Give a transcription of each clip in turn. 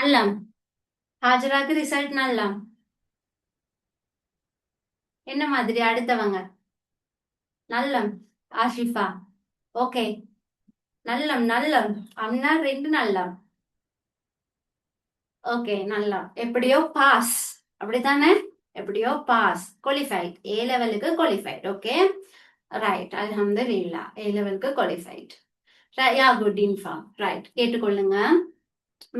நல்லம். ஹாஜராக்கு result நல்லம். என்ன மாதிரி அடுத்தவங்க? நல்லம். ஆஷிஃபா. ஓகே. நல்லம் நல்லம். அண்ணா ரெண்டு நல்லம். ஓகே நல்லம். எப்படியோ பாஸ். அப்படித்தானே? எப்படியோ பாஸ். குவாலிஃபைட். ஏ லெவலுக்கு குவாலிஃபைட். ஓகே. ரைட். அல்ஹம்துலில்லாஹ். ஏ லெவலுக்கு qualified. Yeah good inform. Right. கேட்டுக்கொள்ளுங்க.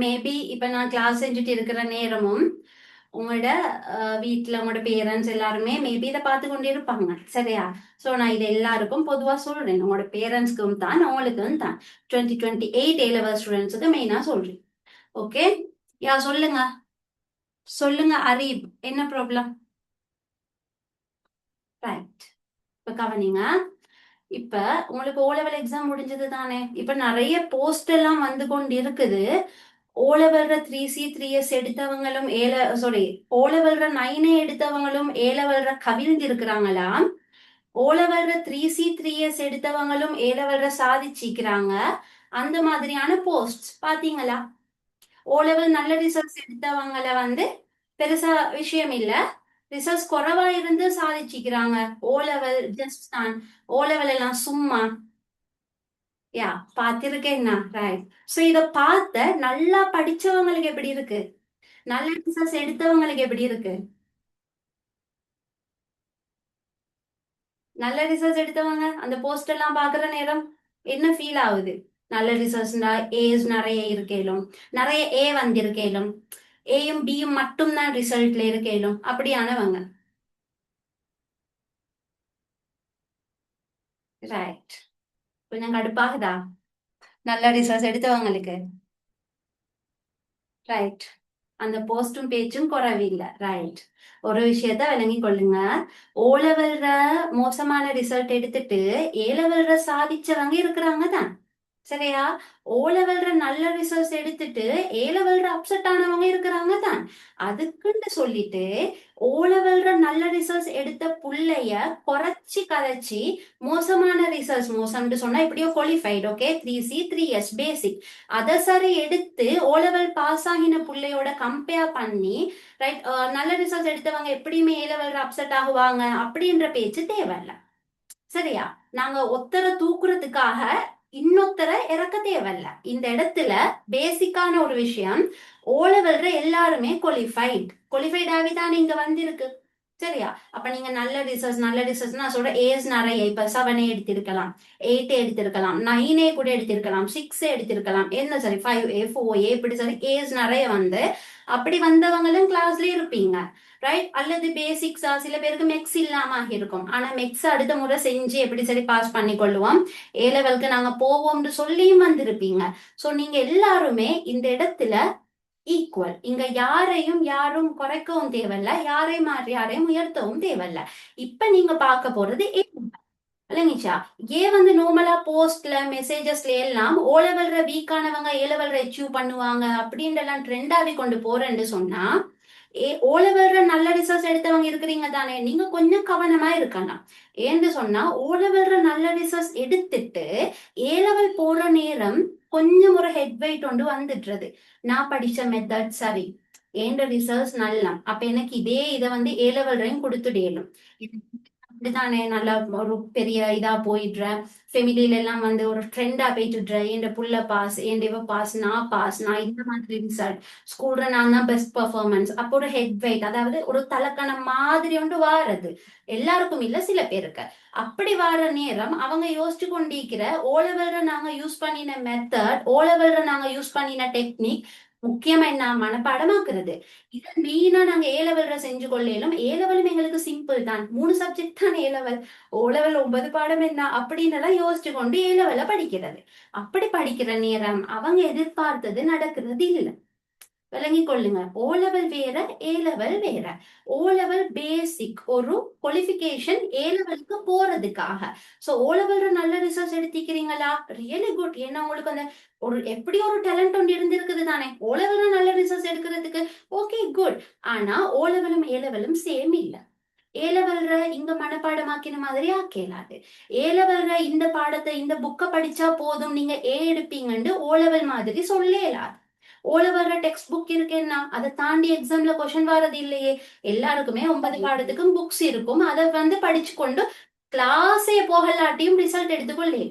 மேபி இப்ப நான் கிளாஸ் செஞ்சுட்டு இருக்கிற நேரமும் உங்களோட வீட்டுல உங்களோட பேரண்ட்ஸ் எல்லாருமே மேபி இதை பார்த்து கொண்டே இருப்பாங்க. சரியா? சோ நான் இது எல்லாருக்கும் பொதுவா சொல்றேன். உங்களோட பேரண்ட்ஸ்க்கும் தான் உங்களுக்கும் தான் 2028 A-level ஸ்டூடெண்ட்ஸுக்கு மெயினா சொல்றேன். ஓகே. யா சொல்லுங்க. சொல்லுங்க அரீப், என்ன ப்ராப்ளம்? ரைட். இப்ப கவனிங்க. இப்ப உங்களுக்கு ஓ லெவல் எக்ஸாம் முடிஞ்சது தானே? இப்ப நிறைய போஸ்ட் எல்லாம் வந்து கொண்டு இருக்குது. ஓலவல்ற 3C 3S எடுத்தவங்களும் சாரி, ஓலவல்ற 9A எடுத்தவங்களும் ஏலவல்ற கவிழ்ந்து இருக்கிறாங்களாம். ஓலவல்ற 3C 3S எடுத்தவங்களும் ஏலவல்ற சாதிச்சிக்கிறாங்க. அந்த மாதிரியான போஸ்ட் பாத்தீங்களா? ஓலெவல் நல்ல ரிசல்ட்ஸ் எடுத்தவங்கள வந்து பெருசா விஷயம் இல்ல, ரிசல்ட்ஸ் குறைவா இருந்து சாதிச்சிக்கிறாங்க. ஓலெவல் ஜஸ்ட் தான். ஓலெவல் எல்லாம் சும்மா. யா பாத்திருக்கேன் நான். ரைட். சோ இத பார்த்த நல்லா படிச்சவங்களுக்கு எப்படி இருக்கு? நல்ல ரிசல்ட்ஸ் எடுத்தவங்களுக்கு எப்படி இருக்கு? நல்ல ரிசல்ட்ஸ் எடுத்தவங்க அந்த போஸ்ட் எல்லாம் பாக்குற நேரம் என்ன ஃபீல் ஆகுது? நல்ல ரிசல்ட்ஸ்னா ஏஸ் நிறைய இருக்கேலும், நிறைய ஏ வந்திருக்கேலும், ஏயும் பியும் மட்டும் தான் ரிசல்ட்ல இருக்கேலும் அப்படியானவங்க. ரைட். கொஞ்சம் கடுப்பாகுதா நல்ல ரிசல்ட்ஸ் எடுத்தவங்களுக்கு? ரைட். அந்த போஸ்டும் பேச்சும் குறைவில்லை. ரைட். ஒரு விஷயத்த விளங்கி கொள்ளுங்க. ஓ லெவல்ல மோசமான ரிசல்ட் எடுத்துட்டு ஏ லெவல்ல சாதிச்சவங்க இருக்கிறாங்க தான். சரியா? ஓ லெவல்ல நல்ல ரிசல்ட்ஸ் எடுத்துட்டு ஏ லெவல்ல அப்செட் ஆனவங்க இருக்கிறாங்க தான். அதுக்குன்னு சொல்லிட்டு ஓ லெவல்ல நல்ல ரிசல்ட்ஸ் எடுத்த புள்ளைய குறைச்சி கதைச்சி மோசமான ரிசல்ட்ஸ், மோசம்னு சொன்னா எப்படியோ குவாலிஃபைட், ஓகே, 3C 3S பேசிக், அதை சரி எடுத்து ஓ லெவல் பாஸ் ஆகின புள்ளையோட கம்பேர் பண்ணி, ரைட், நல்ல ரிசல்ட்ஸ் எடுத்தவங்க எப்படியுமே ஏ லெவல்ல அப்செட் ஆகுவாங்க அப்படின்ற பேச்சு தேவையில்ல. சரியா? நாங்க ஒத்தரை தூக்குறதுக்காக இன்னொத்தரை இறக்க தேவையில்ல. இந்த இடத்துல பேசிக்கான ஒரு விஷயம், ஓ லெவல்ல எல்லாருமே குவாலிஃபைட். குவாலிஃபைட் ஆகிதான் இங்க வந்திருக்கு. சரியா? அப்ப நீங்க நல்ல ரிசல்ட்ஸ் நான் சொல்ற ஏஸ் நிறைய, இப்ப 7A எடுத்திருக்கலாம், 8A எடுத்திருக்கலாம், 9A கூட எடுத்திருக்கலாம், 6A எடுத்திருக்கலாம், என்ன சரி 5A 4A இப்படி சரி ஏஸ் நிறைய வந்து அப்படி வந்தவங்களும் கிளாஸ்ல இருப்பீங்க. ரைட்? அல்லது பேசிக்ஸா சில பேருக்கு மெக்ஸ் இல்லாம இருக்கும். ஆனா மெக்ஸ் அடுத்த முறை செஞ்சு எப்படி சரி பாஸ் பண்ணி கொள்ளுவோம், ஏ லெவலுக்கு நாங்க போவோம்னு சொல்லியும் வந்திருப்பீங்க. சோ நீங்க எல்லாருமே இந்த இடத்துல ஈக்குவல். இங்க யாரையும் யாரும் குறைக்கவும் தேவையில்ல, யாரையும் மாற்றி யாரையும் உயர்த்தவும் தேவையில்ல. இப்ப நீங்க பார்க்க போறது ஏ. விளங்கிச்சா? ஏ வந்து நார்மலா போஸ்ட்ல மெசேஜஸ்ல எல்லாம் ஓ லெவல்ற வீக் ஆனவங்க ஏ லெவல்ற அச்சீவ் பண்ணுவாங்க அப்படின்றலாம் ட்ரெண்டாவே கொண்டு போறேன்னு சொன்னா, ஓ லெவல்ற நல்ல ரிசல்ட்ஸ் எடுத்தவங்க இருக்கிறீங்க தானே, நீங்க கொஞ்சம் கவனமா இருக்கணும். ஏன்னு சொன்னா ஓ லெவல்ற நல்ல ரிசல்ட்ஸ் எடுத்துட்டு ஏ லெவல் போற நேரம் கொஞ்சம் ஒரு ஹெட் வெயிட் ஒன்று வந்துடுறது. நான் படிச்ச மெத்தட் சரி, ஏண்ட ரிசல்ட்ஸ் நல்லா, அப்ப எனக்கு இதை வந்து ஏ லெவல்றையும் கொடுத்துடலும். அப்படித்தானே? நல்லா ஒரு பெரிய இதா போயிடுற ஃபெமிலியில எல்லாம் வந்து ஒரு ட்ரெண்டா போயிட்டுடுற, என் புள்ள பாஸ், என் இவ பாஸ், நான் பாஸ், நான் இந்த மாதிரி ரிசல்ட், ஸ்கூல்ல நான் தான் பெஸ்ட் பெர்ஃபார்மன்ஸ், அப்போ ஒரு ஹெட் வெயிட், அதாவது ஒரு தலக்கணம் மாதிரி ஒன்று வாரது. எல்லாருக்கும் இல்ல, சில பேருக்கு. அப்படி வார நேரம் அவங்க யோசிச்சு கொண்டிருக்கிற ஓ லெவல்ல நாங்க யூஸ் பண்ணின மெத்தட், ஓ லெவல்ல நாங்க யூஸ் பண்ணின டெக்னிக், முக்கியமா என்ன மனப்பாடமாக்குறது. இதை மெயினா நாங்க ஏ லெவல்ல செஞ்சு கொள்ளையிலும். ஏ லெவலும் எங்களுக்கு சிம்பிள் தான், 3 சப்ஜெக்ட் தான் ஏ லெவல். ஓ லெவல் 9 பாடம் என்ன அப்படின்னு எல்லாம் யோசிச்சு கொண்டு ஏ லெவல்ல படிக்கிறது. அப்படி படிக்கிற நேரம் அவங்க எதிர்பார்த்தது நடக்கிறது இல்லை. விளங்கிக் கொள்ளுங்க. ஓ லெவல் வேற, ஏ லெவல் வேற. ஓ லெவல் பேசிக் ஒரு குவாலிஃபிகேஷன் ஏ லெவலுக்கு போறதுக்காக. சோ ஓ லெவல்ல நல்ல ரிசல்ட்ஸ் எடுத்திக்கிறீங்களா? Really good. ஏன்னா உங்களுக்கு அந்த ஒரு எப்படி ஒரு டேலண்ட் ஒன்று இருந்திருக்குது தானே ஓ லெவல்ல நல்ல ரிசல்ட்ஸ் எடுக்கிறதுக்கு. Okay good. ஆனா ஓ லெவலும் ஏ லெவலும் சேம் இல்ல. ஏ லெவல்ல இங்க மனப்பாடமாக்கின மாதிரி ஆக்கலாது. ஏ லெவல்ல இந்த பாடத்தை இந்த புக்கை படிச்சா போதும் நீங்க ஏ எடுப்பீங்கன்னு ஓ லெவல் மாதிரி சொல்லலாது. ஓலவர டெக்ஸ்ட் புக் இருக்கேன்னா அதை தாண்டி எக்ஸாம்ல கொஸ்டின் வரது இல்லையே. எல்லாருக்குமே 9 பாடத்துக்கும் புக்ஸ் இருக்கும், அதை படிச்சு கொண்டு கிளாஸே போகலாட்டியும் ரிசல்ட் எடுத்துக்கொள்ளே.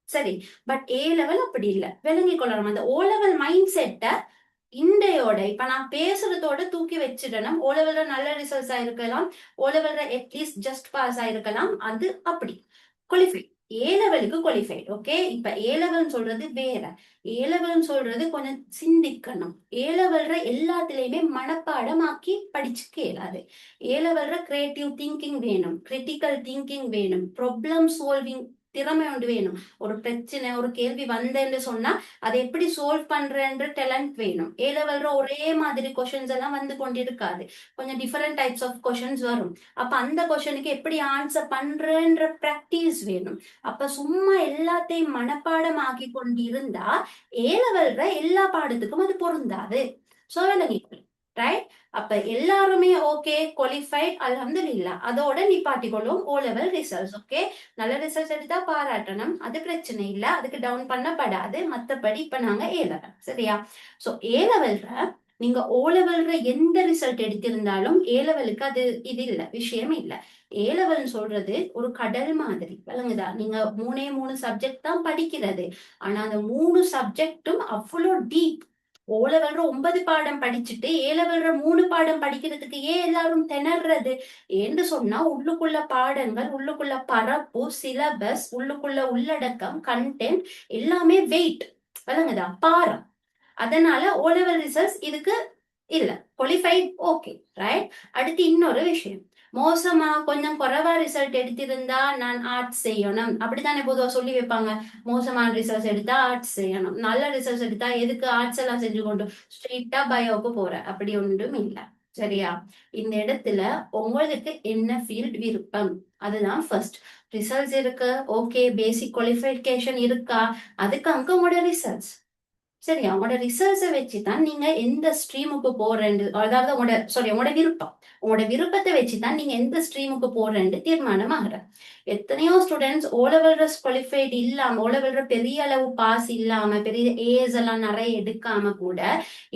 சரி, பட் ஏ லெவல் அப்படி இல்லை, விளங்கி கொள்ளணும். அந்த ஓ லெவல் மைண்ட் செட்டை இண்டையோட இப்ப நான் பேசுறதோட தூக்கி வச்சிடணும். ஓ லெவல்ல நல்ல ரிசல்ட்ஸ் ஆயிருக்கலாம், ஓ லெவல்ல அட்லீஸ்ட் ஜஸ்ட் பாஸ் ஆயிருக்கலாம், அது அப்படி குவாலிஃபைட். ஏ லெவலுக்கு குவாலிஃபைட். ஓகே, இப்ப ஏ லெவல் சொல்றது வேற. ஏ லெவல் சொல்றது கொஞ்சம் சிந்திக்கணும். ஏ லெவல்ல எல்லாத்துலயுமே மனப்பாடமாக்கி படிச்சு கேளாது. ஏ லெவல்ல கிரியேட்டிவ் திங்கிங் வேணும், கிரிட்டிக்கல் திங்கிங் வேணும், ப்ராப்ளம் சால்விங் திறமை ஒன்று வேணும். ஒரு பிரச்சனை ஒரு கேள்வி வந்தேன்னு சொன்னா அதை எப்படி சால்வ் பண்றேன்ற டேலண்ட் வேணும். ஏ லெவல்ல ஒரே மாதிரி கொஸ்டின்ஸ் எல்லாம் கொண்டிருக்காது, கொஞ்சம் டிஃபரெண்ட் டைப்ஸ் ஆஃப் கொஸ்டின்ஸ் வரும். அப்ப அந்த கொஸ்டினுக்கு எப்படி ஆன்சர் பண்றேன்ற பிராக்டிஸ் வேணும். அப்ப சும்மா எல்லாத்தையும் மனப்பாடம் ஆக்கி கொண்டிருந்தா ஏ லெவல்ல எல்லா பாடத்துக்கும் அது பொருந்தாது. So right. அப்ப எல்லாருமே ஓகே குவாலிஃபைட் அல்ஹம்துலில்லாஹ், அதோட நிப்பாட்டி கொள்ளும் ஓ லெவல் ரிசல்ட்ஸ். ஓகே, நல்ல ரிசல்ட்ஸ் எடுத்தா பாராட்டணும், அது பிரச்சனை இல்ல, அதுக்கு டவுன் பண்ணப்படாது. மத்தபடி இப்ப நாங்க ஏ லெவல், சரியா? சோ ஏ லெவல்ல நீங்க ஓ லெவல்ல எந்த ரிசல்ட் எடுத்திருந்தாலும் ஏ லெவலுக்கு அது இது இல்ல, விஷயம் இல்ல. ஏ லெவல் சொல்றது ஒரு கடல் மாதிரி, விளங்குதா? நீங்க 3 சப்ஜெக்ட் தான் படிக்கிறது, ஆனா அந்த 3 சப்ஜெக்டும் அவ்வளோ டீப். ஓ லெவல்ல 9 பாடம் படிச்சுட்டு ஏ லெவல்ல 3 பாடம் படிக்கிறதுக்கு ஏன் எல்லாரும் திணறது என்று சொன்னா, உள்ளுக்குள்ள பாடங்கள், உள்ளுக்குள்ள பரப்பு, சிலபஸ், உள்ளுக்குள்ள உள்ளடக்கம், கண்டென்ட் எல்லாமே வெயிட், விளங்குதா? பாரம். அதனால ஓ லெவல் ரிசல்ட்ஸ் இதுக்கு இல்ல, குவாலிஃபைட். Okay, right. அடுத்து இன்னொரு விஷயம், மோசமா கொஞ்சம் குறைவா ரிசல்ட் எடுத்திருந்தா நான் ஆர்ட்ஸ் செய்யணும், அப்படித்தானே பொதுவா சொல்லி வைப்பாங்க. மோசமான ரிசல்ட்ஸ் எடுத்தா ஆர்ட்ஸ் செய்யணும், நல்ல ரிசல்ட்ஸ் எடுத்தா எதுக்கு ஆர்ட்ஸ் எல்லாம் செஞ்சு கொண்டு ஸ்ட்ரெயிட்டா பயோக்கு போற, அப்படி ஒன்றும் இல்லை. சரியா? இந்த இடத்துல உங்களுக்கு என்ன ஃபீல்ட் விருப்பம், அதுதான் ஃபர்ஸ்ட். ரிசல்ட்ஸ் இருக்கு, ஓகே, பேசிக் குவாலிஃபிகேஷன் இருக்கா, அதுக்கு அங்க உங்களோட ரிசல்ட்ஸ். சரி, அவங்களோட ரிசர்ச்சை வச்சுதான் நீங்க எந்த ஸ்ட்ரீமுக்கு போறேன்னு, அதாவது உங்களோட விருப்பம், உங்களோட விருப்பத்தை வச்சுதான் நீங்க எந்த ஸ்ட்ரீமுக்கு போறேன்னு தீர்மானம் ஆகிற. எத்தனையோ ஸ்டூடெண்ட்ஸ் ஓ லெவல் குவாலிஃபைட் இல்லாம, ஓ லெவல்ல பெரிய அளவு பாஸ் இல்லாம, பெரிய ஏஸ் எல்லாம் நிறைய எடுக்காம கூட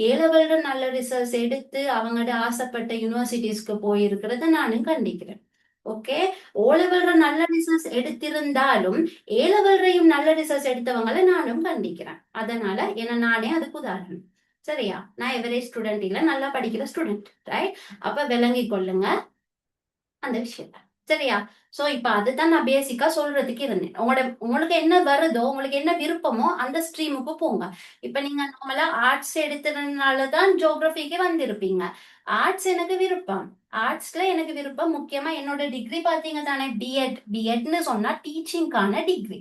ஏ லெவல்ல நல்ல ரிசல்ட்ஸ் எடுத்து அவங்களோட ஆசைப்பட்ட யூனிவர்சிட்டிஸ்க்கு போயிருக்கிறத நானும் கண்டிக்கிறேன். ஓகே, ஓ லெவல்ல நல்ல ரிசல்ட்ஸ் எடுத்திருந்தாலும் ஏ லெவல்லையும் நல்ல ரிசல்ட்ஸ் எடுத்தவங்களை நானும் கண்டிக்கிறேன். அதனால என்ன நானே அதுக்கு உதாரணம். சரியா? நான் எவரேஜ் ஸ்டூடெண்ட் இல்ல, நல்லா படிக்கிற ஸ்டூடெண்ட், ரைட்? அப்ப விளங்கி கொள்ளுங்க அந்த விஷயத்த. சரியா? சோ இப்ப அதுதான் நான் பேசிக்கா சொல்றதுக்கு இருந்தேன். உங்களுக்கு என்ன வருதோ, உங்களுக்கு என்ன விருப்பமோ அந்த ஸ்ட்ரீமுக்கு போங்க. இப்ப நீங்க நார்மலா ஆர்ட்ஸ் எடுத்ததுனாலதான் ஜியோகிராபிக்கு வந்திருப்பீங்க. ஆர்ட்ஸ் எனக்கு விருப்பம், ஆர்ட்ஸ்ல எனக்கு விருப்பம். முக்கியமா என்னோட டிகிரி பாத்தீங்க தானே, பிஎட்னு சொன்னா டீச்சிங்கான டிகிரி,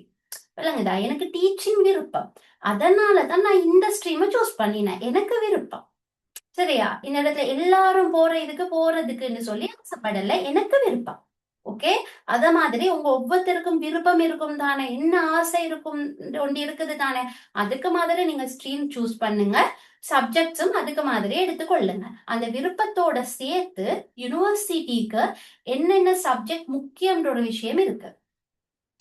விளங்குதா? எனக்கு டீச்சிங் விருப்பம், அதனாலதான் நான் இந்த ஸ்ட்ரீமை சூஸ் பண்ணினேன், எனக்கு விருப்பம். சரியா? இந்த இடத்துல எல்லாரும் போற இதுக்கு போறதுக்குன்னு சொல்லி ஆசைப்படல, எனக்கு விருப்பம். ஓகே, அத மாதிரி உங்க ஒவ்வொருத்தருக்கும் விருப்பம் இருக்கும் தானே, என்ன ஆசை இருக்கும் ஒன்று இருக்குது தானே, அதுக்கு மாதிரி நீங்க ஸ்ட்ரீம் சூஸ் பண்ணுங்க. சப்ஜெக்ட்ஸும் அதுக்கு மாதிரி எடுத்துக்கொள்ளுங்க. அந்த விருப்பத்தோட சேர்த்து யூனிவர்சிட்டிக்கு என்னென்ன சப்ஜெக்ட் முக்கியன்ற ஒரு விஷயம் இருக்கு.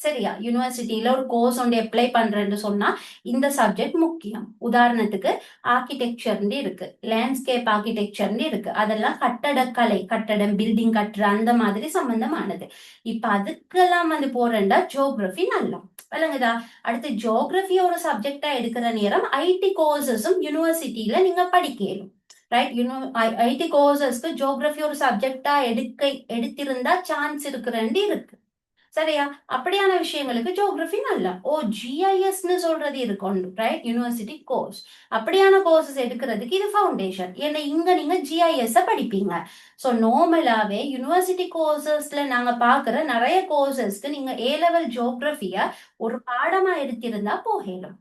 சரியா? யூனிவர்சிட்டியில ஒரு கோர்ஸ் ஒன்று அப்ளை பண்றேன்னு சொன்னா இந்த சப்ஜெக்ட் முக்கியம். உதாரணத்துக்கு ஆர்கிடெக்சர் இருக்கு, லேண்ட்ஸ்கேப் ஆர்கிடெக்சர் இருக்கு, அதெல்லாம் கட்டடக்கலை, கட்டடம் பில்டிங் கட்டுற அந்த மாதிரி சம்பந்தமானது. இப்ப அதுக்கெல்லாம் போறேன்டா ஜியோகிராபி நல்லா விளங்குதா? அடுத்து ஜியோகிராபி ஒரு சப்ஜெக்டா எடுக்கிற நேரம் ஐடி கோர்சஸும் யூனிவர்சிட்டியில நீங்க படிக்கணும். ரைட்? ஐடி கோர்சஸ்க்கு ஜியோகிராபி ஒரு சப்ஜெக்டா எடுத்திருந்தா சான்ஸ் இருக்கிறேன்னு இருக்கு. சரியா? அப்படியான விஷயங்களுக்கு ஜியோகிராபி நல்லா. ஜிஐஎஸ்ன்னு சொல்றது இருக்கும், ரைட்? University course. அப்படியான கோர்சஸ் எடுக்கிறதுக்கு இது ஃபவுண்டேஷன். ஏன்னா இங்க நீங்க ஜிஐஎஸ் படிப்பீங்க. ஸோ நார்மலாவே யூனிவர்சிட்டி கோர்சஸ்ல நாங்க பாக்குற நிறைய கோர்சஸ்க்கு நீங்க ஏ லெவல் ஜியோகிராபிய ஒரு பாடமா எடுத்திருந்தா போகலாம்.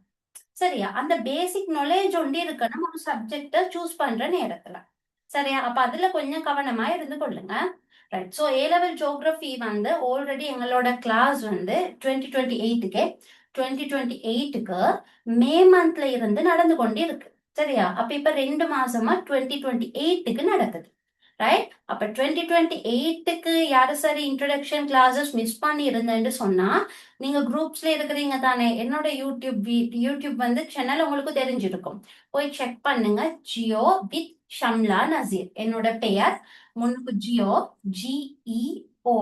சரியா? அந்த பேசிக் நாலேஜ் ஒண்டி இருக்கணும் ஒரு சப்ஜெக்ட சூஸ் பண்ற நேரத்துல. சரியா? அப்ப அதுல கொஞ்சம் கவனமா இருந்து கொள்ளுங்க. ரைட். ஸோ ஏ லெவல் ஜியோகிராஃபி ஆல்ரெடி எங்களோட கிளாஸ் 2028க்கு 2028க்கு மே மந்த்ல இருந்து நடந்து கொண்டு இருக்கு. சரியா? அப்ப இப்ப 2 மாசமா 2028க்கு நடக்குது. ரைட்? அப்ப 2028க்கு யாரு சரி இன்ட்ரோடக்ஷன் கிளாஸஸ் மிஸ் பண்ணி இருந்தேன்னு சொன்னா, நீங்க குரூப்ஸ்ல இருக்கிறீங்க தானே, என்னோட யூடியூப் வந்து சேனல் உங்களுக்கு தெரிஞ்சிருக்கும். போய் செக் பண்ணுங்க. ஜியோ வித் ஷம்லா நசீர் என்னோட பெயர். முன்னுக்கு Geo, GEO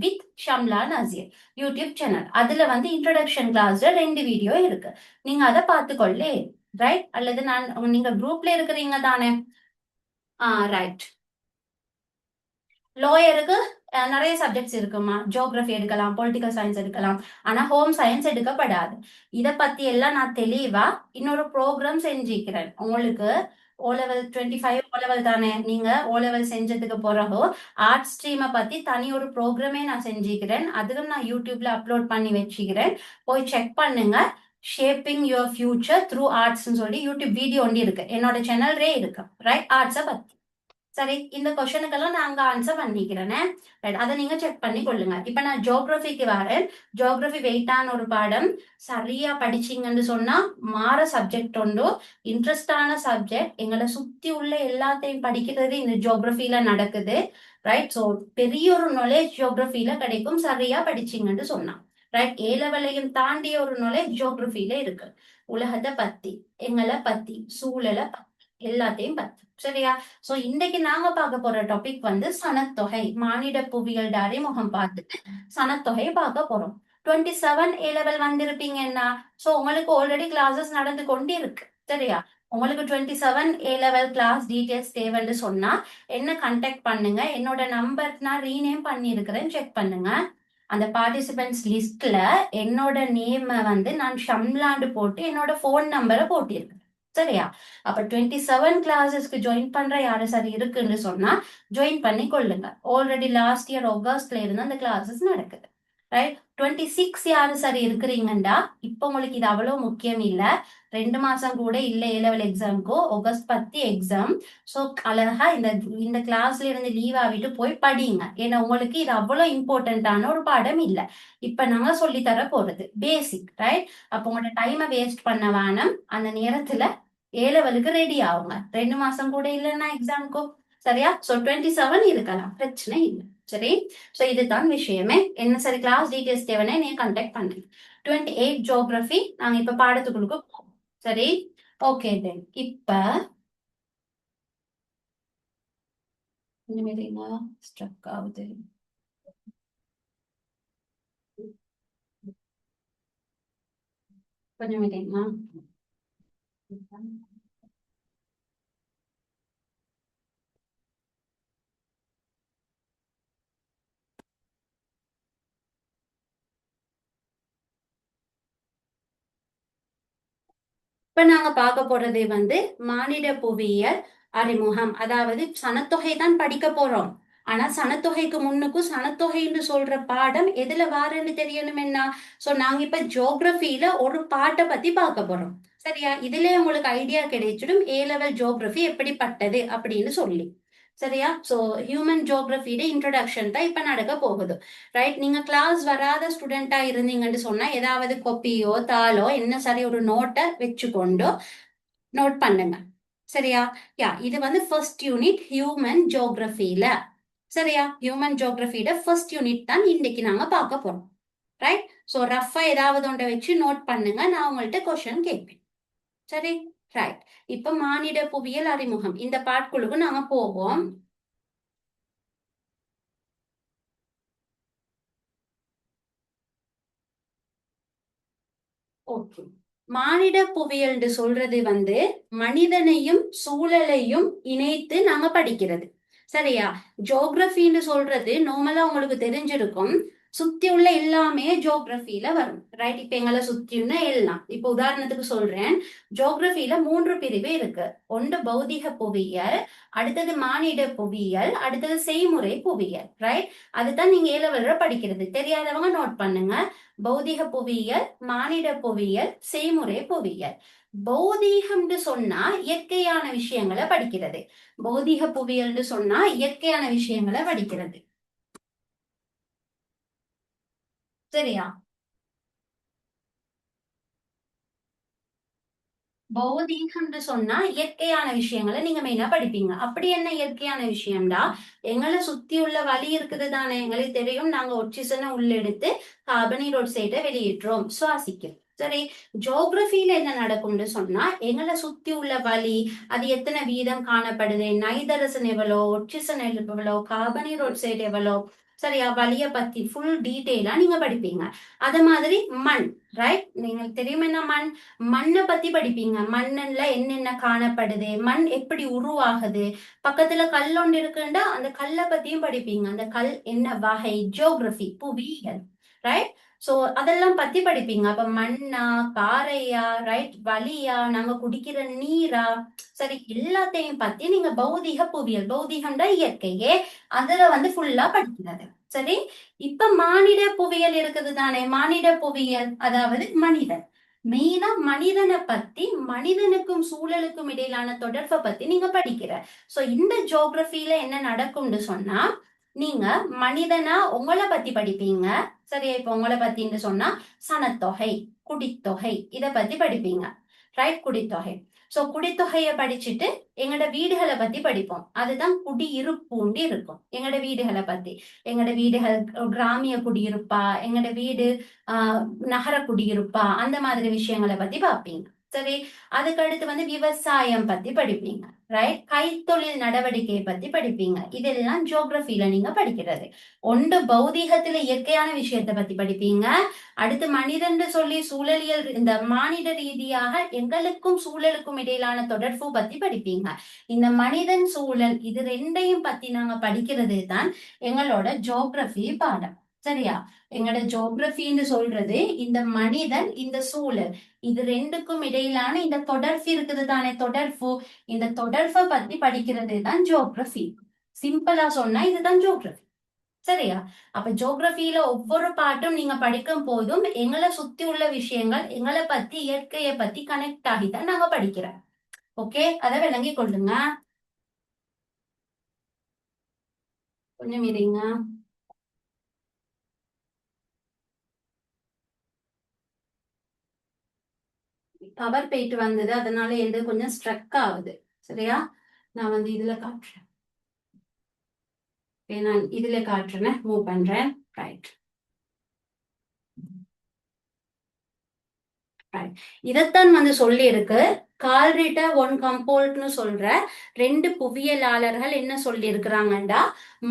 with Shamla Nazeer YouTube channel. அதுல வந்து இன்ட்ரோடக்ஷன் கிளாஸ்ல 2 வீடியோ இருக்கு. நீங்க அதை பார்த்துக்கொள்ளே. ரைட்? அல்லது நீங்க குரூப்ல இருக்கிறீங்க தானே? ரைட். லாயருக்கு நிறைய சப்ஜெக்ட்ஸ் இருக்குமா, ஜியோகிராஃபி எடுக்கலாம், பொலிட்டிக்கல் சயின்ஸ் எடுக்கலாம், ஆனா ஹோம் சயின்ஸ் எடுக்கப்படாது. இத பத்தி எல்லாம் நான் தெளிவா இன்னொரு ப்ரோக்ராம் செஞ்சிருக்கிறேன் உங்களுக்கு. O-level 25 O-level தானே, நீங்க O-level செஞ்சதுக்கு பிறகு ஆர்ட் ஸ்ட்ரீமை பத்தி தனி ஒரு ப்ரோக்ராமே நான் செஞ்சிருக்கிறேன். அதுவும் நான் யூடியூப்ல அப்லோட் பண்ணி வச்சுக்கிறேன். போய் செக் பண்ணுங்க. ஷேப்பிங் யுவர் ஃபியூச்சர் த்ரூ ஆர்ட்ஸ்ன்னு சொல்லி யூடியூப் வீடியோ ஒண்டி இருக்கு, என்னோட சேனல்லே இருக்கு. ரைட்? ஆர்ட்ஸை பத்தி. சரி, இந்த கொஸ்டினுக்கெல்லாம் நான் அங்க ஆன்சர் பண்ணிக்கிறேனே. ரைட், அதை நீங்க செக் பண்ணி கொள்ளுங்க. இப்ப நான் ஜியோகிராஃபிக்கு வரேன். ஜியோகிராஃபி வெயிட்டான ஒரு பாடம். சரியா படிச்சீங்கன்னு சொன்னா மாற சப்ஜெக்ட் உண்டு. இன்ட்ரெஸ்டான சப்ஜெக்ட். எங்களை சுத்தி உள்ள எல்லாத்தையும் படிக்கிறது இந்த ஜியோகிராஃபில நடக்குது. ரைட்? ஸோ பெரிய ஒரு நாலேஜ் ஜியோகிராஃபில கிடைக்கும் சரியா படிச்சீங்கன்னு சொன்னா. ரைட்? A-level-ஐயும் தாண்டிய ஒரு நாலேஜ் ஜியோகிராஃபில இருக்கு. உலகத்தை பத்தி, எங்களை பத்தி, சூழலை பத்தி, எல்லாத்தையும் பத்தி. சரியா? சோ இன்னைக்கு நாங்க பார்க்க போற டாபிக் வந்து சனத்தொகை. மானிட புவியியல் அறிமுகம் பார்த்துட்டு சனத்தொகை பார்க்க போறோம். 27 A-level வந்திருப்பீங்கன்னா, சோ உங்களுக்கு ஆல்ரெடி கிளாஸஸ் நடந்து கொண்டு இருக்கு. சரியா? உங்களுக்கு 27 A-level கிளாஸ் டீடைல்ஸ் தேவைன்னு சொன்னா என்ன கான்டாக்ட் பண்ணுங்க. என்னோட நம்பர் நான் ரீநேம் பண்ணி இருக்கிறேன், செக் பண்ணுங்க. அந்த பார்ட்டிசிபென்ட்ஸ் லிஸ்ட்ல என்னோட நேம் வந்து நான் ஷம்லாண்டு போட்டு என்னோட போன் நம்பரை போட்டிருக்கேன். சரியா? அப்ப 27 கிளாஸஸ்க்கு ஜாயின் பண்ற யாரு சரி இருக்குன்னு சொன்னா ஜாயின் பண்ணி கொள்ளுங்க. ஆல்ரெடி லாஸ்ட் இயர் ஆகஸ்ட்ல இருந்து அந்த கிளாஸஸ் நடக்குது. ரைட்? 26 யாரு சரி இருக்கிறீங்கண்டா, இப்ப உங்களுக்கு இது அவ்வளவு முக்கியம் இல்ல. 2 மாசம் கூட இல்ல A-level எக்ஸாம்க்கு. August 10 exam. சோ அழகா இந்த கிளாஸ்ல இருந்து லீவ் ஆகிட்டு போய் படிங்க. ஏன்னா உங்களுக்கு இது அவ்வளவு இம்பார்ட்டன்டான ஒரு பாடம் இல்ல. இப்ப நாங்க சொல்லி தர போறது பேசிக். ரைட்? அப்ப உங்களோட டைமை வேஸ்ட் பண்ண வேணாம். அந்த நேரத்துல A-level-க்கு ரெடி ஆகுங்க. 2 மாசம் கூட இல்லைன்னா எக்ஸாம்க்கு. சரியா? சோ 27 இருக்கலாம், பிரச்சனை இல்லை. சரி? சோ இதுதான் விஷயமே. என்ன சரி கிளாஸ் டீடைல்ஸ் தேவைன்னா நீங்க கான்டாக்ட் பண்ணுங்க. 28 ஜியோகிராஃபி நாங்க இப்ப பாடத்துக்குள்ளுக்கு போவோம். சரி? Okay then. இப்ப இனிமேல் ஸ்ட்ரக் ஆகுது. கொஞ்சம் மீட்டிங்களா? இப்ப நாங்க பார்க்க போறது வந்து மானிட புவியியல் அறிமுகம். அதாவது சனத்தொகை தான் படிக்க போறோம். ஆனா சனத்தொகைக்கு முன்னுக்கும் சனத்தொகைன்னு சொல்ற பாடம் எதுல வாரன்னு தெரியணும் என்ன. சோ நாங்க இப்ப ஜியோகிராஃபில ஒரு பாட்டை பத்தி பார்க்க போறோம். சரியா? இதுல உங்களுக்கு ஐடியா கிடைச்சிடும் A-level ஜியோகிராஃபி எப்படிப்பட்டது அப்படின்னு சொல்லி. சரியா? சோ ஹியூமன் ஜியோகிராஃபியோட இன்ட்ரோடக்ஷன் தான் இப்ப நடக்க போகுது. ரைட்? நீங்க கிளாஸ் வராத ஸ்டூடெண்டா இருந்தீங்கன்னு சொன்னா ஏதாவது கொப்பியோ தாளோ என்ன சரி ஒரு நோட்டை வச்சுக்கொண்டு நோட் பண்ணுங்க. சரியா? இது வந்து ஃபர்ஸ்ட் யூனிட் ஹியூமன் ஜியோகிராஃபில. சரியா? ஹியூமன் ஜியோகிராஃபியோட ஃபர்ஸ்ட் யூனிட் தான் இன்னைக்கு நாங்க பார்க்க போறோம். ரைட்? சோ ரஃபா ஏதாவது ஒன்றை வச்சு நோட் பண்ணுங்க. நான் உங்கள்கிட்ட கொஸ்டின் கேட்பேன். சரி? ரைட். இப்ப மானிட புவியியல் அறிமுகம் இந்த பாட்குழுக்கு நாங்க போவோம். ஓகே. மானிட புவியியல் சொல்றது வந்து மனிதனையும் சூழலையும் இணைத்து நாங்க படிக்கிறது. சரியா? ஜியோகிராஃபின்னு சொல்றது நார்மலா உங்களுக்கு தெரிஞ்சிருக்கும். சுத்தி உள்ள எல்லாமே ஜியோகிராஃபில வரும். ரைட்? இப்ப எங்களை சுத்தியுள்ள எல்லாம். இப்ப உதாரணத்துக்கு சொல்றேன். ஜியோகிராஃபில 3 பிரிவு இருக்கு. ஒன்று பௌதிக புவியியல், அடுத்தது மானிட புவியியல், அடுத்தது செய்முறை புவியியல். ரைட்? அதுதான் நீங்க A-level படிக்கிறது. தெரியாதவங்க நோட் பண்ணுங்க. பௌதிக புவியியல், மானிட புவியியல், செய்முறை புவியியல். பௌதீகம்னு சொன்னா இயற்கையான விஷயங்களை படிக்கிறது. பௌதிக புவியியல்னு சொன்னா இயற்கையான விஷயங்களை படிக்கிறது. சரியா? பௌதீகம்னு சொன்னா இயற்கையான விஷயங்களை நீங்க மெயினா படிப்பீங்க. அப்படி என்ன இயற்கையான விஷயம்டா, எங்களை சுத்தி உள்ள வழி இருக்குது தானே, எங்களுக்கு தெரியும். நாங்க ஒட்சிசனை உள்ளெடுத்து கார்பன் டை ஆக்சைடை வெளியிடுறோம், சுவாசிக்கிறோம். சரி, ஜியோகிரபில என்ன நடக்கும்னு சொன்னா, எங்களை சுத்தி உள்ள வழி, அது எத்தனை வீதம் காணப்படுது, நைதரசன் எவ்வளோ, ஒட்சிசன் எவ்வளோ, கார்பன் டை ஆக்சைடு எவ்வளோ, சரியா, வழிய பத்தி ஃபுல் டீட்டெயிலா நீங்க படிப்பீங்க. அது மாதிரி மண், ரைட், நீங்களுக்கு தெரியும் என்ன மண், மண்ணை பத்தி படிப்பீங்க. மண்ணுல என்னென்ன காணப்படுது, மண் எப்படி உருவாகுது, பக்கத்துல கல் ஒன்று இருக்குண்டா அந்த கல்லை பத்தியும் படிப்பீங்க. அந்த கல் என்ன வகை, ஜியோகிரபி, புவியியல், ரைட். சோ அதெல்லாம் பத்தி படிப்பீங்க. அப்ப மண்ணா, பாறையா, ரைட், வழியா, நாங்க குடிக்கிற நீரா, சரி, எல்லாத்தையும் பத்தி நீங்க பௌதிக புவியியல், பௌதிகம்டா இயற்கையே, அதுல வந்து ஃபுல்லா படிக்கிறது. சரி, இப்ப மானிட புவியியல் இருக்குது தானே. மானிட புவியியல் அதாவது மனிதன், மெயினா மனிதனை பத்தி, மனிதனுக்கும் சூழலுக்கும் இடையிலான தொடர்பை பத்தி நீங்க படிக்கிற. சோ இந்த ஜியோகிரபில என்ன நடக்கும்னு சொன்னா, நீங்க மனிதனா உங்களை பத்தி படிப்பீங்க. சரியா, இப்ப உங்களை பத்தின்னு சொன்னா சனத்தொகை, குடித்தொகை, இத பத்தி படிப்பீங்க. ரைட், குடித்தொகை. சோ குடித்தொகையை படிச்சுட்டு எங்கட வீடுகளை பத்தி படிப்போம். அதுதான் குடியிருப்புண்டி இருக்கும். எங்கட வீடுகளை பத்தி, எங்கட வீடுகள் கிராமிய குடியிருப்பா, எங்கட வீடு நகர குடியிருப்பா, அந்த மாதிரி விஷயங்களை பத்தி பார்ப்பீங்க. சரி, அதுக்கு அடுத்து வந்து விவசாயம் பத்தி படிப்பீங்க. ரைட், கைத்தொழில் நடவடிக்கையை பத்தி படிப்பீங்க. இதெல்லாம் ஜியோகிரபில நீங்க படிக்கிறது. ஒன்று பௌதீகத்துல இயற்கையான விஷயத்தை பத்தி படிப்பீங்க. அடுத்து மனிதன் சொல்லி சூழலியல், இந்த மானிட ரீதியாக எங்களுக்கும் சூழலுக்கும் இடையிலான தொடர்பு பத்தி படிப்பீங்க. இந்த மனிதன் சூழல் இது ரெண்டையும் பத்தி நாங்க படிக்கிறது தான் எங்களோட ஜியோகிரபி பாடம். சரியா, எங்களோட ஜியோகிரபின்னு சொல்றது இந்த மனிதன், இந்த சூழல், இது ரெண்டுக்கும் இடையிலான இந்த தொடர்பு இருக்குது தானே, தொடர்பு, இந்த தொடர்பை பத்தி படிக்கிறது தான் ஜியோகிரபி. சிம்பிளா சொன்னா இதுதான் ஜியோகிரபி. சரியா, அப்ப ஜியோகிரபில ஒவ்வொரு பாட்டும் நீங்க படிக்கும் போதும் எங்களை சுத்தி உள்ள விஷயங்கள், எங்களை பத்தி, இயற்கையை பத்தி கனெக்ட் ஆகிதான் நாங்க படிக்கிறோம். ஓகே, அதை விளங்கி கொள்ளுங்க. கொஞ்சம் இருங்க. பவர் போயிட்டு வந்தது, அதனால எந்த கொஞ்சம் ஸ்ட்ரக் ஆகுது. சரியா, நான் வந்து இதுல காட்டுறேன். நான் இதுல காட்டுறேன், மூவ் பண்றேன். ரைட், இதைத்தான் வந்து சொல்லி இருக்கு. கால்ரிட்டா ஒன் கம்போல்ட்னு சொல்ற ரெண்டு புவியியலாளர்கள் என்ன சொல்லி இருக்கிறாங்கண்டா,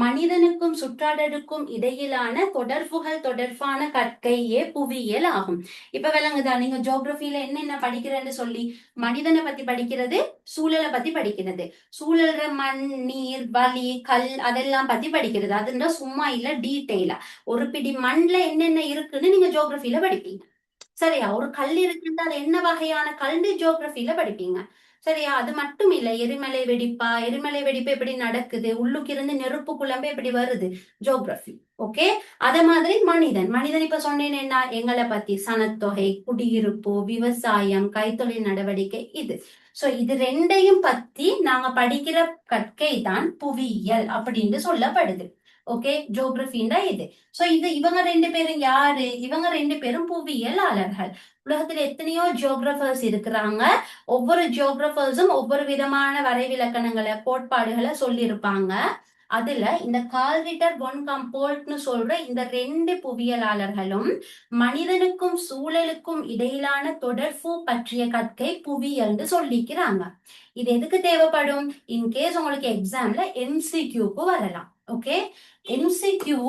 மனிதனுக்கும் சுற்றாடலுக்கும் இடையிலான தொடர்புகள் தொடர்பான கற்கையே புவியியல் ஆகும். இப்ப விளங்குதா, நீங்க ஜியோகிரபில என்னென்ன படிக்கிறேன்னு சொல்லி, மனிதனை பத்தி படிக்கிறது, சூழலை பத்தி படிக்கிறது, சூழல்ற மண், நீர், வளி, கல், அதெல்லாம் பத்தி படிக்கிறது. அதுன்ற சும்மா இல்ல, டீட்டெயிலா ஒரு பிடி மண்ல என்னென்ன இருக்குன்னு நீங்க ஜியோகிரபில படிப்பீங்க. சரியா, ஒரு கல் இருக்குன்னா அது என்ன வகையான கல்வி ஜியோகிரபில படிப்பீங்க. சரியா, அது மட்டும் இல்ல, எரிமலை வெடிப்பா, எரிமலை வெடிப்பு எப்படி நடக்குது, உள்ளுக்கு இருந்து நெருப்பு குழம்பு எப்படி வருது, ஜியோகிரபி. ஓகே, அத மாதிரி மனிதன், மனிதன் இப்ப சொன்னேன் என்ன, எங்களை பத்தி சனத்தொகை, குடியிருப்பு, விவசாயம், கைத்தொழில் நடவடிக்கை, இது. சோ இது ரெண்டையும் பத்தி நாங்க படிக்கிற கற்கை தான் புவியியல் அப்படின்னு சொல்லப்படுது. ஓகே, ஜியோகிரபின்னா இது. சோ இது இவங்க ரெண்டு பேரும் யாரு, இவங்க ரெண்டு பேரும் புவியியலாளர்கள். உலகத்துல எத்தனையோ ஜியோகிராபர்ஸ் இருக்கிறாங்க. ஒவ்வொரு ஜியோகிராபர்ஸும் ஒவ்வொரு விதமான வரைவிலக்கணங்களை, கோட்பாடுகளை சொல்லி இருப்பாங்க. அதுல இந்த கார்ல் ரிட்டர் ஒன் கம்போல்ட்னு சொல்ற இந்த ரெண்டு புவியியலாளர்களும் மனிதனுக்கும் சூழலுக்கும் இடையிலான தொடர்பு பற்றிய கற்கை புவியியல்னு சொல்லிக்கிறாங்க. இது எதுக்கு தேவைப்படும், இன்கேஸ் உங்களுக்கு எக்ஸாம்ல எம்சிக்யூக்கு வரலாம். ஓகே, எம்சிக்யூ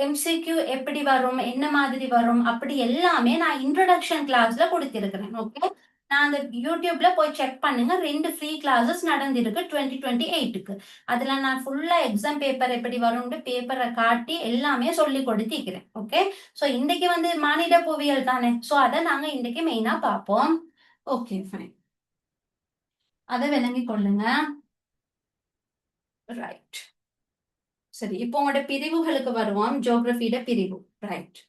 எம்சிக்யூ எப்படி வரும், என்ன மாதிரி வரும், அப்படி எல்லாமே நான் இன்ட்ரோடக்ஷன் கிளாஸ்ல கொடுத்திருக்கிறேன். ஓகே, நான் அந்த யூடியூப்ல போய் செக் பண்ணுங்க. 2 ஃப்ரீ கிளாஸஸ் நடந்திருக்கு 2028க்கு. அதுல நான் ஃபுல்லா எக்ஸாம் பேப்பர் எப்படி வரும்னு பேப்பரை காட்டி எல்லாமே சொல்லி கொடுத்திருக்கிறேன். ஓகே, சோ இன்னைக்கு வந்து மானிட புவியியல் தானே, சோ அதை நாங்க இன்னைக்கு மெயினா பார்ப்போம். ஓகே, ஃபைன், அதை விளங்கி கொள்ளுங்க. ரைட், சரி, இப்போ உங்களோட பிரிவுகளுக்கு வருவோம். ஜியோகிரபியோட பிரிவு. ரைட்,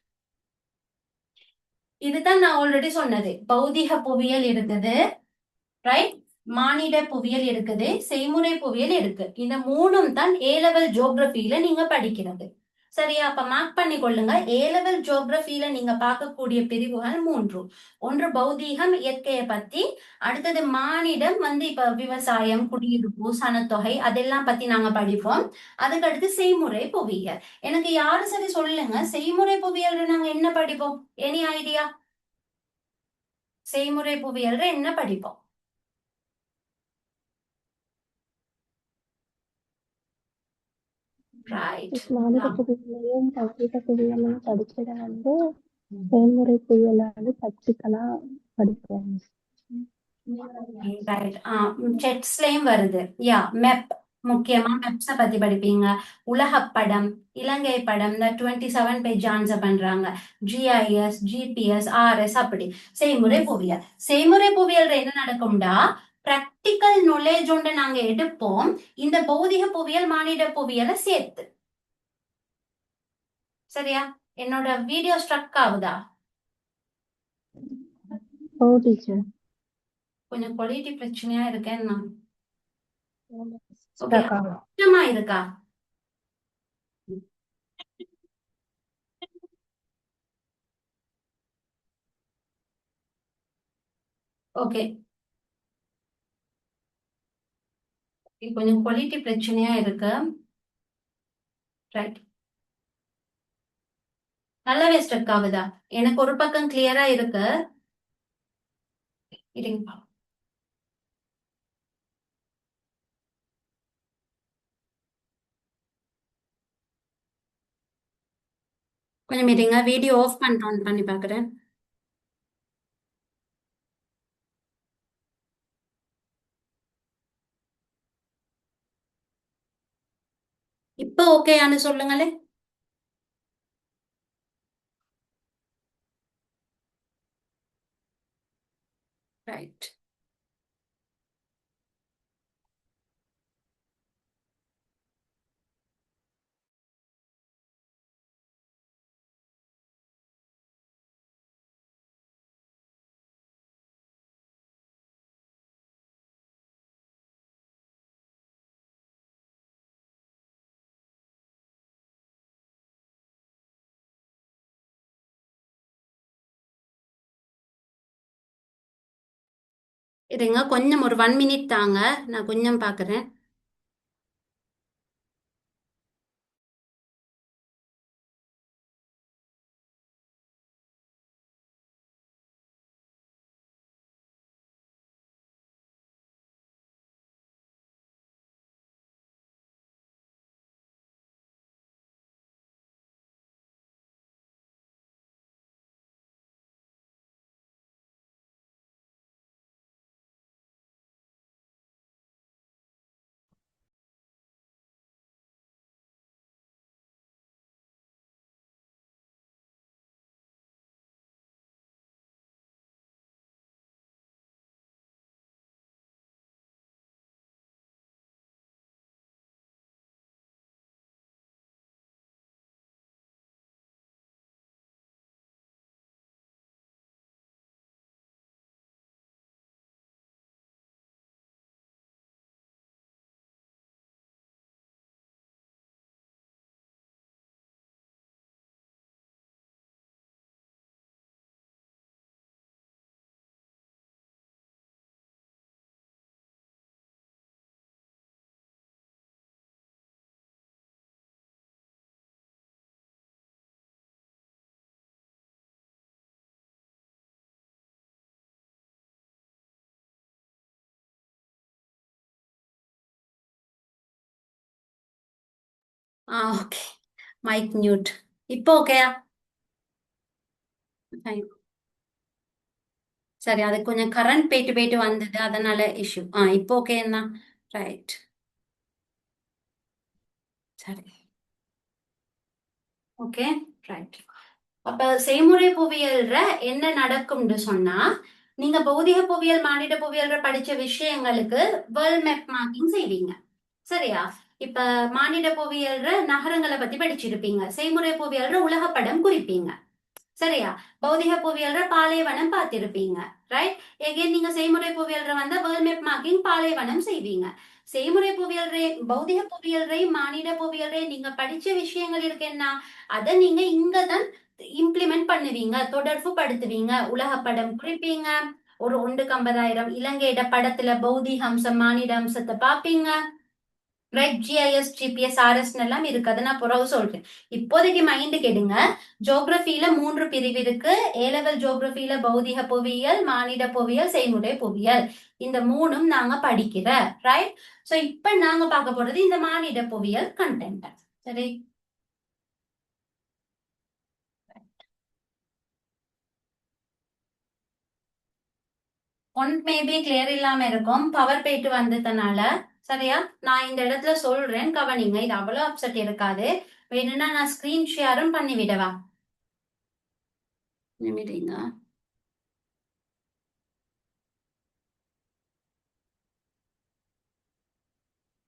இதுதான் நான் ஆல்ரெடி சொன்னது. பௌதிக புவியியல் இருக்குது, ரைட், மானிட புவியியல் இருக்குது, செய்முறை புவியியல் இருக்கு. இந்த மூணும் தான் ஏ லெவல் ஜியோகிரபியில நீங்க படிக்கிறது. சரியா? அப்ப மார்க் பண்ணி கொள்ளுங்க. ஏ லெவல் ஜியோகிராஃபில நீங்க பார்க்கக்கூடிய பிரிவுகள் 3. ஒன்று பௌதீகம், இயற்கையை பத்தி. அடுத்தது மானிடம், இப்ப விவசாயம், குடியிருப்பு, சனத்தொகை அதெல்லாம் பத்தி நாங்க படிப்போம். அதுக்கடுத்து செய்முறை புவியியல். எனக்கு யாரு சரி சொல்லுங்க, செய்முறை புவியியல் நாங்க என்ன படிப்போம்? Any idea? செய்முறை புவியியல் என்ன படிப்போம்? ரைட். மாநில புவியியலையும் பௌதீக புவியியலையும் படிச்சத செயல்முறை புவியியலாவது பிராக்டிக்கலா படிப்போம். ரைட். செட்ஸ்லயும் வருது. யா, மெப். முக்கியமா மெப்ஸ பத்தி படிப்பீங்க. உலகப்படம், இலங்கை படம், இந்த 27 பேஜ் ஆன்சர் பண்றாங்க. GIS, GPS, RS அப்படி. செய்முறை புவியியல். செய்முறை புவியியல் என்ன நடக்கும்டா, பிராக்டிக்கல் நாலேஜ் ஒன்று நாங்க எடுப்போம், இந்த பௌதிக புவியியல் மானிட புவியியலை சேர்த்து. சரியா? என்னோட வீடியோ ஸ்ட்ரக் ஆகுதா? கொஞ்சம் குவாலிட்டி பிரச்சனையா இருக்கேன்னா கஷ்டமா இருக்கா? ஓகே, கொஞ்சம் குவாலிட்டி பிரச்சனையா இருக்கு. ரைட். நல்லாவே ஸ்ட்ரக் ஆகுதா? எனக்கு ஒரு பக்கம் கிளியரா இருக்கு. இருங்க, கொஞ்சம் இருங்க, வீடியோ ஆஃப் பண்ணி பாக்குறேன். இப்போ ஓகேயான்னு சொல்லுங்களே. ரைட். இருங்க, கொஞ்சம் ஒரு 1 மினிட் தாங்க, நான் கொஞ்சம் பாக்குறேன். Okay, mic mute. இப்போ ஓகேயா? சரி, அது கொஞ்சம் கரண்ட் போயிட்டு போயிட்டு வந்தது, அதனால இஷ்யூ. இப்போ ஓகேன்னா ரைட். சரி, ஓகே, ரைட். அப்ப செய்முறை புவியியல்ல என்ன நடக்கும்னு சொன்னா, நீங்க பௌதிக புவியியல், மானிட புவியியல்ல படிச்ச விஷயங்களுக்கு வேர்ல்ட் மேப் மார்க்கிங் செய்வீங்க. சரியா? இப்ப மானிட புவியியல்ல நகரங்களை பத்தி படிச்சிருப்பீங்க. செய்முறை புவியியல்ல உலகப்படம் குறிப்பீங்க. சரியா? பௌதிக புவியியல்ல பாலைவனம் பார்த்திருப்பீங்க. ரைட். எகைன் நீங்க செய்முறை புவியியல்ல வந்தா வேர்ல்ட் மேப் மார்க்கிங் பாலைவனம் செய்வீங்க. செய்முறை புவியியல் பௌதிக புவியியல் மானிட புவியியல் நீங்க படிச்ச விஷயங்கள் இருக்கு என்ன அதை நீங்க இங்கதான் இம்ப்ளிமெண்ட் பண்ணுவீங்க, தொடர்பு படுத்துவீங்க, உலகப்படம் குறிப்பீங்க, ஒரு 1:50,000 இலங்கையிட படத்துல பௌதிக அம்சம் மானிட அம்சத்தை பாப்பீங்க. ரைட், ஜிஐஎஸ் ஜிபிஎஸ் ஆர்எஸ் எல்லாம் இருக்கு, அதை நான் பிறகு சொல்றேன். இப்போதைக்கு மைண்ட் கெடுங்க. ஜியோகிரபியில 3 பிரிவு இருக்கு. ஏலெவல் ஜியோகிரபியில பௌதிக புவியியல், மானிட புவியியல், செய்முறை புவியியல், இந்த 3ம் நாங்க படிக்கிற. ரைட். சோ இப்ப நாங்க பார்க்க போறது இந்த மானிட புவியியல் கண்டென்ட். சரி, ஒன் மேபி கிளியர் இல்லாம இருக்கும், பவர் போயிட்டு வந்ததுனால. சரியா, நான் இந்த இடத்துல சொல்றேன், கவனிங்க. இது அவ்வளவு அப்செட் இருக்காது. வேணும்னா நான் ஸ்கிரீன் ஷேரும் பண்ணி விடவா? நிமிடுங்க.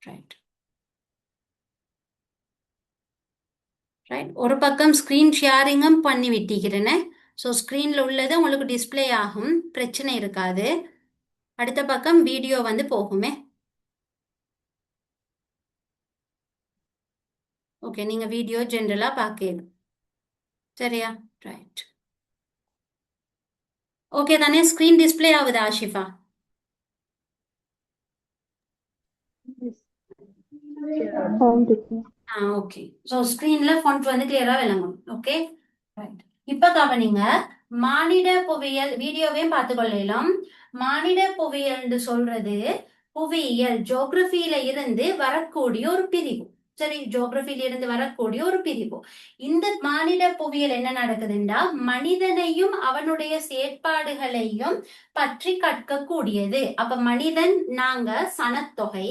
ரைட் ரைட், ஒரு பக்கம் ஸ்கிரீன் ஷேரிங்கும் பண்ணி விட்டிக்கிறேனே. ஸோ ஸ்கிரீன்ல உள்ளது உங்களுக்கு டிஸ்பிளே ஆகும், பிரச்சனை இருக்காது. அடுத்த பக்கம் வீடியோ வந்து போகுமே. ஓகே, நீங்க வீடியோ ஜென்ரலா பார்க்கணும். சரியா, ரைட். ஓகே தானே, ஸ்கிரீன் டிஸ்பிளே ஆகுது ஆஷிஃபா? ஓகே. ஸோ ஸ்கிரீன்ல ஃபாண்ட் வந்து கிளியரா விளங்கும். Okay, right. இப்ப கவனிங்க, மானிட புவியியல் வீடியோவையும் பார்த்துக்கொள்ளலாம். மானிட புவியியல் சொல்றது புவியியல் ஜியோகிரபியில இருந்து வரக்கூடிய ஒரு பிரிவு. சரி, ஜியோகிரபியில இருந்து வரக்கூடிய ஒரு பிரிவு. இந்த மானிட புவியியல் என்ன நடக்குதுன்னா, மனிதனையும் அவனுடைய செயற்பாடுகளையும் பற்றி கற்கக்கூடியது. அப்ப மனிதன் நாங்க சனத்தொகை,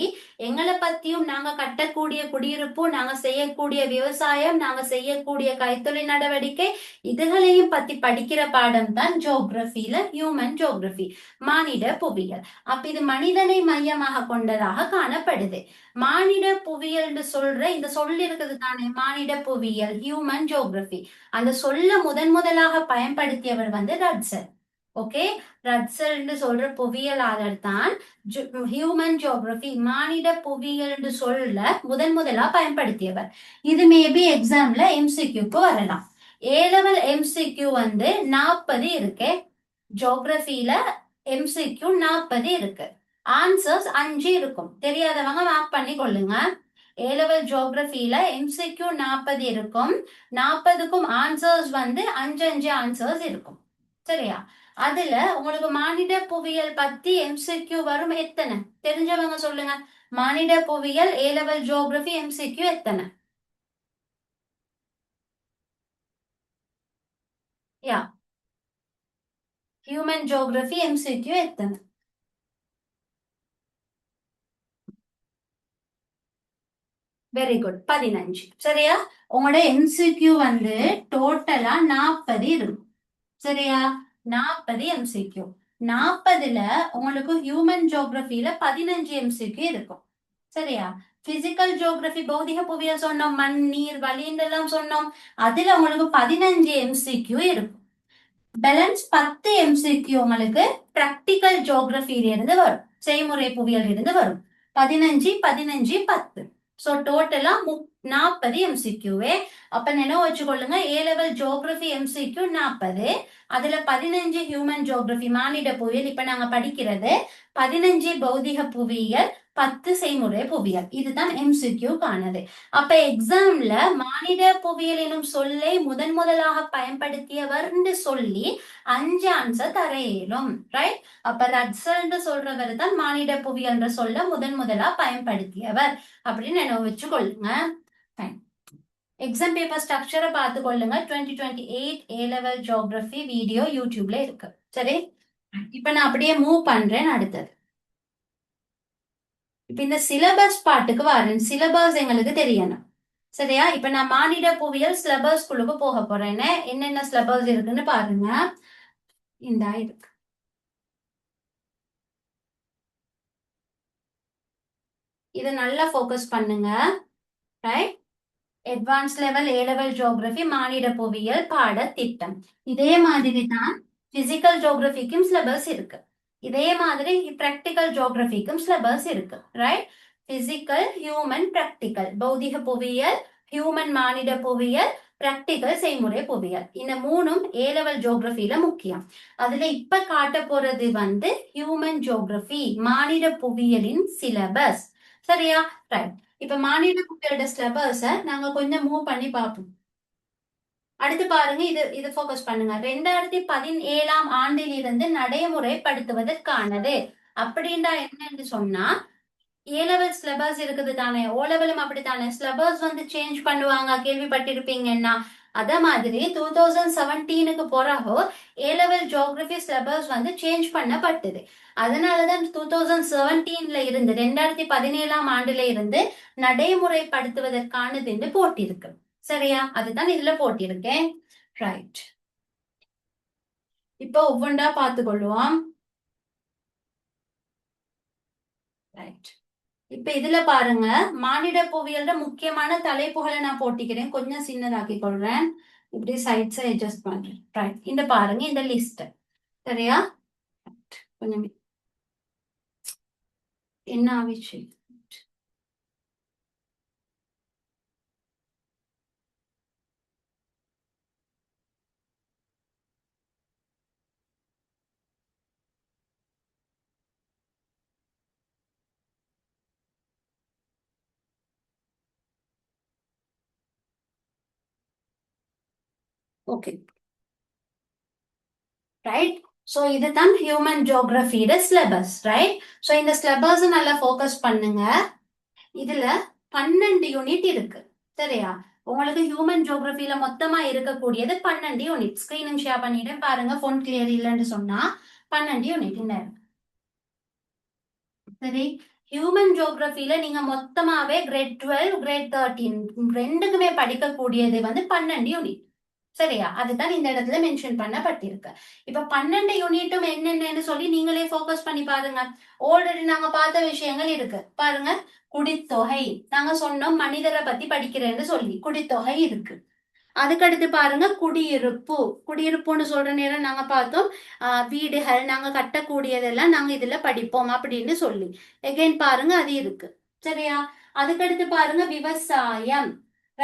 எங்களை பத்தியும் நாங்க கட்டக்கூடிய குடியிருப்பு, நாங்க செய்யக்கூடிய விவசாயம், நாங்க செய்யக்கூடிய கைத்தொழில் நடவடிக்கை, இதுகளையும் பத்தி படிக்கிற பாடம் தான் ஜியோகிரபியில ஹியூமன் ஜியோகிரபி, மானிட புவியியல். அப்ப இது மனிதனை மையமாக கொண்டதாக காணப்படுது. மானிட புவியியல் சொல்ற இந்த சொல் இருக்குது தானே, மானிட புவியியல் ஹியூமன் ஜியோகிரபி, அந்த சொல்ல முதலாக பயன்படுத்தியவர் வந்து ரட்சல். ஓகே, ரட்சல் சொல்ற புவியியலாளர் தான் ஹியூமன் ஜியோகிரபி, மானிட புவியியல் சொல்ல முதலா பயன்படுத்தியவர். இது மேபி எக்ஸாம்ல எம்சிக்யூக்கு வரலாம். ஏலெவல் எம்சிக்யூ வந்து 40 இருக்கு. ஜியோகிரபியில எம்சிக்யூ 40 இருக்கு. ஆன்சர்ஸ் 5 இருக்கும். தெரியாதவங்க மார்க் பண்ணி கொள்ளுங்க. ஏலெவல் ஜியோகிரபியில எம்சிக்யூ 40 இருக்கும். 40க்கும் ஆன்சர்ஸ் வந்து 5 ஆன்சர்ஸ் இருக்கும். சரியா, அதுல உங்களுக்கு மானிட புவியியல் பத்தி எம்சிக்யூ வரும் எத்தனை தெரிஞ்சவங்க சொல்லுங்க. மானிட புவியியல் ஏலெவல் ஜியோகிரபி எம்சிக்யூ எத்தனை? யா, ஹியூமன் ஜியோகிரபி எம்சிக்யூ எத்தனை? Very good, 15. சரியா, உங்களோட எம்சிக்யூ வந்து டோட்டலா 40 இருக்கும். சரியா, 40 எம்சிக்யூ. 40ல உங்களுக்கு ஹியூமன் ஜியோகிரபியில 15 எம்சிக்யூ இருக்கும். சரியா, பிசிக்கல் ஜியோகிரபி பௌதிக புவியியல் சொன்னோம், மண் நீர் வழின்றெல்லாம் சொன்னோம், அதுல உங்களுக்கு 15 எம்சிக்யூ இருக்கும். பேலன்ஸ் 10 எம்சிக்யூ உங்களுக்கு பிராக்டிக்கல் ஜியோகிரபியில இருந்து வரும், செய்முறை புவியியல் இருந்து வரும். 15 15 10. சோ டோட்டலா 40 எம்சிக்யூவே. அப்ப நினைவு வச்சுக்கொள்ளுங்க, ஏலெவல் ஜியோகிரபி எம்சிக்யூ 40, அதுல 15 ஹியூமன் ஜியோகிரபி மானிட புவியியல் இப்ப நாங்க படிக்கிறது, 15 பௌதிக புவியியல், 10 செய்முறை புவியியல். இதுதான் எம்சிக்யூ காணது. அப்ப எக்ஸாம்ல மானிட புவியியல் எனும் சொல்லை முதலாக பயன்படுத்தியவர் சொல்லி 5 ஆன்சர் தர இயலும். ரைட். அப்ப ரட்சல் சொல்றவர் தான் மானிட புவியியல் சொல்ல முதலா பயன்படுத்தியவர் அப்படின்னு நினைவு வச்சு கொள்ளுங்க. எக்ஸாம் பேப்பர் ஸ்ட்ரக்சரை பார்த்து கொள்ளுங்க. 2028 ஏலெவல் ஜியோகிரபி வீடியோ யூடியூப்ல இருக்கு. சரி, இப்ப நான் அப்படியே மூவ் பண்றேன் அடுத்தது. இப்ப இந்த சிலபஸ் பாட்டுக்கு வரேன். சிலபஸ் எங்களுக்கு தெரியணும். சரியா, இப்ப நான் மானிட புவியியல் சிலபஸ் குழுக்கு போக போறேன். என்னென்ன சிலபஸ் இருக்குன்னு பாருங்க. இந்த இருக்கு, இதை நல்லா ஃபோக்கஸ் பண்ணுங்க. Right, advance level A level geography மானிட புவியியல் பாடத்திட்டம். இதே மாதிரி தான் பிசிக்கல் ஜியோகிரபிக்கும் சிலபஸ் இருக்கு. இதே மாதிரி பிராக்டிக்கல் ஜியோகிரபிக்கும் சிலபஸ் இருக்கு. Right, physical, human, practical. பௌதிக புவியியல், ஹியூமன் மானிட புவியியல், பிராக்டிக்கல் செய்முறை புவியியல். இந்த மூணும் ஏ லெவல் ஜியோகிரபில முக்கியம். அதுல இப்ப காட்ட போறது வந்து ஹியூமன் ஜியோகிரபி, மானிட புவியியலின் சிலபஸ். சரியா? ரைட். இப்ப மானிட புவியியலோட சிலபஸ நாங்க கொஞ்சம் மூவ் பண்ணி பார்ப்போம். அடுத்து பாருங்க, இது போக்கஸ் பண்ணுங்க. 2017 ஆண்டிலிருந்து நடைமுறைப்படுத்துவதற்கானது. அப்படின்னா என்னன்னு சொன்னா, ஏ லெவல் சிலபஸ் இருக்குது தானே, ஓ லெவலும் அப்படித்தானே சிலபஸ் வந்து சேஞ்ச் பண்ணுவாங்க, கேள்விப்பட்டிருப்பீங்கன்னா. அத மாதிரி 2017க்கு பிறகு ஏ லெவல் ஜியோகிரபி சிலபஸ் வந்து சேஞ்ச் பண்ணப்பட்டது. அதனாலதான் 2017ல இருந்து 2017 ஆண்டுல இருந்து நடைமுறைப்படுத்துவதற்கானது போட்டிருக்கு. சரியா? அதுதான் இதுல போட்டிருக்கேன். ரைட். இப்போ ஒவ்வொன்றா பார்த்து கொள்வோம். ரைட். இப்ப இதுல பாருங்க, மானிட புவியியல்ல முக்கியமான தலைப்புகளை நான் போட்டிக்கிறேன். கொஞ்சம் சின்னதாக்கி கொள்றேன். இப்படி சைட்ஸ் அட்ஜஸ்ட் பண்றேன். ரைட். இந்த பாருங்க, இந்த லிஸ்ட். சரியா? கொஞ்சம் என்ன ஆச்சு? ஓகே. ரைட். சோ இதுதான் ஹியூமன் ஜியோகிரபியோட சிலபஸ். ரைட். சோ இந்த சிலபஸ் நல்லா ஃபோக்கஸ் பண்ணுங்க. இதுல 12 யூனிட் இருக்கு. சரியா? உங்களுக்கு ஹியூமன் ஜியோகிரபில மொத்தமா இருக்கக்கூடியது 12 யூனிட். ஸ்கிரீனும் ஷேர் பண்ணிட்டேன் பாருங்க. போன் கிளியர் இல்லைன்னு சொன்னா 12 யூனிட் இந்த. சரி. ஹியூமன் ஜியோகிரபில நீங்க மொத்தமாவே கிரேட் 12, கிரேட் 13 ரெண்டுக்குமே படிக்கக்கூடியது வந்து 12 யூனிட். சரியா? அதுதான் இந்த இடத்துல மென்ஷன் பண்ணப்பட்டிருக்கு. இப்ப 12 யூனிட்டும் என்னென்னு சொல்லி நீங்களே போக்கஸ் பண்ணி பாருங்க. ஆல்ரெடி நாங்க பார்த்த விஷயங்கள் இருக்கு பாருங்க. குடித்தொகை நாங்க சொன்னோம், மனிதரை பத்தி படிக்கிறேன்னு சொல்லி குடித்தொகை இருக்கு. அதுக்கடுத்து பாருங்க, குடியிருப்பு. குடியிருப்புன்னு சொல்ற நேரம் நாங்க பார்த்தோம், வீடுகள் நாங்க கட்டக்கூடியதெல்லாம் நாங்க இதுல படிப்போம் அப்படின்னு சொல்லி. எகைன் பாருங்க, அது இருக்கு. சரியா? அதுக்கடுத்து பாருங்க, விவசாயம்.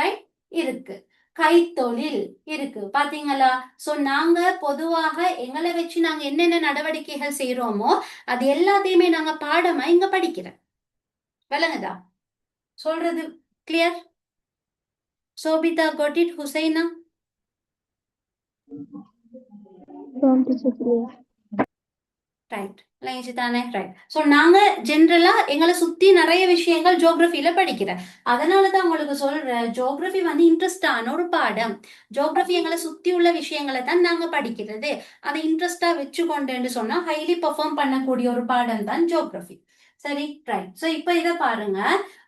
ரைட். இருக்கு. கைத்தொழில் இருக்கு. பாத்தீங்களா? சோ நாங்க பொதுவாக எங்களை வச்சு நாங்க என்னென்ன நடவடிக்கைகள் செய்யறோமோ அது எல்லாத்தையுமே நாங்க பாடமா இங்க படிக்கிறோம். விளங்குதா? சொல்றது clear? Sobitha got it? Husaina? Right. Lines தானே? ரைட். சோ நாங்க ஜென்ரலா எங்களை சுத்தி நிறைய விஷயங்கள் ஜியோகிரபில படிக்கிறேன். அதனாலதான் உங்களுக்கு சொல்றேன், ஜியோகிரபி வந்து இன்ட்ரெஸ்டான ஒரு பாடம். ஜியோகிரபி எங்களை சுத்தி உள்ள விஷயங்களை தான் நாங்க படிக்கிறது. அதை இன்ட்ரெஸ்டா வச்சுக்கொண்டேன்னு சொன்னா ஹைலி பெர்ஃபார்ம் பண்ணக்கூடிய ஒரு பாடம் தான் ஜியோகிரபி. சரி. ரைட். சோ இப்ப இத பாருங்க.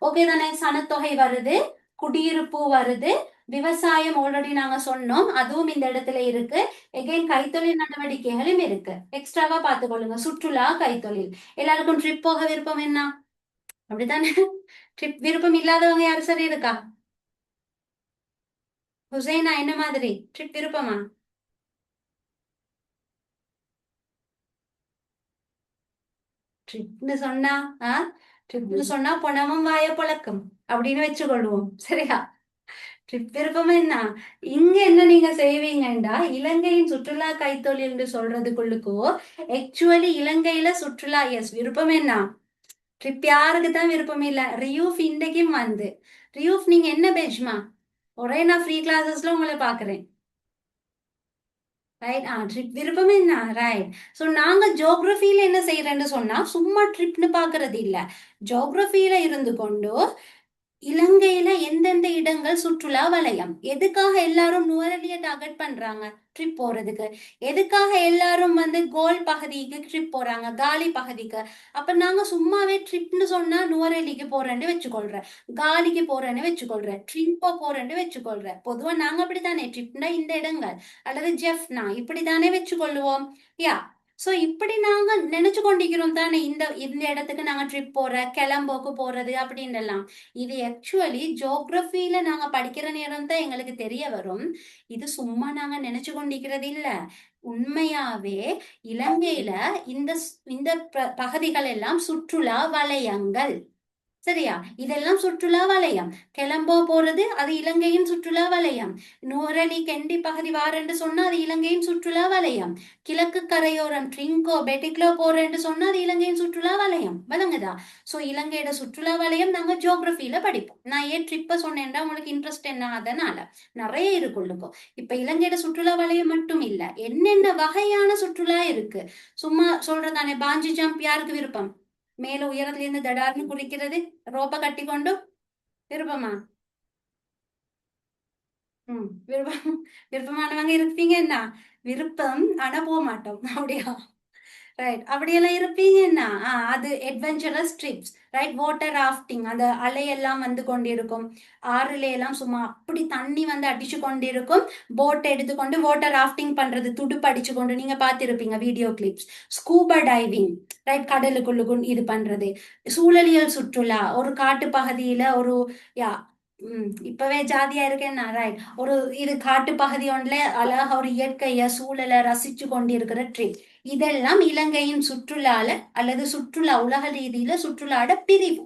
ஓகே தானே? சனத்தொகை வருது, குடியிருப்பு வருது, விவசாயம் ஆல்ரெடி நாங்க சொன்னோம், அதுவும் இந்த இடத்துல இருக்கு. எகைன் கைத்தொழில் நடவடிக்கைகளும் இருக்கு. எக்ஸ்ட்ராவா பார்த்துக்கொள்ளுங்க, சுற்றுலா, கைத்தொழில். எல்லாருக்கும் ட்ரிப் போக விருப்பம் என்ன? அப்படித்தானே? ட்ரிப் விருப்பம் இல்லாதவங்க யாரு சரி இருக்கா? ஹுசைனா என்ன மாதிரி ட்ரிப் விருப்பமா? ட்ரிப்னு சொன்னா ட்ரிப்னு சொன்னா பொணமும் வாய பொழக்கும் அப்படின்னு வச்சுக்கொள்வோம். சரியா? ட்ரிப் விருப்பம் என்ன? இங்க என்ன நீங்க செய்வீங்கண்டா, இலங்கையின் சுற்றுலா கைத்தொழில் என்று சொல்றதுக்குள்ளுக்கோ ஆக்சுவலி இலங்கையில சுற்றுலா எஸ் விருப்பம் என்ன? ட்ரிப் யாருக்கு தான் விருப்பம் இல்ல? ரியூஃப் இன்றைக்கும் வந்து ரியூஃப் நீங்க என்ன பேஜ்மா? ஒரே நான் ஃப்ரீ கிளாஸஸ்ல உங்களை பாக்குறேன். ரைட். ட்ரிப் விருப்பம் என்ன? ரைட். சோ நாங்க ஜியோகிரபில என்ன செய்யறேன்னு சொன்னா, சும்மா ட்ரிப்னு பாக்குறது இல்ல. ஜியோகிரபில இருந்து கொண்டு இலங்கையில எந்தெந்த இடங்கள் சுற்றுலா வலயம், எதுக்காக எல்லாரும் நுவரெலிய டார்கெட் பண்றாங்க ட்ரிப் போறதுக்கு, எதுக்காக எல்லாரும் வந்து கோல் பகுதிக்கு ட்ரிப் போறாங்க, காலி பகுதிக்கு. அப்ப நாங்க சும்மாவே ட்ரிப்னு சொன்னா நுவரெலிக்கு போறேன்னு வச்சுக்கொள்றேன், காலிக்கு போறேன்னு வச்சுக்கொள்றேன், ட்ரிம்போ போறேன்னு வச்சுக்கொள்றேன். பொதுவா நாங்க அப்படித்தானே, ட்ரிப்னா இந்த இடங்கள் அல்லது ஜெஃப்னா இப்படித்தானே வச்சுக்கொள்ளுவோம். யா. சோ இப்படி நாங்க நினைச்சு கொண்டிருக்கிறோம் தானே, இந்த இந்த இடத்துக்கு நாங்க ட்ரிப் போற, கிளம்போக்கு போறது அப்படின்னு எல்லாம். இது ஆக்சுவலி ஜியோகிரபில நாங்க படிக்கிற நேரம் தான் எங்களுக்கு தெரிய வரும். இது சும்மா நாங்க நினைச்சு கொண்டிருக்கிறது இல்ல. உண்மையாவே இலங்கையில இந்த இந்த பகுதிகள் எல்லாம் சுற்றுலா வலயங்கள். சரியா? இதெல்லாம் சுற்றுலா வலயம். கொலம்போ போறது அது இலங்கையின் சுற்றுலா வலயம். நூரலி கெண்டி பகுதி வாரேன்னு சொன்னா அது இலங்கையின் சுற்றுலா வலயம். கிழக்கு கரையோரம் ட்ரிங்கோ பெட்டிக்லோ போறேன்னு சொன்னா அது இலங்கையின் சுற்றுலா வலயம். விளங்குதா? சோ இலங்கையோட சுற்றுலா வலயம் நாங்க ஜியோகிரபியில படிப்போம். நான் ஏன் ட்ரிப்ப சொன்னேன்டா உங்களுக்கு இன்ட்ரெஸ்ட் என்ன அதனால நிறைய இருக்குள்ளுக்கும். இப்ப இலங்கையோட சுற்றுலா வலயம் மட்டும் இல்ல, என்னென்ன வகையான சுற்றுலா இருக்கு. சும்மா சொல்றதானே பாஞ்சி ஜம்ப் யாருக்கு விருப்பம்? மேல உயரத்துல இருந்து தடார்னு குதிக்கிறது, ரோப்ப கட்டி கொண்டு. விருப்பமா? விருப்பம். விருப்பமானவங்க இருப்பீங்கன்னா விருப்பம், ஆனா போக மாட்டோம். அப்படியா? ரைட். அப்படியெல்லாம் இருப்பீங்கன்னா அது adventurous trips. Right. Water rafting, அந்த அலையெல்லாம் வந்து கொண்டிருக்கும். ஆறுல எல்லாம் சும்மா அப்படி தண்ணி வந்து அடிச்சு கொண்டிருக்கும். போட் எடுத்துக்கொண்டு வாட்டர் ராஃப்டிங் பண்றது, துடுப்பு அடிச்சு கொண்டு நீங்க பார்த்திருப்பீங்க video clips. Scuba diving, right, கடலுக்குள்ளுக்கும் இது பண்றது. சூழலியல் சுற்றுலா, ஒரு காட்டு பகுதியில ஒரு யா இப்பவே ஜாதியா இருக்கேன்னா ரைட், ஒரு இது காட்டு பகுதி ஒன்றுல அழகா ஒரு இயற்கைய சூழலை ரசிச்சு கொண்டிருக்கிற ட்ரிப். இதெல்லாம் இலங்கையின் சுற்றுலால அல்லது சுற்றுலா உலக ரீதியில சுற்றுலாட பிரிவு.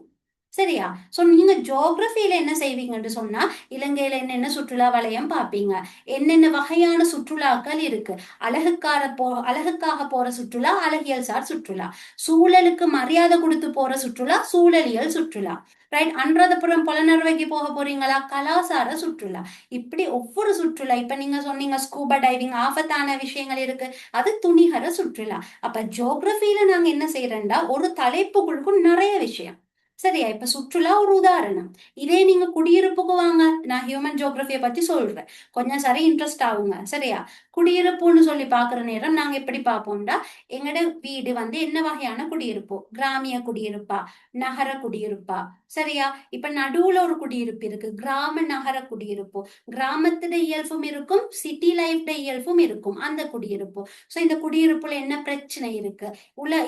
சரியா? சோ நீங்க ஜியோகிரபியில என்ன செய்வீங்கன்னு சொன்னா இலங்கையில என்னென்ன சுற்றுலா வலயம் பார்ப்பீங்க, என்னென்ன வகையான சுற்றுலாக்கள் இருக்கு. அழகுக்காக போற சுற்றுலா அழகியல் சார் சுற்றுலா, சூழலுக்கு மரியாதை கொடுத்து போற சுற்றுலா சூழலியல் சுற்றுலா, ரைட். அனுராதபுரம் புலனறுவைக்கு போக போறீங்களா, கலாசார சுற்றுலா. இப்படி ஒவ்வொரு சுற்றுலா, இப்ப நீங்க சொன்னீங்க ஸ்கூபா டைவிங் ஆபத்தான விஷயங்கள் இருக்கு, அது துணிகர சுற்றுலா. அப்ப ஜியோகிரபியில நாங்க என்ன செய்யறோம்டா ஒரு தலைப்புகளுக்கும் நிறைய விஷயம். சரியா? இப்ப சுற்றுலா ஒரு உதாரணம். இதே நீங்க குடியிருப்புக்கு வாங்க, நான் ஹியூமன் ஜியோகிரபியை பத்தி சொல்றேன், கொஞ்சம் சரி இன்ட்ரெஸ்ட் ஆகுங்க. சரியா? குடியிருப்புன்னு சொல்லி பாக்குற நேரம் நாங்க எப்படி பார்ப்போம்டா, எங்கட வீடு வந்து என்ன வகையான குடியிருப்போ, கிராமிய குடியிருப்பா, நகர குடியிருப்பா. சரியா? இப்ப நடுவுல ஒரு குடியிருப்பு இருக்கு, கிராம நகர குடியிருப்பு. கிராமத்துல இயல்பும் இருக்கும், சிட்டி லைஃப்ல இயல்பும் இருக்கும் அந்த குடியிருப்பு. சோ இந்த குடியிருப்புல என்ன பிரச்சனை இருக்கு,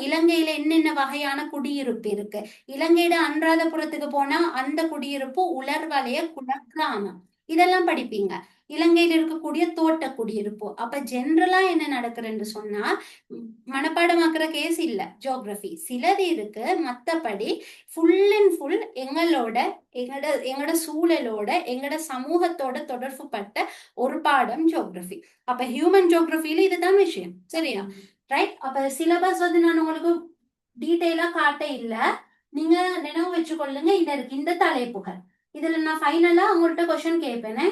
இலங்கையில என்னென்ன வகையான குடியிருப்பு இருக்கு. இலங்கையில அனுராதபுரத்துக்கு போனா அந்த குடியிருப்பு உலர்வலய குலக்கிராமம். இதெல்லாம் படிப்பீங்க. இலங்கையில இருக்கக்கூடிய தோட்ட குடியிருப்பு. அப்ப ஜென்ரலா என்ன நடக்குதுன்னு சொன்னா மனப்பாடமாக்குற கேஸ் இல்ல ஜியோகிரபி, சிலது இருக்கு. மத்தபடி ஃபுல் அண்ட் ஃபுல் எங்கட சூழலோட எங்கட சமூகத்தோட தொடர்பு பட்ட ஒரு பாடம் ஜியோகிரபி. அப்ப ஹியூமன் ஜியோகிரபியில இதுதான் விஷயம். சரியா? ரைட். அப்ப சிலபஸ் வந்து நான் உங்களுக்கு டீட்டெயிலா காட்ட இல்ல, நீங்க நினைவு வச்சுக்கொள்ளுங்க. இந்த இருக்கு இந்த தலைப்புகள். இதுல நான் ஃபைனலா உங்கள்ட்ட கொஸ்டின் கேட்பேனே,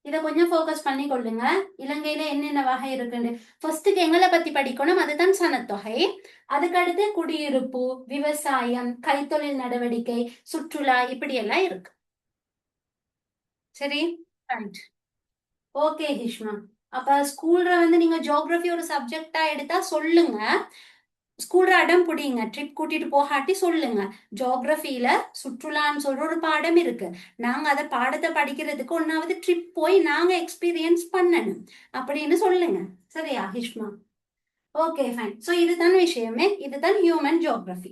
இத கொஞ்சம் ஃபோக்கஸ் பண்ணி கொள்ளுங்க. இலங்கையில என்னென்ன வகை இருக்குன்னு ஃபர்ஸ்ட்டுக்கு எங்களை பத்தி படிக்கணும், அதுதான் சனத்தொகை. அதுக்கடுத்து குடியிருப்பு, விவசாயம், கைத்தொழில் நடவடிக்கை, சுற்றுலா, இப்படி எல்லாம் இருக்கு. சரி. ஓகே ஹிஷ்மா. அப்ப ஸ்கூல்ல வந்து நீங்க ஜியோகிரபி ஒரு சப்ஜெக்டா எடுத்தா சொல்லுங்க. ஸ்கூல்ல அடம் பிடிங்க, ட்ரிப் கூட்டிட்டு போகாட்டி சொல்லுங்க. ஜியோகிரபியில சுற்றுலான்னு சொல்ற ஒரு பாடம் இருக்கு, நாங்க அதை பாடத்தை படிக்கிறதுக்கு ஒன்னாவது ட்ரிப் போய் நாங்க எக்ஸ்பீரியன்ஸ் பண்ணணும் அப்படின்னு சொல்லுங்க. சரியா ஹிஷ்மா? Okay fine. சோ இதுதான் விஷயமே, இதுதான் ஹியூமன் ஜியோகிரபி.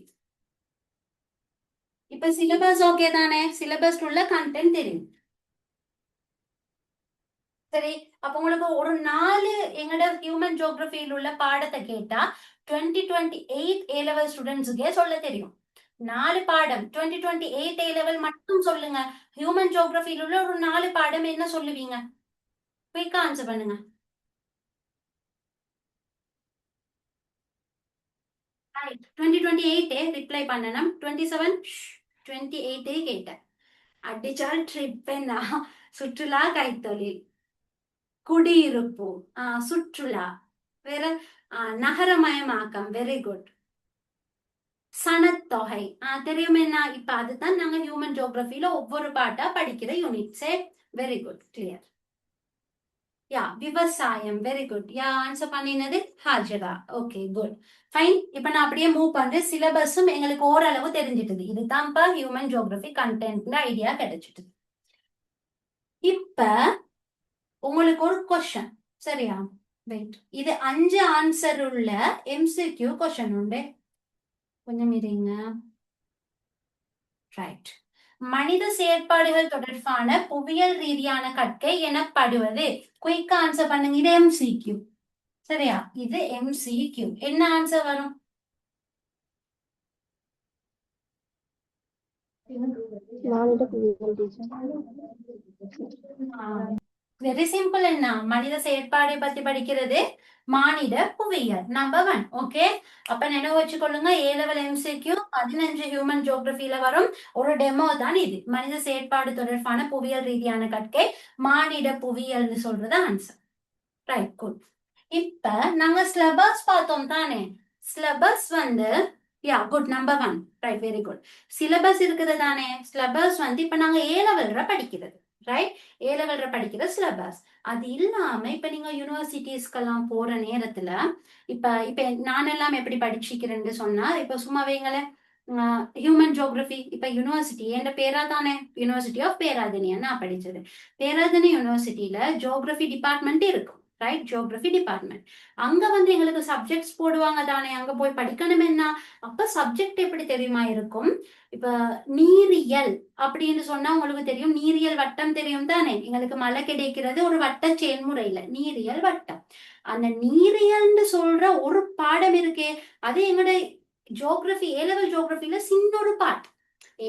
இப்ப சிலபஸ் ஓகே தானே? சிலபஸ் உள்ள கண்டென்ட் தெரியும். சரி. அப்ப உங்களுக்கு ஒரு 4 எங்கட ஹியூமன் ஜியோகிரபியில் உள்ள பாடத்தை கேட்டா 2028 ஏ லெவல் ஸ்டூடெண்ட்ஸுக்கே சொல்ல தெரியும். 4 பாடம் 2028 ஏ லெவல் மட்டும் சொல்லுங்க. ஹியூமன் ஜியோகிரபியில் உள்ள ஒரு 4 பாடம் என்ன சொல்லுவீங்க? குயிக்கா ஆன்சர் பண்ணுங்க. 2028 ரிப்ளை பண்ணணும். 27 28 கேட்டேன். அடிச்சால் ட்ரிப் என்ன, சுற்றுலா, கைத்தொழில், குடியிருப்பு, சுற்றுலா, வேற நகரமயமாக்கம், வெரி குட். சனத்தொகை தெரியும் என்ன. இப்ப அதுதான் நாங்க ஹியூமன் ஜியோகிரபியில ஒவ்வொரு பாட்டா படிக்கிற யூனிட்ஸே. Very good, clear. யா விவசாயம், வெரி குட். யா ஆன்சர் பண்ணினது ஹாஜரா. Okay good fine. இப்ப நான் அப்படியே மூவ் பண்றேன். சிலபஸும் எங்களுக்கு ஓரளவு தெரிஞ்சிட்டது. இதுதான்ப்பா ஹியூமன் ஜியோகிரபி கண்டென்ட்ல ஐடியா கிடைச்சிட்டு. இப்ப உங்களுக்கு ஒரு கொஸ்டின். சரியா? வெயிட், இது 5 ஆன்சர் உள்ள எம்சிக்யூ கொஸ்டின் உண்டு. கொஞ்சம் இருங்க. ரைட். மனித செயற்பாடுகள் தொடர்பான புவியியல் ரீதியான கற்கை எனப்படுவது. குயிக் ஆன்சர் பண்ணுங்க. இது எம்சிக்யூ. சரியா? இது எம்சிக்யூ. என்ன ஆன்சர் வரும்? மாநில புவியியல் டீச்சர். Very simple. என்ன மனித செயற்பாடை பத்தி படிக்கிறது மானிட புவியியல். நம்பர் 1. ஓகே, அப்ப நினைவு வச்சுக்கொள்ளுங்க. A-level MCQ 15 ஹியூமன் ஜியோகிரபில வரும் ஒரு டெமோ தான் இது. மனித செயற்பாடு தொடர்பான புவியியல் ரீதியான கற்கை மானிட புவியியல்னு சொல்றது ஆன்சர். Right, good. இப்ப நாங்க சிலபஸ் பார்த்தோம் தானே. சிலபஸ் வந்து good. Number 1. Right, very good. Syllabus இருக்குது தானே. சிலபஸ் வந்து இப்ப நாங்க A-level படிக்கிறது. ரைட், A-level படிக்கிற சிலபஸ். அது இல்லாம இப்ப நீங்க யூனிவர்சிட்டிஸ்க்கெல்லாம் போற நேரத்துல இப்ப இப்ப நான் எல்லாம் எப்படி படிச்சுக்கிறேன்னு சொன்னா, இப்ப சும்மா வைங்களேன், ஹியூமன் ஜியோகிரபி இப்ப யூனிவர்சிட்டி என்ற பேரா தானே, யூனிவர்சிட்டி ஆஃப் பேராதனியா நான் படிச்சது. பேராதனி யூனிவர்சிட்டியில ஜியோகிரபி டிபார்ட்மெண்ட் இருக்கும். Right, geography department. அங்க வந்து எங்களுக்கு சப்ஜெக்ட்ஸ் போடுவாங்க தானே, அங்க போய் படிக்கணும். என்ன அப்ப சப்ஜெக்ட் எப்படி தெரியுமா இருக்கும்? இப்ப நீரியல் அப்படின்னு சொன்னா உங்களுக்கு தெரியும். நீரியல் வட்டம் தெரியும் தானே. எங்களுக்கு மழை கிடைக்கிறது ஒரு வட்ட செயல்முறையில, நீரியல் வட்டம். அந்த நீரியல்னு சொல்ற ஒரு பாடம் இருக்கே, அது எங்களோட ஜியோகிரபி A-level ஜியோகிரபில சின்ன ஒரு பார்ட்.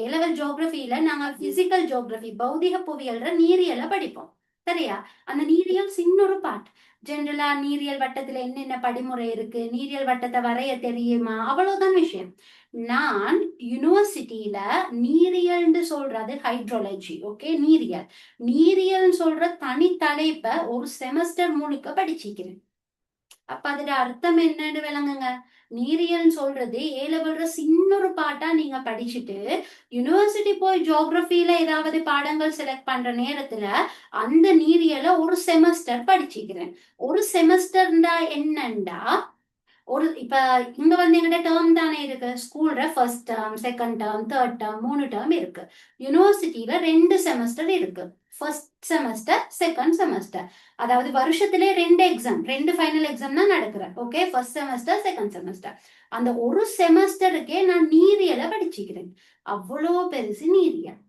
A-level ஜியோகிரபில நாங்க பிசிக்கல் ஜியோகிரபி பௌதிக புவியியல் நீரியலை படிப்போம். சரியா? அந்த நீரியல் சின்ன ஒரு பார்ட். ஜெனரலா நீரியல் வட்டத்துல என்னென்ன படிமுறை இருக்கு, நீரியல் வட்டத்தை வரைய தெரியுமா, அவ்வளவுதான் விஷயம். நான் யூனிவர்சிட்டியில நீரியல்னு சொல்றது ஹைட்ரோலஜி. ஓகே, நீரியல். நீரியல் சொல்ற தனி தலைப்பை ஒரு செமஸ்டர் முழுக்க படிச்சிக்கிறேன். அப்ப அதோட அர்த்தம் என்னன்னு விளங்குங்க. நீரியல் சொல்றது A-level சின்ன ஒரு பாட்டா நீங்க படிச்சுட்டு யூனிவர்சிட்டி போய் ஜியோகிரபில ஏதாவது பாடங்கள் செலக்ட் பண்ற நேரத்துல அந்த நீரியலை ஒரு செமஸ்டர் படிச்சுக்கிறேன். ஒரு செமஸ்டர்னா என்னண்டா, ஒரு இப்ப இங்க வந்து எங்கிட்ட டேர்ம் தானே இருக்கு. ஸ்கூல்ல first term, second term, third term, 3 term இருக்கு. யூனிவர்சிட்டியில 2 செமஸ்டர் இருக்கு. First semester, second semester. அதாவது வருஷத்திலே 2 எக்ஸாம், 2 ஃபைனல் எக்ஸாம் தான் நடக்குற. Okay, first semester, second semester. அந்த ஒரு செமஸ்டருக்கே நான் நீரியலை படிச்சுக்கிறேன். அவ்வளோ பெருசு நீரியல்.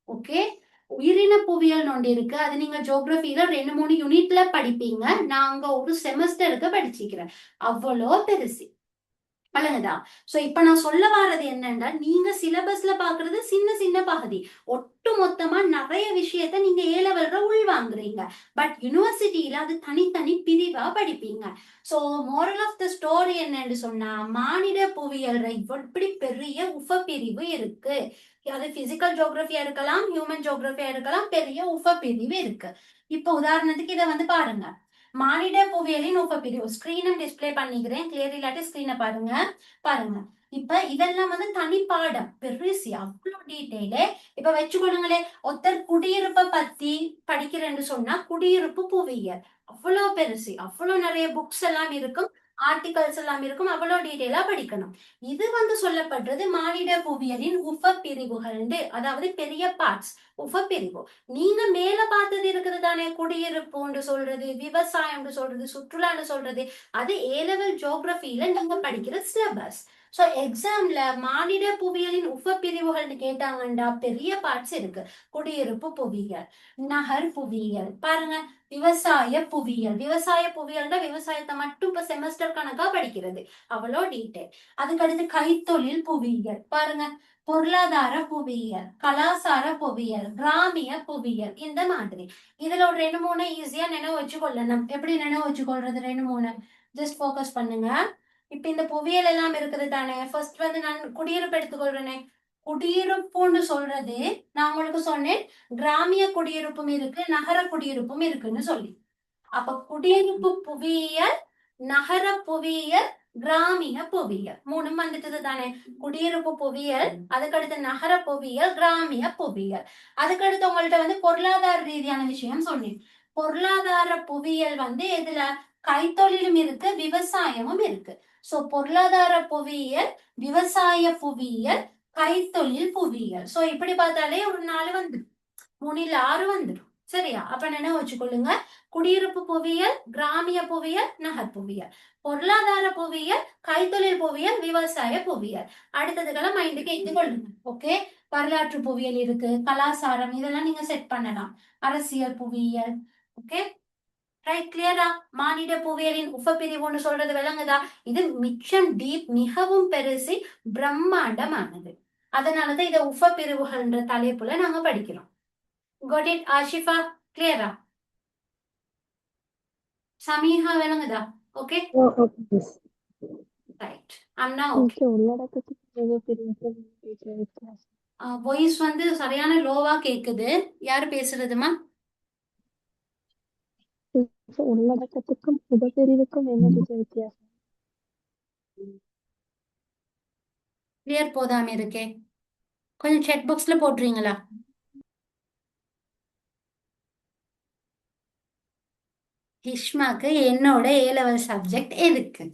ஓகே, உயிரின புவியியல் ஒன்று இருக்கு. அது நீங்க ஜியோகிரபில 2-3 யூனிட்ல படிப்பீங்க. நான் அங்க ஒரு செமஸ்டருக்கு படிச்சுக்கிறேன். அவ்வளோ பெருசு. பழகுதா? சோ இப்ப நான் சொல்ல வர்றது என்னன்னா, நீங்க சிலபஸ்ல பாக்குறது சின்ன சின்ன பகுதி. ஒட்டு மொத்தமா நிறைய விஷயத்த நீங்க A-level உள் வாங்குறீங்க. பட் யூனிவர்சிட்டியில அது தனித்தனி பிரிவா படிப்பீங்க. So moral of the story என்னன்னு சொன்னா, மானிட புவியியல் இப்படி பெரிய உப பிரிவு இருக்கு. அது பிசிக்கல் ஜியோகிரபியா இருக்கலாம், ஹியூமன் ஜியோகிரபியா இருக்கலாம், பெரிய உப பிரிவு இருக்கு. இப்ப உதாரணத்துக்கு இதை வந்து பாருங்க. மானிட புவியியலின் உபப்பிரிவு. ஸ்கிரீனும் டிஸ்பிளே பண்ணிக்கிறேன். கிளியர் இல்லாட்டி ஸ்கிரீனை பாருங்க. பாருங்க, இப்ப இதெல்லாம் வந்து தனி பாடம். பெருசு, அவ்வளவு டீட்டெயிலு. இப்ப வச்சுக்கொள்ளுங்களேன், ஒருத்தர் குடியிருப்பை பத்தி படிக்கிறேன்னு சொன்னா குடியிருப்பு புவியியல் அவ்வளவு பெருசு. அவ்வளவு நிறைய புக்ஸ் எல்லாம் இருக்கும், ஆர்டிகல்ஸ் எல்லாம் இருக்கும். அவ்வளவு டீட்டெயிலா படிக்கணும். இது வந்து சொல்லப்படுறது மானிட புவியியலின் உப பிரிவுகள், அதாவது பெரிய பார்ட்ஸ், உப பிரிவு. நீங்க மேல பார்த்தது இருக்குது தானே, குடியிருப்புன்னு சொல்றது, விவசாயம்னு சொல்றது, சுற்றுலான்னு சொல்றது, அது A-level ஜியோகிரபில நீங்க படிக்கிற சிலபஸ். சோ எக்ஸாம்ல மானிட புவியியலின் உப பிரிவுகள்னு கேட்டாங்கண்டா பெரிய பார்ட்ஸ் இருக்கு. குடியிருப்பு புவியியல், நகர் புவியியல், பாருங்க, விவசாய புவியியல். விவசாய புவியியல்னா விவசாயத்தை மட்டும் இப்ப செமஸ்டர் கணக்கா படிக்கிறது, அவ்வளோ டீட்டெயில். அதுக்கடுத்து கைத்தொழில் புவியியல், பாருங்க, பொருளாதார புவியியல், கலாசார புவியியல், கிராமிய புவியியல், இந்த மாதிரி. இதுல ஒரு 2-3 ஈஸியா நினைவு வச்சு கொள்ளணும். எப்படி நினைவு வச்சு கொள்றது? 2-3 ஜஸ்ட் போக்கஸ் பண்ணுங்க. இப்ப இந்த புவியியல் எல்லாம் இருக்குது தானே. ஃபர்ஸ்ட் வந்து நான் குடியிருப்பு எடுத்துக்கொள்றேனே. குடியிருப்புன்னு சொல்றது நான் உங்களுக்கு சொன்னேன், கிராமிய குடியிருப்பும் இருக்கு, நகர குடியிருப்பும் இருக்குன்னு சொல்லி. அப்ப குடியிருப்பு புவியியல், நகர புவியியல், கிராமிய புவியியல் 3 வந்துட்டது தானே. குடியிருப்பு புவியியல், அதுக்கடுத்து நகர புவியியல், கிராமிய புவியியல். அதுக்கடுத்து உங்கள்ட்ட வந்து பொருளாதார ரீதியான விஷயம் சொன்னேன். பொருளாதார புவியியல் வந்து எதுல? கைத்தொழிலும் இருக்கு, விவசாயமும் இருக்கு. சோ பொருளாதார புவியியல், விவசாய புவியியல், கைத்தொழில் புவியியல். சோ இப்படி பார்த்தாலே ஒரு 4 வந்துடும், 3 இல்ல 6 வந்துடும். சரியா? அப்ப நினைவு வச்சுக்கொள்ளுங்க. குடியிருப்பு புவியியல், கிராமிய புவியியல், நகர் புவியியல், பொருளாதார புவியியல், கைத்தொழில் புவியியல், விவசாய புவியியல். அடுத்ததுக்கெல்லாம் மைண்டுக்கு எழுதி கொள்ளுங்க. ஓகே, வரலாற்று புவியியல் இருக்கு, கலாசாரம், இதெல்லாம் நீங்க செட் பண்ணலாம். அரசியல் புவியியல். ஓகே, ரைட், கிளியரா? மானிட புவியியலின் உபப்பிரிவுன்னு சொல்றது விளங்குதா? இது மிச்சம் டீப், மிகவும் பெருசு, பிரம்மாண்டமானது. அதனாலதான் இதை உப பிரிவுகள்ன்ற தலைப்புல நாங்க படிக்கிறோம். Got it, Ashifa? கிளியரா? சமீஹா விளங்குதா? Okay, okay miss. Right. Amna okay. Okay, உள்ளடக்கத்துக்கு பிரிவுக்கு வித்தியாசம். வாய்ஸ் வந்து சரியான லோவா கேக்குது. யாரு பேசுறதுமா? உள்ளடக்கத்துக்கும் உபபிரிவுக்கும் என்ன வித்தியாசம்? கிளியர் போதாம இருக்கே, கொஞ்சம் செக் பாக்ஸ்ல போட்டுறீங்களா? ஹிஷ்மாக்கு என்னோட ஏ லெவல் சப்ஜெக்ட் எதுக்கு?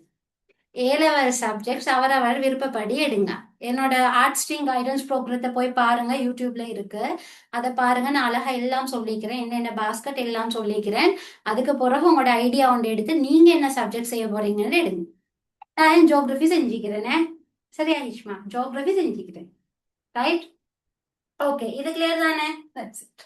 ஏ லெவல் சப்ஜெக்ட்ஸ் அவரவர் விருப்பப்படி எடுங்க. என்னோட ஆர்ட் ஸ்ட்ரீம் கைடன்ஸ் ப்ரோக்ராத்தை போய் பாருங்க, யூடியூப்ல இருக்கு. அதை பாருங்க, நான் அழகா எல்லாம் சொல்லிக்கிறேன், என்னென்ன பாஸ்கெட் எல்லாம் சொல்லிக்கிறேன். அதுக்கு பிறகு உங்களோட ஐடியா ஒன்று எடுத்து நீங்க என்ன சப்ஜெக்ட் செய்ய போறீங்கன்னு எடுங்க. நான் ஜியோகிரபி செஞ்சுக்கிறேனே. சரியா ஹிஷ்மா? ஜியோகிரபி செஞ்சுக்கிறேன். Right, okay. இது கிளியர் தானே? That's it.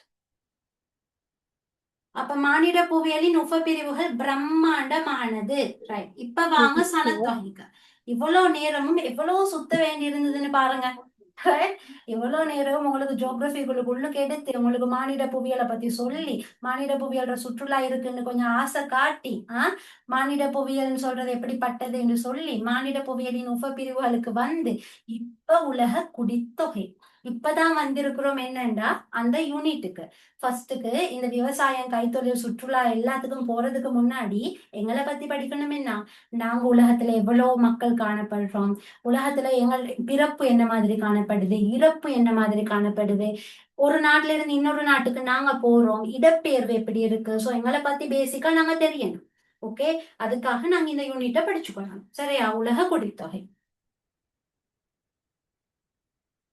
அப்ப மானிட புவியியலின் உபப்பிரிவுகள் பிரம்மாண்டமானது. ரைட், இப்ப வாங்க சனத்தொகைக்கு. இவ்வளவு நேரமும் எவ்வளவு சுத்த வேண்டி இருந்ததுன்னு பாருங்க. இவ்வளவு நேரம் உங்களுக்கு ஜியோகிரபிக்குள்ள எடுத்து உங்களுக்கு மானிட புவியியலை பத்தி சொல்லி, மானிட புவியியல்ற சுற்றுலா இருக்குன்னு கொஞ்சம் ஆசை காட்டி, மானிட புவியியல்னு சொல்றது எப்படிப்பட்டது என்று சொல்லி மானிட புவியியலின் உபப்பிரிவுகளுக்கு வந்து இப்ப உலக குடித்தொகை இப்பதான் வந்திருக்கிறோம். என்னண்டா அந்த யூனிட்டுக்கு ஃபர்ஸ்ட்டுக்கு இந்த விவசாயம், கைத்தொழில், சுற்றுலா எல்லாத்துக்கும் போறதுக்கு முன்னாடி எங்களை பத்தி படிக்கணும். என்ன, நாங்க உலகத்துல எவ்வளவு மக்கள் காணப்படுறோம், உலகத்துல எங்கள் பிறப்பு என்ன மாதிரி காணப்படுது, இறப்பு என்ன மாதிரி காணப்படுது, ஒரு நாட்டுல இருந்து இன்னொரு நாட்டுக்கு நாங்க போறோம், இடப்பெயர்வு எப்படி இருக்கு, சோ எங்களை பத்தி பேசிக்கா நாங்க தெரியணும். ஓகே, அதுக்காக நாங்க இந்த யூனிட்டை படிச்சுக்கணும். சரியா? உலக குடித்தொகை.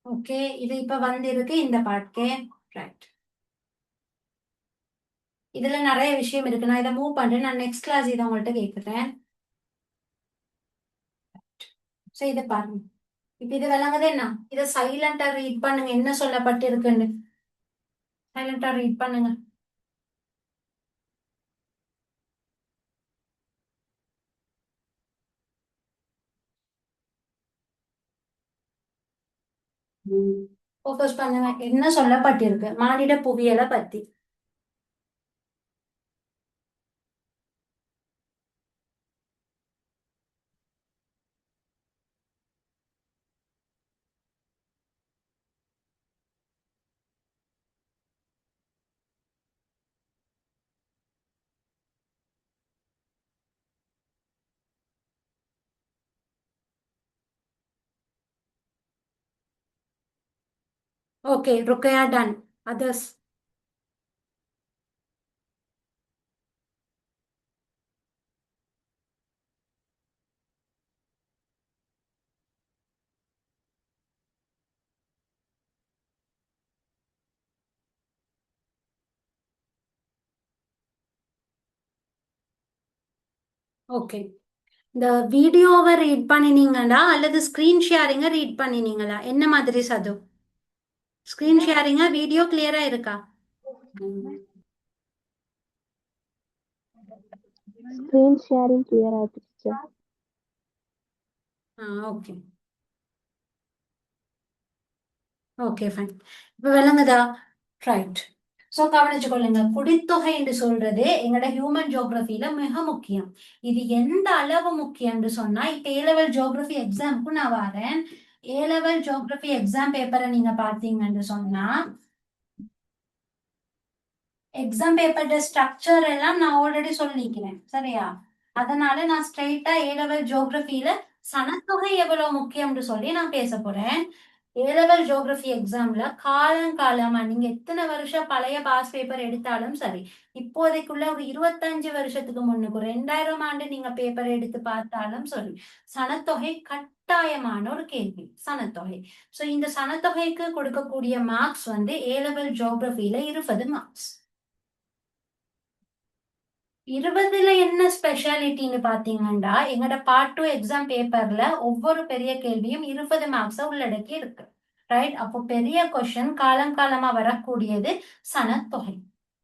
ஓகே, இது இப்ப வந்திருக்கு இந்த பாட்கே. ரைட், இதுல நிறைய விஷயம் இருக்கு. நான் இதை மூவ் பண்றேன். நான் நெக்ஸ்ட் கிளாஸ் இதை உங்கள்கிட்ட கேட்கிறேன். சோ இதை பாருங்க. இப்ப இது விளங்குது என்ன? இதை சைலண்டா ரீட் பண்ணுங்க, என்ன சொல்லப்பட்டு இருக்குன்னு சைலண்டா ரீட் பண்ணுங்க. ஃபோக்கஸ் பண்ணுங்க, என்ன சொல்லப்பட்டிருக்கு மானிட புவியியலை பத்தி. Okay, Rukaiya done. Others? Okay, இந்த வீடியோவை ரீட் பண்ணினீங்களா அல்லது ஸ்கிரீன் ஷேரிங்க ரீட் பண்ணினீங்களா? என்ன மாதிரி சது? ஸ்கிரீன் ஷேரிங்கா? வீடியோ கிளியரா இருக்கா? ஸ்கிரீன் ஷேரிங் கிளியர் ஆயிடுச்சு. Okay, okay fine. இப்ப விளங்குதா? ரைட். சோ கவனிச்சுக்கொள்ளுங்க, குடித்தொகை என்று சொல்றது எங்களோட ஹியூமன் ஜியோகிரபில மிக முக்கியம். இது எந்த அளவு முக்கியம் என்று சொன்னா, இப்ப ஏ லெவல் ஜியோகிரபி எக்ஸாமுக்கு நான் வரேன். ஏ லெவல் ஜியோகிரபி எக்ஸாம் பேப்பரை நீங்க பாத்தீங்கன்னு சொன்னா, எக்ஸாம் பேப்பர் ஸ்ட்ரக்சர் எல்லாம் நான் ஆல்ரெடி சொல்லிக்கிறேன். சரியா? அதனால நான் ஸ்ட்ரெயிட்டா ஏ லெவல் ஜியோகிரபியில சனத்தொகை எவ்வளவு முக்கியம்னு சொல்லி நான் பேச போறேன். ஏ லெவல் ஜியோகிரபி எக்ஸாம்ல காலங்காலமா நீங்க எத்தனை வருஷம் பழைய பாஸ் பேப்பர் எடுத்தாலும் சரி, இப்போதைக்குள்ள ஒரு 25 வருஷத்துக்கு முன்னுக்கு 2000 ஆண்டு நீங்க பேப்பர் எடுத்து பார்த்தாலும் சரி, சனத்தொகை கட்டாயமான ஒரு கேள்வி. சனத்தொகை. சோ இந்த சனத்தொகைக்கு கொடுக்கக்கூடிய மார்க்ஸ் வந்து ஏ லெவல் ஜியோகிரபியில 20 மார்க்ஸ். 20ல என்ன ஸ்பெஷாலிட்டின்னு பாத்தீங்கன்னா, எங்கட பார்ட் 2 எக்ஸாம் பேப்பர்ல ஒவ்வொரு பெரிய கேள்வியும் 20 மார்க்ஸ உள்ளடக்கி இருக்கு. ரைட்? அப்போ பெரிய கொஸ்டின் காலம் காலமா வரக்கூடியது சனத்தொகை.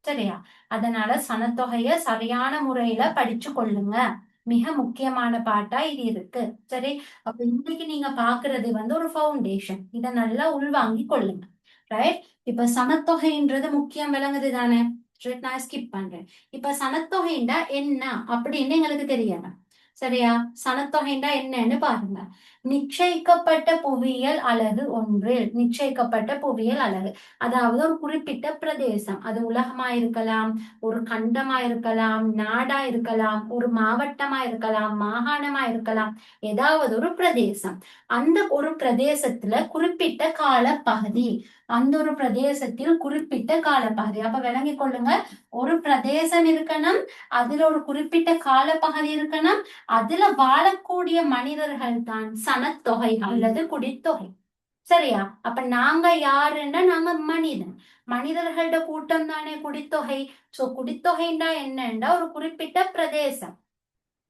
சரியா? அதனால சனத்தொகைய சரியான முறையில படிச்சு கொள்ளுங்க. மிக முக்கியமான பாட்டா இது இருக்கு. சரி, அப்ப இன்னைக்கு நீங்க பாக்குறது வந்து ஒரு ஃபவுண்டேஷன். இத நல்லா உள்வாங்கி கொள்ளுங்க. ரைட். இப்ப சமத்தொகைன்றது முக்கியம் விளங்குது தானே? Right, நான் ஸ்கிப் பண்றேன். இப்ப சனத்தொகைண்டா என்ன அப்படின்னு எங்களுக்கு தெரியணும். சரியா? சனத்தொகைண்டா என்னன்னு பாருங்க. நிச்சயிக்கப்பட்ட புவியியல் அலகு ஒன்றில், நிச்சயிக்கப்பட்ட புவியியல் அலகு, அதாவது ஒரு குறிப்பிட்ட பிரதேசம், அது உலகமா இருக்கலாம், ஒரு கண்டமா இருக்கலாம், நாடா இருக்கலாம், ஒரு மாவட்டமா இருக்கலாம், மாகாணமா இருக்கலாம், ஏதாவது ஒரு பிரதேசம். அந்த ஒரு பிரதேசத்துல குறிப்பிட்ட கால பகுதி, அந்த ஒரு பிரதேசத்தில் குறிப்பிட்ட காலப்பகுதி. அப்ப விளங்கிக் கொள்ளுங்க, ஒரு பிரதேசம் இருக்கணும், அதுல ஒரு குறிப்பிட்ட காலப்பகுதி இருக்கணும், அதுல வாழக்கூடிய மனிதர்கள் தான் சனத்தொகை அல்லது குடித்தொகை. சரியா? அப்ப நாங்க யாருன்னா நாங்க மனிதன், மனிதர்களோட கூட்டம் தானே குடித்தொகை. சோ குடித்தொகைன்னா என்னன்னா ஒரு குறிப்பிட்ட பிரதேசம்,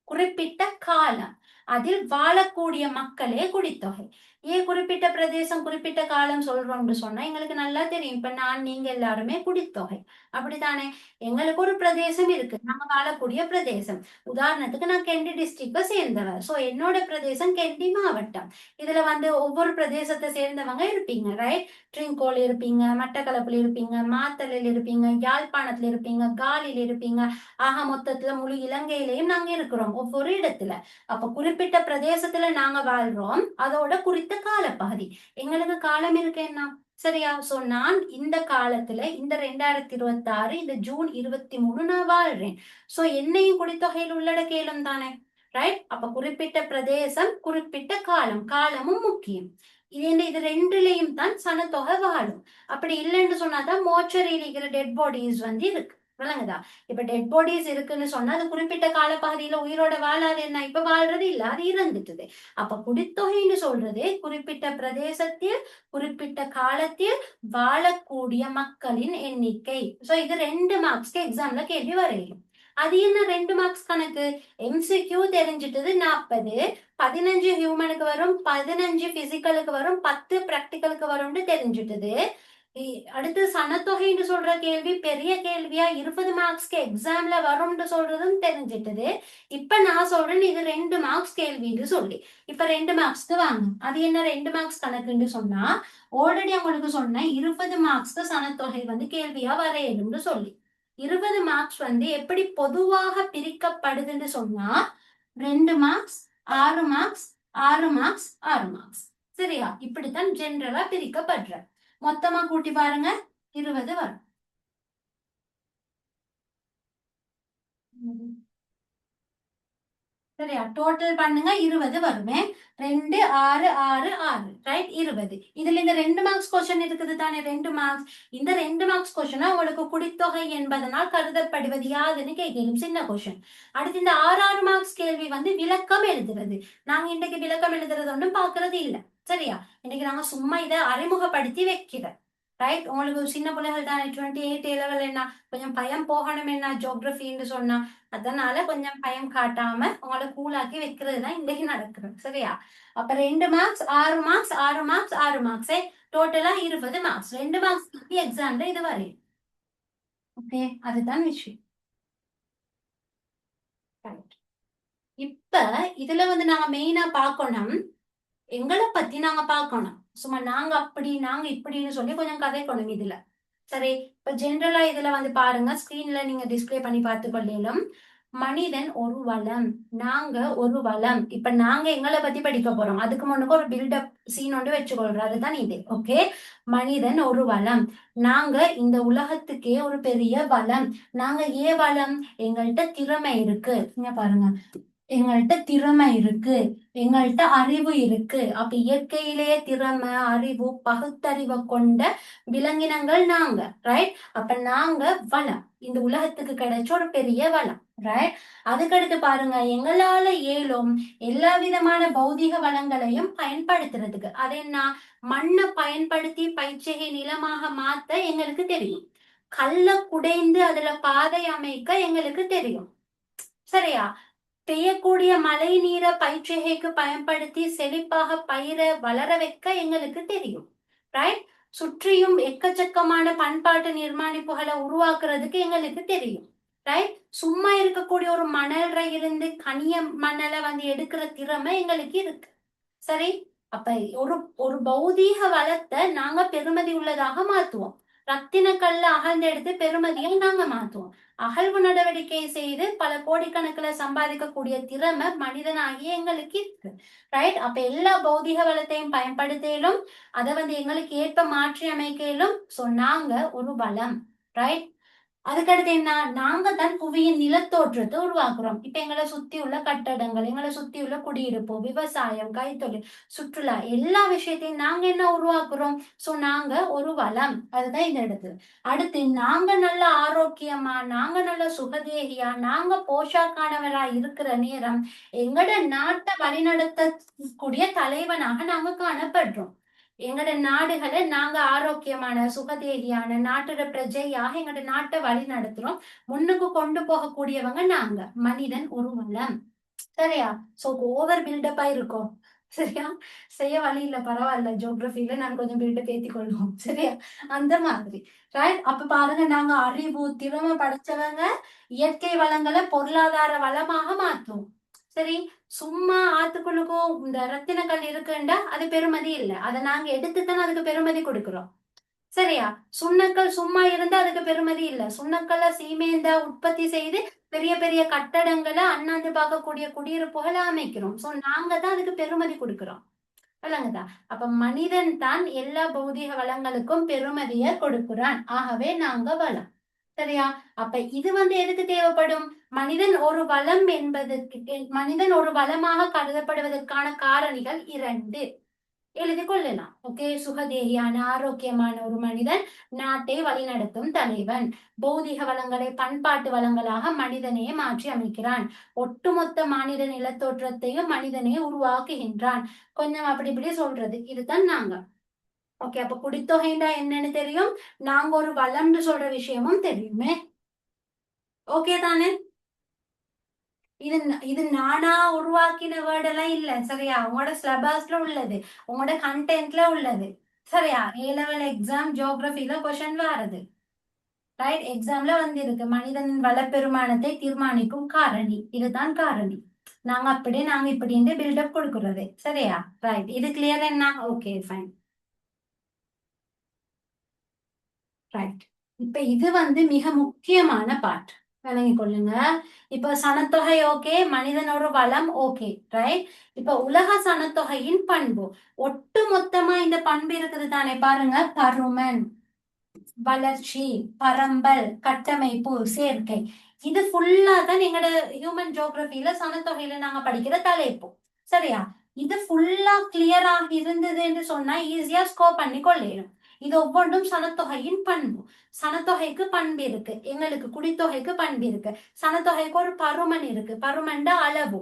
குறிப்பிட்ட காலம், அதில் வாழக்கூடிய மக்களே குடித்தொகை. ஏன் குறிப்பிட்ட பிரதேசம் குறிப்பிட்ட காலம் சொல்றோம்னு சொன்னா எங்களுக்கு நல்லா தெரியும். இப்ப நான் நீங்க எல்லாருமே குடித்தொகை, அப்படித்தானே? எங்களுக்கு ஒரு பிரதேசம் இருக்கு, நாங்க வாழக்கூடிய பிரதேசம். உதாரணத்துக்கு நான் கெண்டி டிஸ்ட்ரிக்ட சேர்ந்தவர், சோ என்னோட பிரதேசம் கெண்டி மாவட்டம். இதுல வந்து ஒவ்வொரு பிரதேசத்தை சேர்ந்தவங்க இருப்பீங்க, ரைட்? ட்ரிங்கோல் இருப்பீங்க, மட்டக்களப்பில் இருப்பீங்க, மாத்தளையில் இருப்பீங்க, யாழ்ப்பாணத்துல இருப்பீங்க, காலில் இருப்பீங்க. ஆக மொத்தத்துல முழு இலங்கையிலையும் நாங்க இருக்கிறோம் ஒவ்வொரு இடத்துல. அப்ப குறிப்பிட்ட பிரதேசத்துல நாங்க வாழ்றோம், அதோட குறித்த காலப்பகுதி. எங்களுக்கு காலம் இருக்கேன்னா, சரியா? சோ நான் இந்த காலத்துல இந்த 2026 இந்த ஜூன் 23 நான் வாழ்றேன். சோ என்னையும் குடித்தொகையில் உள்ளடக்கேலும் தானே? ரைட். அப்ப குறிப்பிட்ட பிரதேசம், குறிப்பிட்ட காலம், காலமும் முக்கியம். இது ரெண்டுலயும் தான் சனத்தொகை வாழும். அப்படி இல்லைன்னு சொன்னாதான் மோச்சரியில் இருக்கிற டெட் பாடிஸ் வந்து இருக்கு. விளங்குதா? இப்ப டெட் பாடிஸ் இருக்குன்னு சொன்னா அது குறிப்பிட்ட காலப்பகுதியில உயிரோட வாழாது, என்ன இப்ப வாழ்றது இல்ல, அது இறந்துட்டுது. அப்ப குடித்தொகைன்னு சொல்றது குறிப்பிட்ட பிரதேசத்தில் குறிப்பிட்ட காலத்தில் வாழக்கூடிய மக்களின் எண்ணிக்கை. சோ இது 2 மார்க்ஸ்க்கு எக்ஸாம்ல கேள்வி வரையும். அது என்ன 2 மார்க்ஸ் கணக்கு? எம்சிக்யூ தெரிஞ்சிட்டது 40, 15 ஹியூமனுக்கு வரும், 15 பிசிக்கலுக்கு வரும், 10 பிராக்டிக்கலுக்கு வரும்னு தெரிஞ்சிட்டது. அடுத்து சனத்தொகைன்னு சொல்ற கேள்வி பெரிய கேள்வியா 20 மார்க்ஸ்க்கு எக்ஸாம்ல வரும்னு சொல்றதும் தெரிஞ்சிட்டது. இப்ப நான் சொல்றேன் இது 2 மார்க்ஸ் கேள்வின்னு சொல்லி. இப்ப 2 மார்க்ஸ்க்கு வாங்க. அது என்ன 2 மார்க்ஸ் கணக்குன்னு சொன்னா, ஆல்ரெடி உங்களுக்கு சொன்ன 20 மார்க்ஸ்க்கு சனத்தொகை வந்து கேள்வியா வரையணும்னு சொல்லி. 20 மார்க்ஸ் வந்து எப்படி பொதுவாக பிரிக்கப்படுதுன்னு சொன்னா 2 மார்க்ஸ், 6 மார்க்ஸ், 6 மார்க்ஸ், 6 மார்க்ஸ். சரியா? இப்படித்தான் ஜெனரலா பிரிக்கப்படுற. மொத்தமா கூட்டி பாருங்க, 20 வரும். சரியா? டோட்டல் பண்ணுங்க, 20 வருமே. 2 6 6 6, ரைட்? 20. இதுல இந்த 2 மார்க்ஸ் கொஸ்டின் இருக்குது தானே, 2 மார்க்ஸ். இந்த 2 மார்க்ஸ் கொஸ்டினா உங்களுக்கு குடித்தொகை என்பதனால் கருதப்படுவது யாதுன்னு கேட்கணும், சின்ன கொஸ்டின். அடுத்து இந்த 6 6 மார்க்ஸ் கேள்வி வந்து விளக்கம் எழுதுறது. நாங்க இன்னைக்கு விளக்கம் எழுதுறது ஒன்றும் பாக்குறது இல்ல. சரியா? இன்னைக்கு நாங்க சும்மா இதை அறிமுகப்படுத்தி வைக்கிறோம். ரைட். உங்களுக்கு சின்ன பிள்ளைகள் தானே, 28 லெவல், என்ன கொஞ்சம் பயம் போகணும், என்ன ஜியோகிரபின்னு சொன்னா, அதனால கொஞ்சம் பயம் காட்டாம உங்களை கூலாக்கி வைக்கிறது தான் இன்னைக்கு நடக்குது. சரியா? அப்ப 2 மார்க்ஸ், 6 மார்க்ஸ், 6 மார்க்ஸ், 6 மார்க்ஸ், டோட்டலா 20 மார்க்ஸ். 2 மார்க்ஸ் எக்ஸாம்ல இது வரையும். ஓகே, அதுதான் விஷயம். இப்ப இதுல வந்து நாங்க மெயினா பார்க்கணும், எங்களை பத்தி நாங்க பார்க்கணும். சும்மா நாங்க அப்படி நாங்க இப்படின்னு சொல்லி கொஞ்சம் கதைக்கணும் இதுல. சரி, இப்ப ஜென்ரலா இதுல வந்து பாருங்க, ஸ்கிரீன்ல நீங்க டிஸ்பிளே பண்ணி பார்த்து கொள்ளையிலும், மனிதன் ஒரு வளம், நாங்க ஒரு வளம். இப்ப நாங்க எங்களை பத்தி படிக்க போறோம், அதுக்கு முன்னுக்கு ஒரு பில்டப் சீன் ஒன்று வச்சுக்கொள்றோம், அதுதான் இது. ஓகே, மனிதன் ஒரு வளம், நாங்க இந்த உலகத்துக்கே ஒரு பெரிய வளம். நாங்க ஏன் வளம்? எங்கள்கிட்ட திறமை இருக்கு. இங்க பாருங்க, எங்கள்கிட்ட திறமை இருக்கு, எங்கள்கிட்ட அறிவு இருக்கு. அப்ப இயற்கையிலேயே திறமை, அறிவு, பகுத்தறிவை கொண்ட விலங்கினங்கள் நாங்க, ரைட்? அப்ப நாங்க வளம், இந்த உலகத்துக்கு கிடைச்ச ஒரு பெரிய வளம், ரைட்? அதுக்கடுத்து பாருங்க, எங்களால இயலும் எல்லா விதமான பௌதிக வளங்களையும் பயன்படுத்துறதுக்கு. அது என்ன? மண்ணை பயன்படுத்தி பயிற்சிகை நிலமாக மாத்த எங்களுக்கு தெரியும், கல்ல குடைந்து அதுல பாதை அமைக்க எங்களுக்கு தெரியும். சரியா? பெய்யக்கூடிய மழை நீரை பயிற்சிகைக்கு பயன்படுத்தி செழிப்பாக பயிரை வளர வைக்க எங்களுக்கு தெரியும், ரைட்? சுற்றியும் எக்கச்சக்கமான பண்பாட்டு நிர்மாணிப்புகளை உருவாக்குறதுக்கு எங்களுக்கு தெரியும். ரைட். சும்மா இருக்கக்கூடிய ஒரு மணல்ல இருந்து கனிய மணலை வந்து எடுக்கிற திறமை எங்களுக்கு இருக்கு. சரி. அப்ப ஒரு ஒரு பௌதீக வளத்தை நாங்க பெருமதி உள்ளதாக மாத்துவோம். ரத்தின கல்ல அகழ்ந்து எடுத்து பெருமதியை நாங்க மாத்துவோம். அகழ்வு நடவடிக்கை செய்து பல கோடிக்கணக்கில் சம்பாதிக்கக்கூடிய திறமை மனிதனாகிய எங்களுக்கு இருக்கு. ரைட். அப்ப எல்லா பௌதீக வளத்தையும் பயன்படுத்திலும் அதை வந்து எங்களுக்கு ஏற்ப மாற்றி அமைக்கலும். சோ நாங்க ஒரு வளம். ரைட். அதுக்கடுத்து என்ன, நாங்க தான் புவியின் நிலத்தோற்றத்தை உருவாக்குறோம். இப்ப எங்களை சுத்தி உள்ள கட்டடங்கள், எங்களை சுத்தி உள்ள குடியிருப்பு, விவசாயம், கைத்தொழில், சுற்றுலா, எல்லா விஷயத்தையும் நாங்க என்ன உருவாக்குறோம். சோ நாங்க ஒரு வளம். அதுதான் இந்த இடத்துல. அடுத்து நாங்க நல்ல ஆரோக்கியமா, நாங்க நல்ல சுகதேகியா, நாங்க போஷாக்கானவரா இருக்கிற நேரம் எங்கட நாட்டை வழிநடத்தக்கூடிய தலைவனாக நாங்க காணப்படுறோம். எங்கட நாடுகளை நாங்க ஆரோக்கியமான சுகதேகியான நாட்டோட பிரஜையாக எங்கட நாட்டை வழி நடத்துறோம். முன்னுக்கு கொண்டு போகக்கூடியவங்க நாங்க. மனிதன் ஒரு வளம். சரியா. சோ ஓவர் பில்டப்பா இருக்கும். சரியா. செய்ய வழி இல்ல, பரவாயில்ல, ஜியோகிரபில நான் கொஞ்சம் பில்டப் ஏத்தி கொள்வோம். சரியா. அந்த மாதிரி. ரைட். அப்ப பாருங்க, நாங்க அறிவு திறமை படைச்சவங்க இயற்கை வளங்களை பொருளாதார வளமாக மாத்தும். சரி. சும்மா ஆத்துக்குள்ளுக்கும் இந்த ரத்தின கல் இருக்குண்டா அது பெருமதி இல்லை. அதை நாங்க எடுத்துத்தானே அதுக்கு பெருமதி கொடுக்கிறோம். சரியா. சுண்ணக்கல் சும்மா இருந்தா அதுக்கு பெருமதி இல்லை. சுண்ணக்கல்ல சீமேந்தா உற்பத்தி செய்து பெரிய பெரிய கட்டடங்களை அண்ணாந்து பார்க்கக்கூடிய குடியிருப்புகளை அமைக்கிறோம். சோ நாங்க தான் அதுக்கு பெருமதி கொடுக்கிறோம். விளங்குதா. அப்ப மனிதன் தான் எல்லா பௌதிக வளங்களுக்கும் பெருமதியை கொடுக்கிறான். ஆகவே நாங்க வளம். சரியா. அப்ப இது வந்து எதுக்கு தேவைப்படும். மனிதன் ஒரு வளம் என்பதற்கு, மனிதன் ஒரு வளமாக கருதப்படுவதற்கான காரணிகள் 2 எழுதி கொள்ளலாம். ஓகே. சுகதேகியான ஆரோக்கியமான ஒரு மனிதன் நாட்டை வழிநடத்தும் தலைவன். பௌதிக வளங்களை பண்பாட்டு வளங்களாக மனிதனையே மாற்றி அமைக்கிறான். ஒட்டுமொத்த மாநில நிலத்தோற்றத்தையும் மனிதனே உருவாக்குகின்றான். கொஞ்சம் அப்படி இப்படி சொல்றது இதுதான் நாங்க. ஓகே. அப்ப குடித்தொகைண்டா என்னன்னு தெரியும். நாங்க ஒரு வளம்னு சொல்ற விஷயமும் தெரியுமே. ஓகே தானே. இது இது நானா உருவாக்கின வேர்ட் எல்லாம் இல்ல. சரியா. உங்களோட சிலபஸ்ல உள்ளது, உங்களோட கண்டென்ட்ல உள்ளது. சரியா. A-level எக்ஸாம் ஜியோகிரபில கொஸ்டின் வருது. ரைட். எக்ஸாம்ல வந்து இருக்கு, மனிதனின் வளப்பெருமானத்தை தீர்மானிக்கும் காரணி. இதுதான் காரணி. நாங்க இப்படின்னு பில்டப் கொடுக்கறது. சரியா. ரைட். இது கிளியர் என்ன. Okay fine. ரைட். இப்ப இது வந்து மிக முக்கியமான பார்ட். விளங்கி கொள்ளுங்க. இப்ப சனத்தொகை ஓகே, மனிதனோட வளம் ஓகே. ரைட். இப்ப உலக சனத்தொகையின் பண்பு, ஒட்டு மொத்தமா இந்த பண்பு இருக்குது தானே. பாருங்க, பருமன், வளர்ச்சி, பரம்பல், கட்டமைப்பு, சேர்க்கை. இது ஃபுல்லா தான் எங்களோட ஹியூமன் ஜியோகிரபில சனத்தொகையில நாங்க படிக்கிற தலைப்பு. சரியா. இது ஃபுல்லா கிளியரா இருந்தது என்று சொன்னா ஈஸியா ஸ்கோர் பண்ணி கொள்ளையிடும். இது ஒவ்வொன்றும் சனத்தொகையின் பண்பு. சனத்தொகைக்கு பண்பு இருக்கு, எங்களுக்கு குடித்தொகைக்கு பண்பு இருக்கு. சனத்தொகைக்கு ஒரு பருமன் இருக்கு. பருமன்டா அளவு.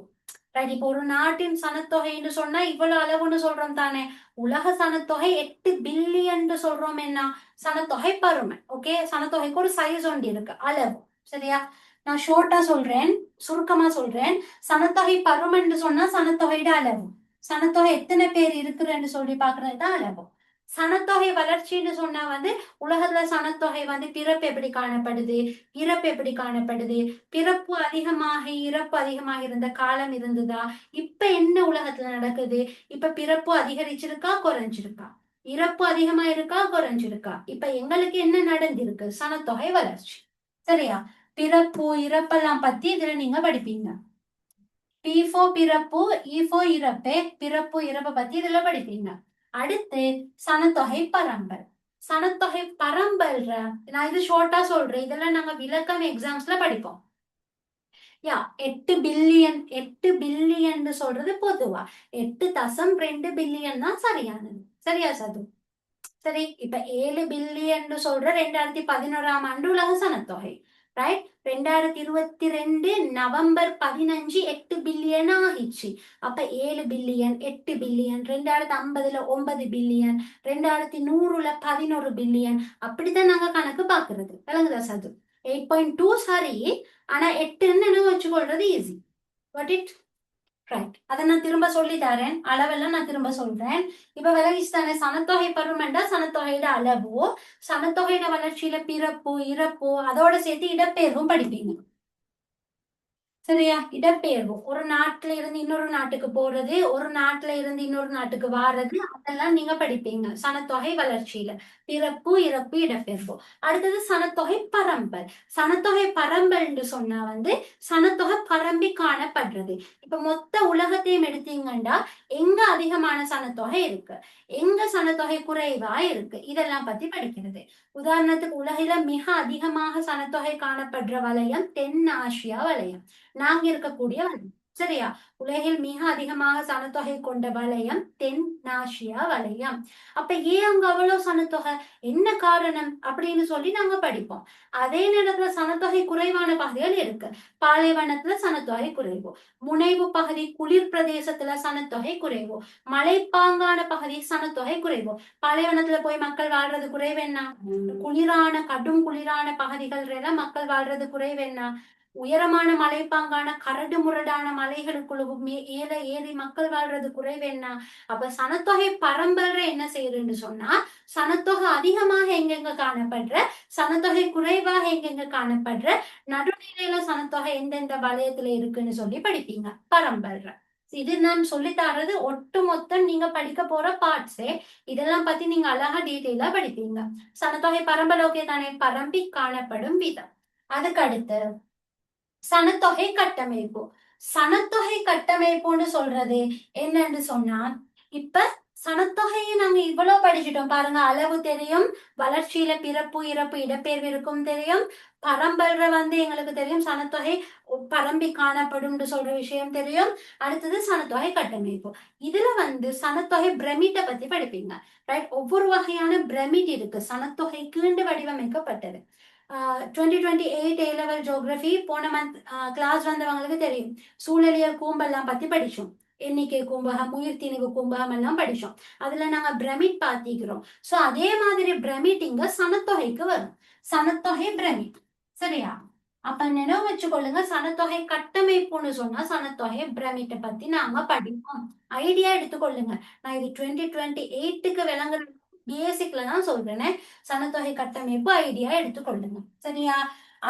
ரைட். இப்போ ஒரு நாட்டின் சனத்தொகைன்னு சொன்னா இவ்வளவு அளவுன்னு சொல்றோம் தானே. உலக சனத்தொகை 8 பில்லியன் சொல்றோம். என்ன சனத்தொகை பருமன். ஓகே. சனத்தொகைக்கு ஒரு சைஸ் ஒன்று இருக்கு, அளவு. சரியா. நான் ஷோர்ட்டா சொல்றேன், சுருக்கமா சொல்றேன். சனத்தொகை பருமன் சொன்னா சனத்தொகையோட அளவு. சனத்தொகை எத்தனை பேர் இருக்குன்னு சொல்லி பாக்குறதுதான் அளவு. சனத்தொகை வளர்ச்சின்னு சொன்னா வந்து உலகத்துல சனத்தொகை வந்து பிறப்பு எப்படி காணப்படுது, இறப்பு எப்படி காணப்படுது, பிறப்பு அதிகமாக இறப்பு அதிகமாக இருந்த காலம் இருந்ததா, இப்ப என்ன உலகத்துல நடக்குது, இப்ப பிறப்பு அதிகரிச்சிருக்கா குறைஞ்சிருக்கா, இறப்பு அதிகமா இருக்கா குறைஞ்சிருக்கா, இப்ப எங்களுக்கு என்ன நடந்திருக்கு, சனத்தொகை வளர்ச்சி. சரியா. பிறப்பு இறப்பெல்லாம் பத்தி இதுல நீங்க படிப்பீங்க. P4 பிறப்பு, E4 இறப்பு, பிறப்பு இறப்பை பத்தி இதுல படிப்பீங்க. அடுத்து சனத்தொகை பரம்பல். சனத்தொகை பரம்பல்ற நான் இது ஷோர்ட்டா சொல்றேன், இதெல்லாம் நாங்க விளக்கம் எக்ஸாம்ஸ்ல படிப்போம். 8 பில்லியன் சொல்றது பொதுவா. 8.2 பில்லியன் தான் சரியானது. சரியா சது. சரி. இப்ப 7 பில்லியன் சொல்ற 2011ஆம் ஆண்டு உலக சனத்தொகை. ரைட். 2022 நவம்பர் 15 8 பில்லியன் ஆகிச்சு. அப்ப 7 பில்லியன், 8 பில்லியன், 2050ல 9 பில்லியன், 2100ல 11 பில்லியன். அப்படித்தான் நாங்க கணக்கு பாக்குறது. விளங்குதா சது. 8.2 சரி. ஆனா 8ன்னு வச்சுக்கொள்றது ஈஸி. What it. ரைட். அதை நான் திரும்ப சொல்லி தரேன், அளவெல்லாம் நான் திரும்ப சொல்றேன். இப்ப விலகிச்சுதானே. சனத்தொகை பருமன்டா சனத்தொகையோட அளவு, சனத்தொகையோட வளர்ச்சியில பிறப்பு இறப்பு அதோட சேர்த்து இடப்பெயர்வும் படிப்பீங்க. சரியா? இடப்பெயர்வு ஒரு நாட்டுல இருந்து இன்னொரு நாட்டுக்கு போறது, ஒரு நாட்டுல இருந்து இன்னொரு நாட்டுக்கு வாரது, அதெல்லாம் நீங்க படிப்பீங்க சனத்தொகை வளர்ச்சியில. பிறப்பு, இறப்பு, இடப்பெயர்வு. அடுத்தது சனத்தொகை பரம்பல். சனத்தொகை பரம்பல் என்று சொன்னா சனத்தொகை பரம்பி காணப்படுறது. இப்ப மொத்த உலகத்தையும் எடுத்தீங்கன்னா எங்க அதிகமான சனத்தொகை இருக்கு, எங்க சனத்தொகை குறைவா இருக்கு, இதெல்லாம் பத்தி படிக்கிறது. உதாரணத்துக்கு உலகில மிக அதிகமாக சனத்தொகை காணப்படுற வலயம் தென் ஆசியா வலயம். நாங்க இருக்கக்கூடிய வலயம். சரியா? உலகில் மிக அதிகமாக சனத்தொகை கொண்ட வலயம் தென் ஆசியா வலயம். அப்ப ஏன் அங்க அவ்வளவு சனத்தொகை, என்ன காரணம் அப்படின்னு சொல்லி நாங்க படிப்போம். அதே நேரத்துல சனத்தொகை குறைவான பகுதிகள் இருக்கு. பாலைவனத்துல சனத்தொகை குறைவு, முனைவு பகுதி குளிர் பிரதேசத்துல சனத்தொகை குறைவு, மலைப்பாங்கான பகுதி சனத்தொகை குறைவு. பாலைவனத்துல போய் மக்கள் வாழ்றது குறைவென்னா, குளிரான கடும் குளிரான பகுதிகள் மக்கள் வாழ்றது குறைவென்னா, உயரமான மலைப்பாங்கான கரடு முரடான மலைகளுக்குள்ள ஏறி மக்கள் வாழ்றது குறைவென்னா. அப்ப சனத்தொகை பரம்பரை என்ன செய்யுதுன்னு சொன்னா, சனத்தொகை அதிகமாக எங்கெங்க காணப்படுற, சனத்தொகை குறைவாக எங்கெங்க காணப்படுற, நடுநிலையில சனத்தொகை எந்தெந்த வலயத்துல இருக்குன்னு சொல்லி படிப்பீங்க பரம்பரை. இது நான் சொல்லி தர்றது ஒட்டு மொத்தம் நீங்க படிக்க போற பார்ட்ஸே. இதெல்லாம் பத்தி நீங்க அழகா டீட்டெயிலா படிப்பீங்க. சனத்தொகை பரம்பரை ஓகே தானே? பரம்பி காணப்படும் விதம். அதுக்கு அடுத்து சனத்தொகை கட்டமைப்பு. சனத்தொகை கட்டமைப்புன்னு சொல்றது என்னன்னு சொன்னா, இப்ப சனத்தொகையை நாங்க இவ்வளவு படிச்சுட்டோம் பாருங்க. அளவு தெரியும், வளர்ச்சியில பிறப்பு, இறப்பு, இடப்பெயர்வு இருக்கும் தெரியும், பரம்பரை எங்களுக்கு தெரியும், சனத்தொகை பரம்பி காணப்படும் சொல்ற விஷயம் தெரியும். அடுத்தது சனத்தொகை கட்டமைப்பு. இதுல சனத்தொகை பிரமிட்டை பத்தி படிப்பீங்க. ரைட்? ஒவ்வொரு வகையான பிரமிட் இருக்கு சனத்தொகைக்கு வடிவமைக்கப்பட்டது. 2028 A level ஜியோகிராஃபி போன மந்த் கிளாஸ் வந்தவங்களுக்கு தெரியும். சூழலியல் கூம்பெல்லாம் பத்தி படிச்சோம். எண்ணிக்கை கூம்பகம், உயிர் திணிவு கூம்பகம் எல்லாம் படிச்சோம். அதுல நாங்க பிரமிட் பார்த்திக்கிறோம். சோ அதே மாதிரி பிரமிட் இங்க சனத்தொகைக்கு வரும். சனத்தொகை பிரமிட். சரியா? அப்ப நினைவு வச்சுக்கொள்ளுங்க, சனத்தொகை கட்டமைப்புன்னு சொன்னா சனத்தொகை பிரமிட்டை பத்தி நாங்க படிப்போம். ஐடியா எடுத்துக்கொள்ளுங்க. நான் இது 2028க்கு விளங்குற பேசிக்ல தான் சொல்றேன். சனத்தொகை கட்டமைப்பு ஐடியா எடுத்துக்கொள்ளுங்க. சரியா?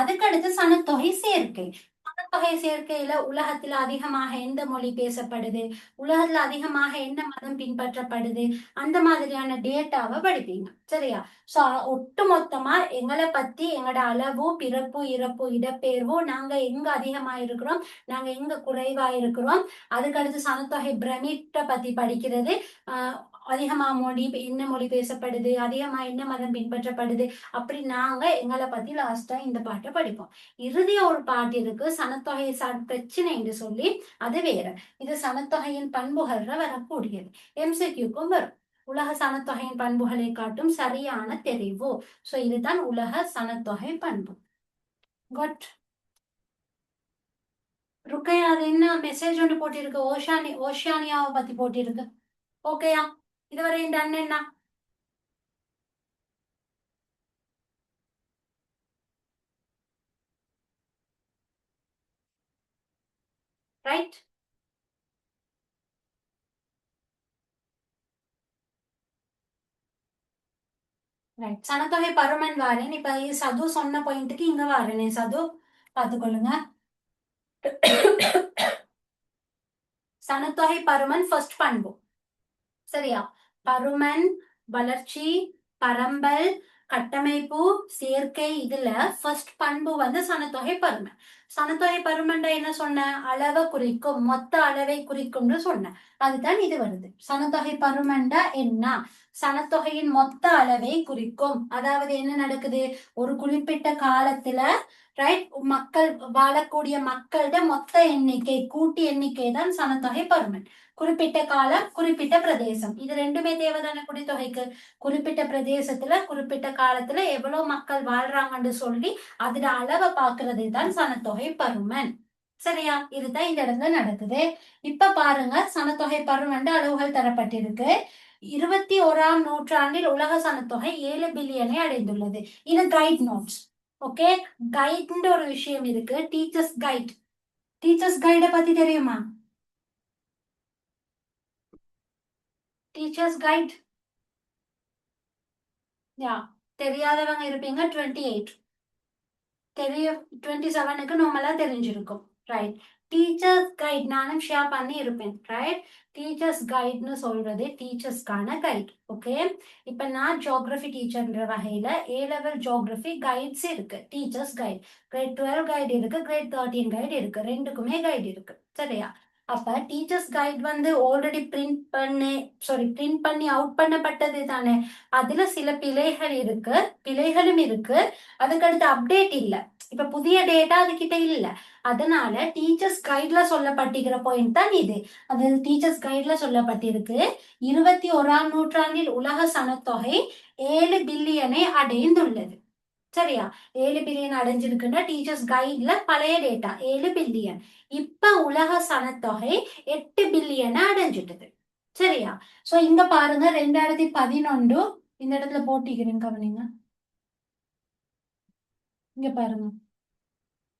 அதுக்கடுத்து சனத்தொகை சேர்க்கை. சனத்தொகை சேர்க்கையில உலகத்துல அதிகமாக எந்த மொழி பேசப்படுது, உலகத்துல அதிகமாக என்ன மதம் பின்பற்றப்படுது, அந்த மாதிரியான டேட்டாவை படிப்பீங்க. சரியா? சோ ஒட்டு மொத்தமா எங்களை பத்தி, எங்களோட அளவு, பிறப்பு, இறப்பு, இடப்பெயர்வு, நாங்க எங்க அதிகமா இருக்கிறோம், நாங்க எங்க குறைவா இருக்கிறோம், அதுக்கடுத்து சனத்தொகை பிரமிட்டை பத்தி படிக்கிறது, அதிகமா என்ன மொழி பேசப்படுது, அதிகமா என்ன மதம் பின்பற்றப்படுது, அப்படி நாங்க எங்களை பத்தி லாஸ்டா இந்த பாட்டை படிப்போம். இறுதியா ஒரு பாட்டு இருக்கு, சனத்தொகை பிரச்சனை என்று சொல்லி. அது வேற. இது சனத்தொகையின் பண்புகள்ல வரக்கூடியது. MCQக்கும் வரும். உலக சனத்தொகையின் பண்புகளை காட்டும் சரியான தெரிவு. சோ இதுதான் உலக சனத்தொகை பண்பு. குட். ருக்கையா, அது என்ன மெசேஜ் ஒன்று போட்டிருக்கு, ஓஷானியாவை பத்தி போட்டிருக்கு. ஓகேயா? இதுவரை இந்த அண்ணன் ரைட். ரைட். சனத்தொகை பருமன் வாரேன். இப்ப சது சொன்ன பாயிண்ட்டுக்கு இங்க வாரேனே சது பார்த்துக்கொள்ளுங்க. சனத்தொகை பருமன் ஃபர்ஸ்ட் பண்பு. சரியா? பருமன், வளர்ச்சி, பரம்பல், கட்டமைப்பு, சேர்க்கை, இதுல ஃபர்ஸ்ட் பண்பு சனத்தொகை பருமன். சனத்தொகை பருமன்டா என்ன சொன்ன? அளவை குறிக்கும், மொத்த அளவை குறிக்கும்னு சொன்ன. அதுதான் இது வருது. சனத்தொகை பருமன்டா என்ன? சனத்தொகையின் மொத்த அளவை குறிக்கும். அதாவது என்ன நடக்குது, ஒரு குறிப்பிட்ட காலத்துல ரைட் மக்கள் வாழக்கூடிய மக்களோட மொத்த எண்ணிக்கை கூட்டி எண்ணிக்கை தான் சனத்தொகை பருமன். குறிப்பிட்ட காலம், குறிப்பிட்ட பிரதேசம், இது ரெண்டுமே தேவைதான குடித்தொகைக்கு. குறிப்பிட்ட பிரதேசத்துல குறிப்பிட்ட காலத்துல எவ்வளவு மக்கள் வாழ்றாங்கன்னு சொல்லி அதோட அளவை பாக்குறது தான் சனத்தொகை பருமன். சரியா? இதுதான் இந்த இடத்துல நடக்குது. இப்ப பாருங்க, சனத்தொகை பருமன் அளவுகள் தரப்பட்டிருக்கு. 21ஆம் நூற்றாண்டில் உலக சனத்தொகை 7 பில்லியனை அடைந்துள்ளது. இது கைட் நோட்ஸ். ஓகே, கைட்ன்ற ஒரு விஷயம் இருக்கு. Teachers guide. டீச்சர்ஸ் கைட பத்தி தெரியுமா? டீச்சர்ஸ் கைட் யா, தெரியாதவங்க இருப்பீங்க. 28 தெரியும். 27க்கு நார்மலா தெரிஞ்சிருக்கும். ரைட். டீச்சர்ஸ் கைட் நானும் ஷேர் பண்ணி இருப்பேன். ரைட். டீச்சர்ஸ் கைட்னு சொல்றது டீச்சர்ஸ்க்கான கைட். ஓகே. இப்ப நான் ஜியோகிராஃபி டீச்சர்ன்ற வகையில ஏ லெவல் ஜியோகிராஃபி கைட்ஸ் இருக்கு. டீச்சர்ஸ் கைட், கிரேட் 12 கைடு இருக்கு, கிரேட் 13 கைடு இருக்கு, ரெண்டுக்குமே கைடு இருக்கு. சரியா? அப்ப டீச்சர்ஸ் கைட் வந்து ஆல்ரெடி பிரிண்ட் பண்ணி அவுட் பண்ணப்பட்டது தானே. அதுல சில பிழைகளும் இருக்கு. அதுக்கடுத்து அப்டேட் இல்ல. இப்ப புதிய டேட்டா அதுகிட்ட இல்ல. அதனால டீச்சர்ஸ் கைட்ல சொல்லப்பட்டிருக்கிற பாயிண்ட் தான் இது. அது டீச்சர்ஸ் கைட்ல சொல்லப்பட்டிருக்கு, 21ஆம் நூற்றாண்டில் உலக சனத்தொகை 7 பில்லியனை அடைந்துள்ளது. சரியா? 7 பில்லியன் அடைஞ்சிருக்குன்னா டீச்சர்ஸ் கைட்ல பழைய டேட்டா 7 பில்லியன். இப்ப உலக சனத்தொகை 8 பில்லியனை அடைஞ்சிட்டது. சரியா? சோ இங்க பாருங்க 2011 இந்த இடத்துல போட்டிக்கிறேன், கவனிங்க. இங்க பாருங்க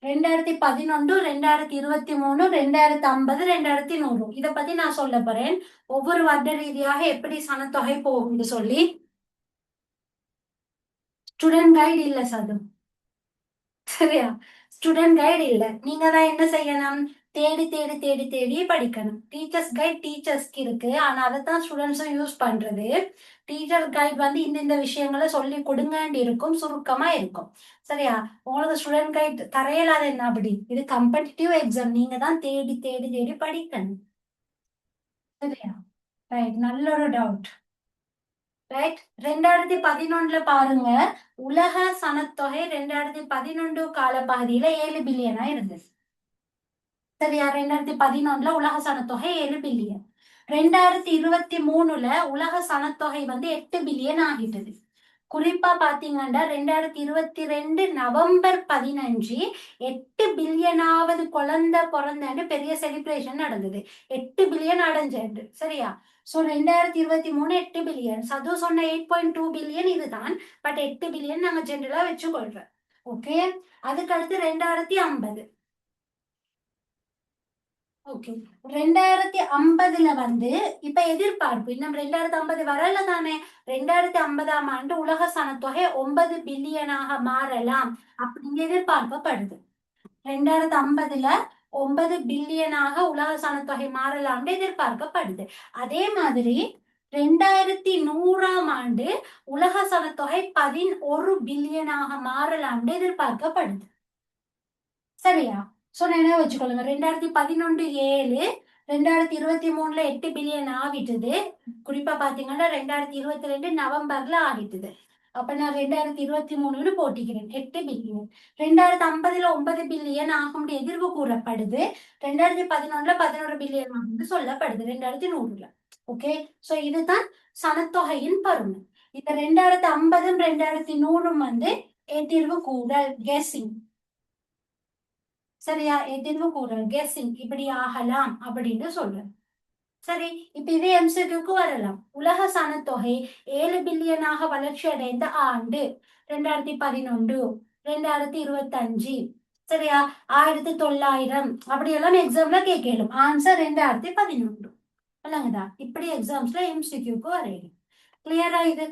2011, 2023, 2050, 2100 இத பத்தி நான் சொல்ல போறேன். ஒவ்வொரு வருட ரீதியாக எப்படி சனத்தொகை போகும்னு சொல்லி. ஸ்டூடெண்ட் கைடு இல்ல சது. சரியா? ஸ்டூடெண்ட் கைடு இல்ல. நீங்க தான் என்ன செய்யணும்? தேடி தேடி தேடி தேடி படிக்கணும். டீச்சர்ஸ் கைட் டீச்சர்ஸ்க்கு இருக்கு, ஆனா அதைத்தான் ஸ்டூடெண்ட்ஸும் யூஸ் பண்றது. டீச்சர் கைட் வந்து இந்த விஷயங்களை சொல்லி கொடுங்கன்னு இருக்கும், சுருக்கமா இருக்கும். சரியா? உங்களுக்கு ஸ்டூடெண்ட் கைட் தரையலாத என்ன அப்படி? இது கம்படிட்டிவ் எக்ஸாம், நீங்க தான் தேடி தேடி தேடி படிக்கணும். சரியா? ரைட். நல்ல ஒரு டவுட். ரைட். 2011 பாருங்க, உலக சனத்தொகை 2011 கால பகுதியில 7 பில்லியனா இருந்தது. சரியா? 2011 உலக சனத்தொகை 7 பில்லியன். 2023 உலக சனத்தொகை வந்து 8 பில்லியன் ஆகிட்டது. குறிப்பா பாத்தீங்கன்னா 2022 நவம்பர் 15 8 பில்லியனாவது குழந்தை பிறந்தன்னு பெரிய செலிப்ரேஷன் நடந்தது. 8 பில்லியன் அடைஞ்சது. சரியா? So 2023 8 billion. சது சொன்ன 8.2 பில்லியன் இதுதான். பட் 8 பில்லியன் நாங்க ஜென்ரலா வச்சுக்கொள்றோம். ஓகே. அதுக்கு அடுத்து 2050. ஓகே. 2050 வந்து இப்ப எதிர்பார்ப்பு இன்னும் 2050 வரல தானே. 2050ஆம் ஆண்டு உலக சனத்தொகை 9 பில்லியனாக மாறலாம் அப்படின்னு எதிர்பார்க்கப்படுது. 2050 9 பில்லியனாக உலக சனத்தொகை மாறலாம்னு எதிர்பார்க்கப்படுது. அதே மாதிரி 2100ஆம் ஆண்டு உலக சனத்தொகை 11 பில்லியனாக மாறலாம்னு எதிர்பார்க்கப்படுது. சரியா? சோ நினைவு வச்சுக்கொள்ளுங்க, 2011 7, 2023 8 பில்லியன் ஆகிட்டது. குறிப்பா பாத்தீங்கன்னா 2022 நவம்பர்ல ஆகிட்டது. அப்ப நான் 2023 போட்டிக்கிறேன் 8 பில்லியன். 2050 9 பில்லியன் ஆகும் எதிர்வு கூறப்படுது. 2011 11 பில்லியன் ஆகும் சொல்லப்படுது 2100. ஓகே. சோ இதுதான் சனத்தொகையின் பருமன். இந்த 2050 2100 வந்து எதிர்வு கூறல், கெஸிங். சரியா? எதிர்வு கூறல், கெஸிங், இப்படி ஆகலாம் அப்படின்னு சொல்றேன். சரி. இப்ப இதே எம்சிக்கு வரலாம். உலக சனத்தொகை 7 பில்லியனாக வளர்ச்சி அடைந்த ஆண்டு 2011, 2025. சரியா? 1900 அப்படியெல்லாம் எக்ஸாம்ல கேட்கலும். ஆன்சர் 2011. இல்லைங்கதா? இப்படி எக்ஸாம்ஸ்ல எம்சிக்கு வரையும். கிளியரா இது?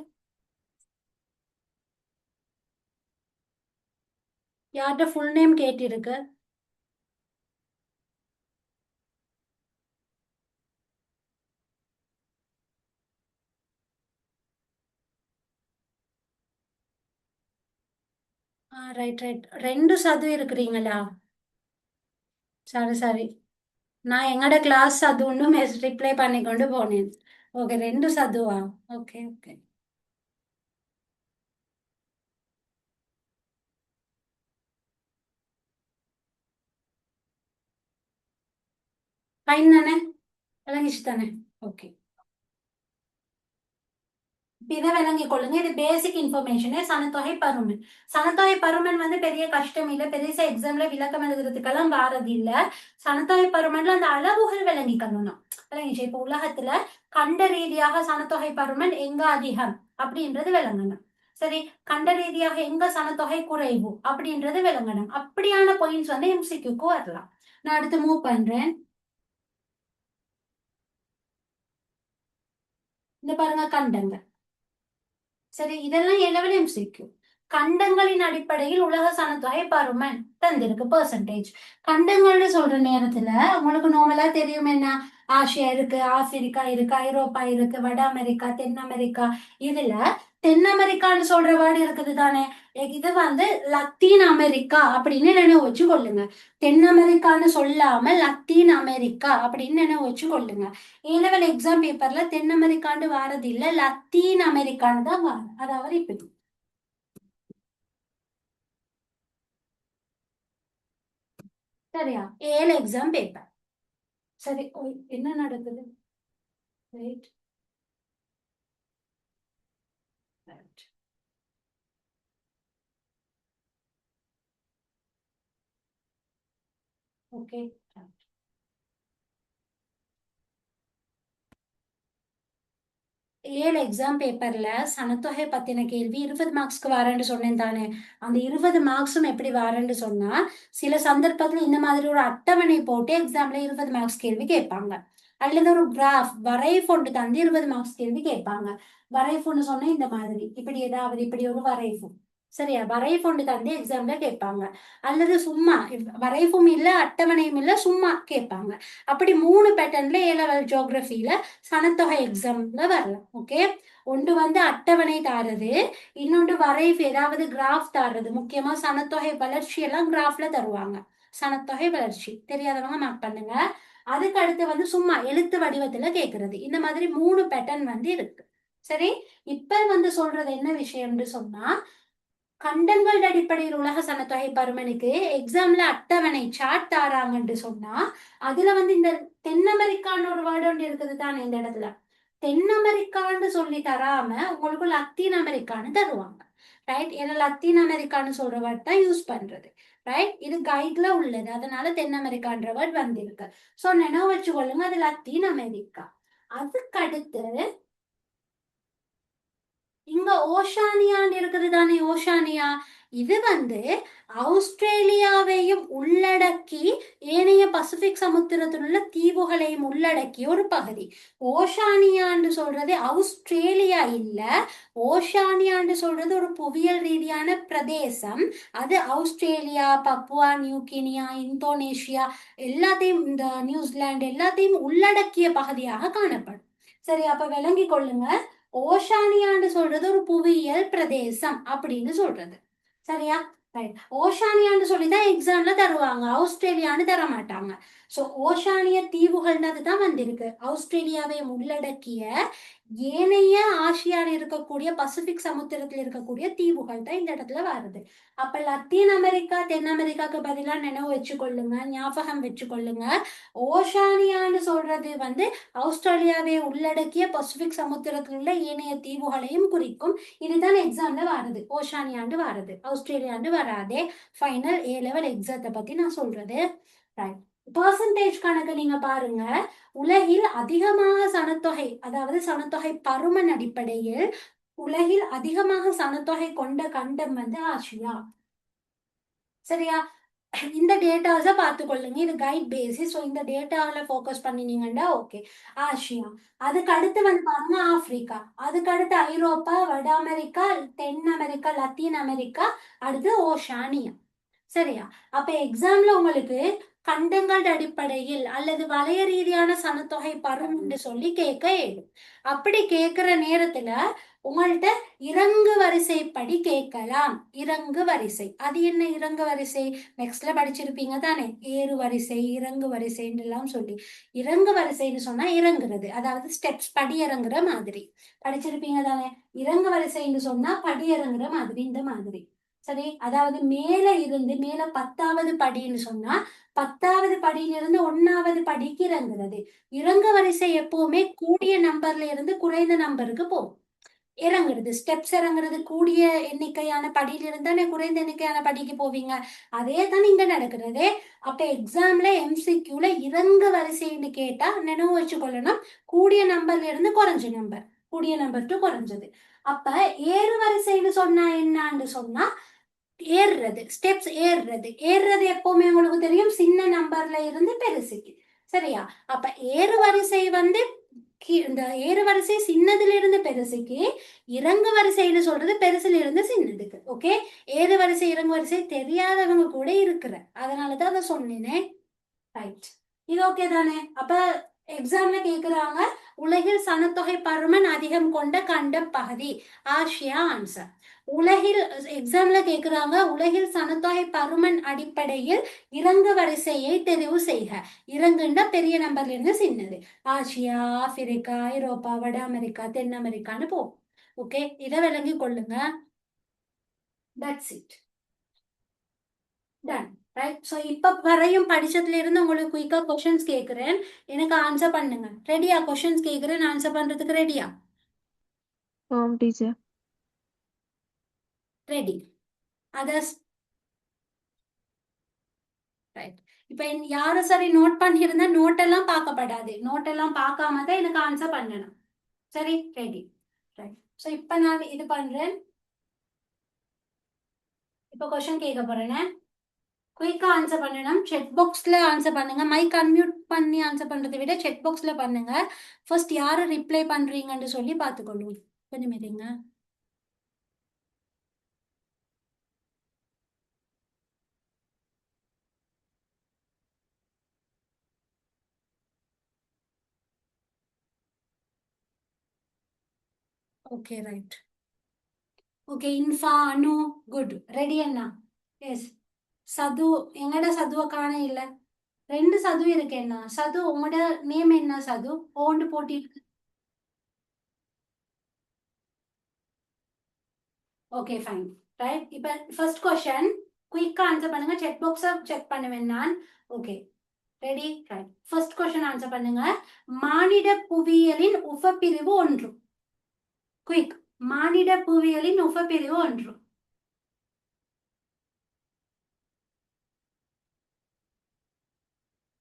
யார்கிட்ட ஃபுல் நேம் கேட்டிருக்கு? Right right. 2 சது இருக்கிறீங்களா? சரி சரி. நான் எங்கட கிளாஸ் சதுன்னு ரிப்ளை பண்ணி கொண்டு போனேன். ஓகே. 2 சதுவா? Okay okay. ஃபைன் தானே? விளங்கிச்சு தானே? ஓகே. இதை விளங்கிக் கொள்ளுங்க. இது பேசிக் இன்ஃபர்மேஷனே. சனத்தொகை பருமன். சனத்தொகை பருமன் வந்து பெரிய கஷ்டம் இல்லை. பெருசா எக்ஸாம்ல விளக்கம் எழுதுறதுக்கெல்லாம் வாரது இல்ல. சனத்தொகை பருமன்ல அந்த அளவுகள் விளங்கிக்கணும். விளங்கிச்சு? இப்ப உலகத்துல கண்ட ரீதியாக சனத்தொகை பருமன் எங்க அதிகம் அப்படின்றது விளங்கணும். சரி. கண்ட ரீதியாக எங்க சனத்தொகை குறைவு அப்படின்றது விளங்கணும். அப்படியான பாயிண்ட்ஸ் வந்து எம்சிக்யூக்கு வரலாம். நான் அடுத்து மூவ் பண்றேன். இந்த பாருங்க கண்டங்க. சரி. இதெல்லாம் எலவல் எம்சிக்யூ. கண்டங்களின் அடிப்படையில் உலக சனத்தொகை பருமன் தந்திருக்கு பெர்சன்டேஜ். கண்டங்கள்னு சொல்ற நேரத்துல உங்களுக்கு நார்மலா தெரியும் என்ன, ஆசியா இருக்கு, ஆப்பிரிக்கா இருக்கு, ஐரோப்பா இருக்கு, வட அமெரிக்கா, தென் அமெரிக்கா. இதுல தென் அமெரிக்கான்னு சொல்ற வேர்டு இருக்குது தானே, இது வந்து லத்தீன் அமெரிக்கா அப்படின்னு நினைவு வச்சு கொள்ளுங்க. தென் அமெரிக்கான்னு சொல்லாம லத்தீன் அமெரிக்கா அப்படின்னு நினைவு வச்சு கொள்ளுங்க. ஏலெவல் எக்ஸாம் பேப்பர்ல தென் அமெரிக்கான்னு வாரது இல்ல, லத்தீன் அமெரிக்கான்னு தான் வாரம். அதாவது இப்படி. சரியா, ஏழு எக்ஸாம் பேப்பர். சரி, என்ன நடக்குது? Right, right. ஓகே, ஏழு எக்ஸாம் பேப்பர்ல சனத்தொகை பத்தின கேள்வி 20 மார்க்ஸ்க்கு வரேன்னு சொன்னேன் தானே. அந்த 20 மார்க்ஸும் எப்படி வரேன்னு சொன்னா, சில சந்தர்ப்பத்துல இந்த மாதிரி ஒரு அட்டவணை போட்டு எக்ஸாம்ல 20 மார்க்ஸ் கேள்வி கேட்பாங்க. அல்லது ஒரு கிராஃப் வரைஃபொண்டு தந்து 20 மார்க்ஸ் கேள்வி கேட்பாங்க. வரைஃபொண்டு சொன்னா இந்த மாதிரி இப்படி ஏதாவது இப்படி ஒரு வரைஃபு. சரியா, வரைஃபொண்டு தந்து எக்ஸாம்ல கேட்பாங்க. அல்லது சும்மா வரைஃபும் இல்ல அட்டவணையும் இல்ல சும்மா கேட்பாங்க. அப்படி 3 பேட்டர்ன்ல ஏ லெவல் ஜியோகிரபியில சனத்தொகை எக்ஸாம்ல வரலாம். ஓகே, ஒன்று வந்து அட்டவணை தாரது, இன்னொன்று வரைவு ஏதாவது கிராஃப் தாரது. முக்கியமா சனத்தொகை வளர்ச்சி எல்லாம் கிராஃப்ல தருவாங்க. சனத்தொகை வளர்ச்சி தெரியாதவங்க மார்க் பண்ணுங்க. அதுக்கு அடுத்து வந்து சும்மா எழுத்து வடிவத்துல கேட்கறது. இந்த மாதிரி 3 பேட்டர்ன் வந்து இருக்கு. சரி, இப்ப வந்து சொல்றது என்ன விஷயம்னு சொன்னா, கண்டங்கள் அடிப்படையில் உலக சனத்தொகை பருமனுக்கு எக்ஸாம்ல அட்டவணை சார்ட் தாராங்கன்னு சொன்னா, அதுல வந்து இந்த தென் அமெரிக்கான்னு ஒரு வேர்டு ஒன்று இருக்குது தானே இந்த இடத்துல. தென் அமெரிக்கான்னு சொல்லி தராம உங்களுக்கு லத்தீன் அமெரிக்கான்னு தருவாங்க. ரைட், ஏன்னா லத்தீன் அமெரிக்கான்னு சொல்ற வேர்ட் தான் யூஸ் பண்றது. ரைட், இது கைட்ல உள்ளது, அதனால தென் அமெரிக்கான்ற வேர்ட் வந்திருக்கு. சோ நினைவு வச்சுக்கொள்ளுங்க, அது லத்தீன் அமெரிக்கா. அதுக்கு அடுத்து இங்க ஓஷானியான்னு இருக்குது தானே, ஓஷானியா. இது வந்து ஆஸ்திரேலியாவையும் உள்ளடக்கி ஏனைய பசிபிக் சமுத்திரத்தில் உள்ள தீவுகளையும் உள்ளடக்கிய ஒரு பகுதி. ஓஷானியான்னு சொல்றது ஆஸ்திரேலியா இல்ல, ஓஷானியான்னு சொல்றது ஒரு புவியியல் ரீதியான பிரதேசம். அது ஆஸ்திரேலியா, பப்புவா நியூகினியா, இந்தோனேஷியா எல்லாத்தையும், இந்த நியூசிலாந்து எல்லாத்தையும் உள்ளடக்கிய பகுதியாக காணப்படும். சரி, அப்ப விளங்கி கொள்ளுங்க, ஓஷானியான்னு சொல்றது ஒரு புவியியல் பிரதேசம் அப்படின்னு சொல்றது. சரியா, ரைட். ஓஷானியான்னு சொல்லிதான் எக்ஸாம்ல தருவாங்க, ஆஸ்திரேலியான்னு தர மாட்டாங்க. சோ ஓஷானிய தீவுகள்னு தான் வந்திருக்கு. ஆஸ்திரேலியாவை உள்ளடக்கிய ஏனைய ஆசியாவில் இருக்கக்கூடிய பசிபிக் சமுத்திரத்தில் இருக்கக்கூடிய தீவுகள் தான் இந்த இடத்துல வருது. அப்ப லத்தீன் அமெரிக்கா தென் அமெரிக்காக்கு பதிலா நினைவு வச்சுக்கொள்ளுங்க, ஞாபகம் வச்சுக்கொள்ளுங்க. ஓஷானியான்னு சொல்றது வந்து ஆஸ்திரேலியாவை உள்ளடக்கிய பசிபிக் சமுத்திரத்தில் உள்ள ஏனைய தீவுகளையும் குறிக்கும். இதுதான் எக்ஸாம்ல வருது, ஓஷானியாண்டு வருது, ஆஸ்திரேலியாண்டு வராதே. ஃபைனல் ஏ லெவல் எக்ஸாத்தை பத்தி நான் சொல்றது. ரைட், பெர்சன்டேஜ் கணக்கு நீங்க பாருங்க. உலகில் அதிகமாக சனத்தொகை, அதாவது சனத்தொகை பருமன் அடிப்படையில் உலகில் அதிகமாக சனத்தொகை கொண்ட கண்டம் வந்து ஆசியா. சரியா, இந்த டேட்டாஸ பார்த்துக்கொள்ளுங்க, இது கைட் பேசிஸ். ஸோ இந்த டேட்டாவில ஃபோக்கஸ் பண்ணினீங்கன்னா ஓகே. ஆசியா, அதுக்கு அடுத்து வந்து பாருங்க ஆப்பிரிக்கா, அதுக்கு அடுத்து ஐரோப்பா, வட அமெரிக்கா, தென் அமெரிக்கா, லத்தீன் அமெரிக்கா, அடுத்து ஓஷானியா. சரியா, அப்ப எக்ஸாம்ல உங்களுக்கு கண்டங்கள் அடிப்படையில் அல்லது வலய ரீதியான சனத்தொகை பருமன்னு சொல்லி கேட்க இயலும். அப்படி கேட்கிற நேரத்துல உங்கள்ட்ட இறங்கு வரிசைப்படி கேட்கலாம். இறங்கு வரிசை, அது என்ன இறங்கு வரிசை? நெக்ஸ்ட்ல படிச்சிருப்பீங்க தானே, ஏறு வரிசை, இறங்கு வரிசைன்னு எல்லாம் சொல்லி. இறங்கு வரிசைன்னு சொன்னா இறங்குறது, அதாவது ஸ்டெப்ஸ், படி இறங்குற மாதிரி படிச்சிருப்பீங்க தானே. இறங்கு வரிசைன்னு சொன்னா படி இறங்குற மாதிரி, இந்த மாதிரி. சரி, அதாவது மேல இருந்து மேல 10வது படின்னு சொன்னா 10வது படியிலிருந்து 1வது படிக்கு இறங்குறது. இறங்கு வரிசை எப்பவுமே கூடிய நம்பர்ல இருந்து குறைந்த நம்பருக்கு போகும். இறங்குறது, ஸ்டெப்ஸ் இறங்குறது கூடிய எண்ணிக்கையான படியில இருந்தானே குறைந்த எண்ணிக்கையான படிக்கு போவீங்க. அதே தான் இங்க நடக்கிறது. அப்ப எக்ஸாம்ல எம்சிக்யூல இறங்கு வரிசைன்னு கேட்டா நினைவு வச்சுக்கொள்ளணும், கூடிய நம்பர்ல இருந்து குறைஞ்ச நம்பர், கூடிய நம்பர் டு குறைஞ்சது. அப்ப ஏறு வரிசைன்னு சொன்னா என்னன்னு சொன்னா ஏறுறது, ஸ்டெப்ஸ் ஏறுறது. ஏறுறது எப்பவுமே உங்களுக்கு தெரியும், சின்ன நம்பர்ல இருந்து பெருசுக்கு. சரியா, அப்ப ஏறு வரிசை வந்து இந்த ஏறு வரிசை சின்னதுல இருந்து பெருசுக்கு, இறங்கு வரிசைன்னு சொல்றது பெருசுல இருந்து சின்னதுக்கு. ஓகே, ஏறு வரிசை இறங்கு வரிசை தெரியாதவங்க கூட இருக்கிற, அதனாலதான் அதை சொன்னேனே. ரைட், இது ஓகே தானே? அப்ப எக்ஸாம்ல கேக்குறாங்க, உலகில் சனத்தொகை பருமன் அதிகம் கொண்ட கண்ட பகுதி, ஆசியா ஆன்சர். உலகில் எக்ஸாம்ல கேக்குறாங்க, உலகில் சனத்தொகை பருமன் அடிப்படையில் இறங்கு வரிசையை தெரிவு செய்க. இறங்குன்னா பெரிய நம்பர்ல இருந்து சின்னது. ஆசியா, ஆப்பிரிக்கா, ஐரோப்பா, வட அமெரிக்கா, தென் அமெரிக்கான்னு போ. ஓகே, இதை விளங்கி கொள்ளுங்க. That's it. Done. Right, so இப்போ வரையும் படிச்சதுல இருந்து உங்களுக்கு குயிக்கா கொஸ்டின்ஸ் கேட்குறேன், எனக்கு ஆன்சர் பண்ணுங்க. ரெடியா? கொஸ்டின்ஸ் கேட்குறேன், ஆன்சர் பண்றதுக்கு ரெடியா? ஆம் டீச்சர். ரெடி. அதர்ஸ்? ரைட். இப்போ யாரும் சரி நோட் பண்ணியிருந்தா நோட் எல்லாம் பார்க்கப்படாது, நோட் எல்லாம் பார்க்காம தான் எனக்கு ஆன்சர் பண்ணணும். சரி, ரெடி. ரைட், ஸோ இப்போ நான் இது பண்றேன். இப்போ கொஸ்டின் கேட்க போறேன்னு, குயிக்கா ஆன்சர் பண்ணணும். செக் பாக்ஸ்ல ஆன்சர் பண்ணுங்க. மைக் அன்மியூட் பண்ணி ஆன்சர் பண்றதை விட செக் பாக்ஸ்ல பண்ணுங்க. ஃபர்ஸ்ட் யாரு ரிப்ளை பண்றீங்கன்னு சொல்லி பார்த்துக்கொள்ளுங்க. கொஞ்சம் இருங்க. Okay, right. ஓகே, இன்ஃபா, அனு, குட். ரெடி அண்ணா? எஸ். சது, எங்கட சதுவ காண இல்ல. ரெண்டு சது இருக்கு என்ன? சது, உங்களோட நேம் என்ன? சது ஓண்டு போட்டி. Okay, fine. ரைட், இப்போ ஃபர்ஸ்ட் கொஸ்டின் குயிக்கா ஆன்சர் பண்ணுங்க. செக் பாக்ஸை செக் பண்ணுவேன் நான். Okay, ready? Right, first question answer பண்ணுங்க. மானிட புவியியலின் உபப்பிரிவு ஒன்று. குயிக். மானிட புவியியலின் உபப்பிரிவு ஒன்று.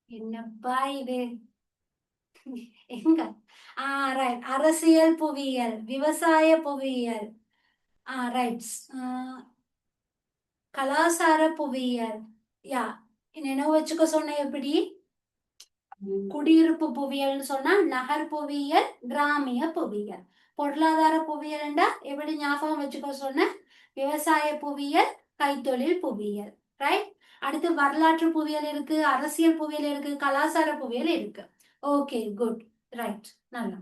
என்னப்பா இது? எங்க? ரைட், அரசியல் புவியியல், விவசாய புவியியல். ரைட், கலாசார புவியியல். யா, நினைவு வச்சுக்க சொன்ன எப்படி? குடியிருப்பு புவியியல்னு சொன்னா நகர் புவியியல், கிராமிய புவியியல். பொருளாதார புவியியல்ண்டா எப்படி ஞாபகம் வச்சுக்க சொன்ன? விவசாய புவியியல், கைத்தொழில் புவியியல். ரைட், அடுத்து வரலாற்று புவியியல் இருக்கு, அரசியல் புவியியல் இருக்கு, கலாசார புவியியல் இருக்கு. Okay, good. ரைட், நல்லா.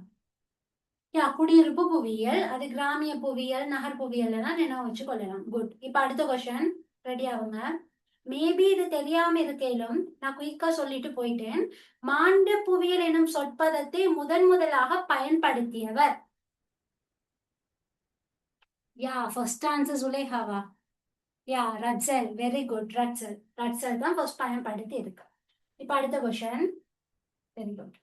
யா, குடியிருப்பு புவியியல், அது கிராமிய புவியியல், நகர் புவியியல் நினைவு வச்சு கொள்ளலாம். குட். இப்ப அடுத்த கொஸ்டின், ரெடி ஆகுங்க. மேபி இது தெரியாம இருக்கையிலும் நான் குயிக்கா சொல்லிட்டு போயிட்டேன். மாண்ட புவியியல் எனும் சொற்பதத்தை முதலாக பயன்படுத்தியவர். யா, ஃபர்ஸ்ட் ஆன்சர் சுலேகாவா? Yeah, Rachel. Very good, Rachel. Rachel தான் ஃபர்ஸ்ட் பயன்படுத்தி இருக்கு. இப்ப அடுத்த கொஸ்டின், வெரி குட்.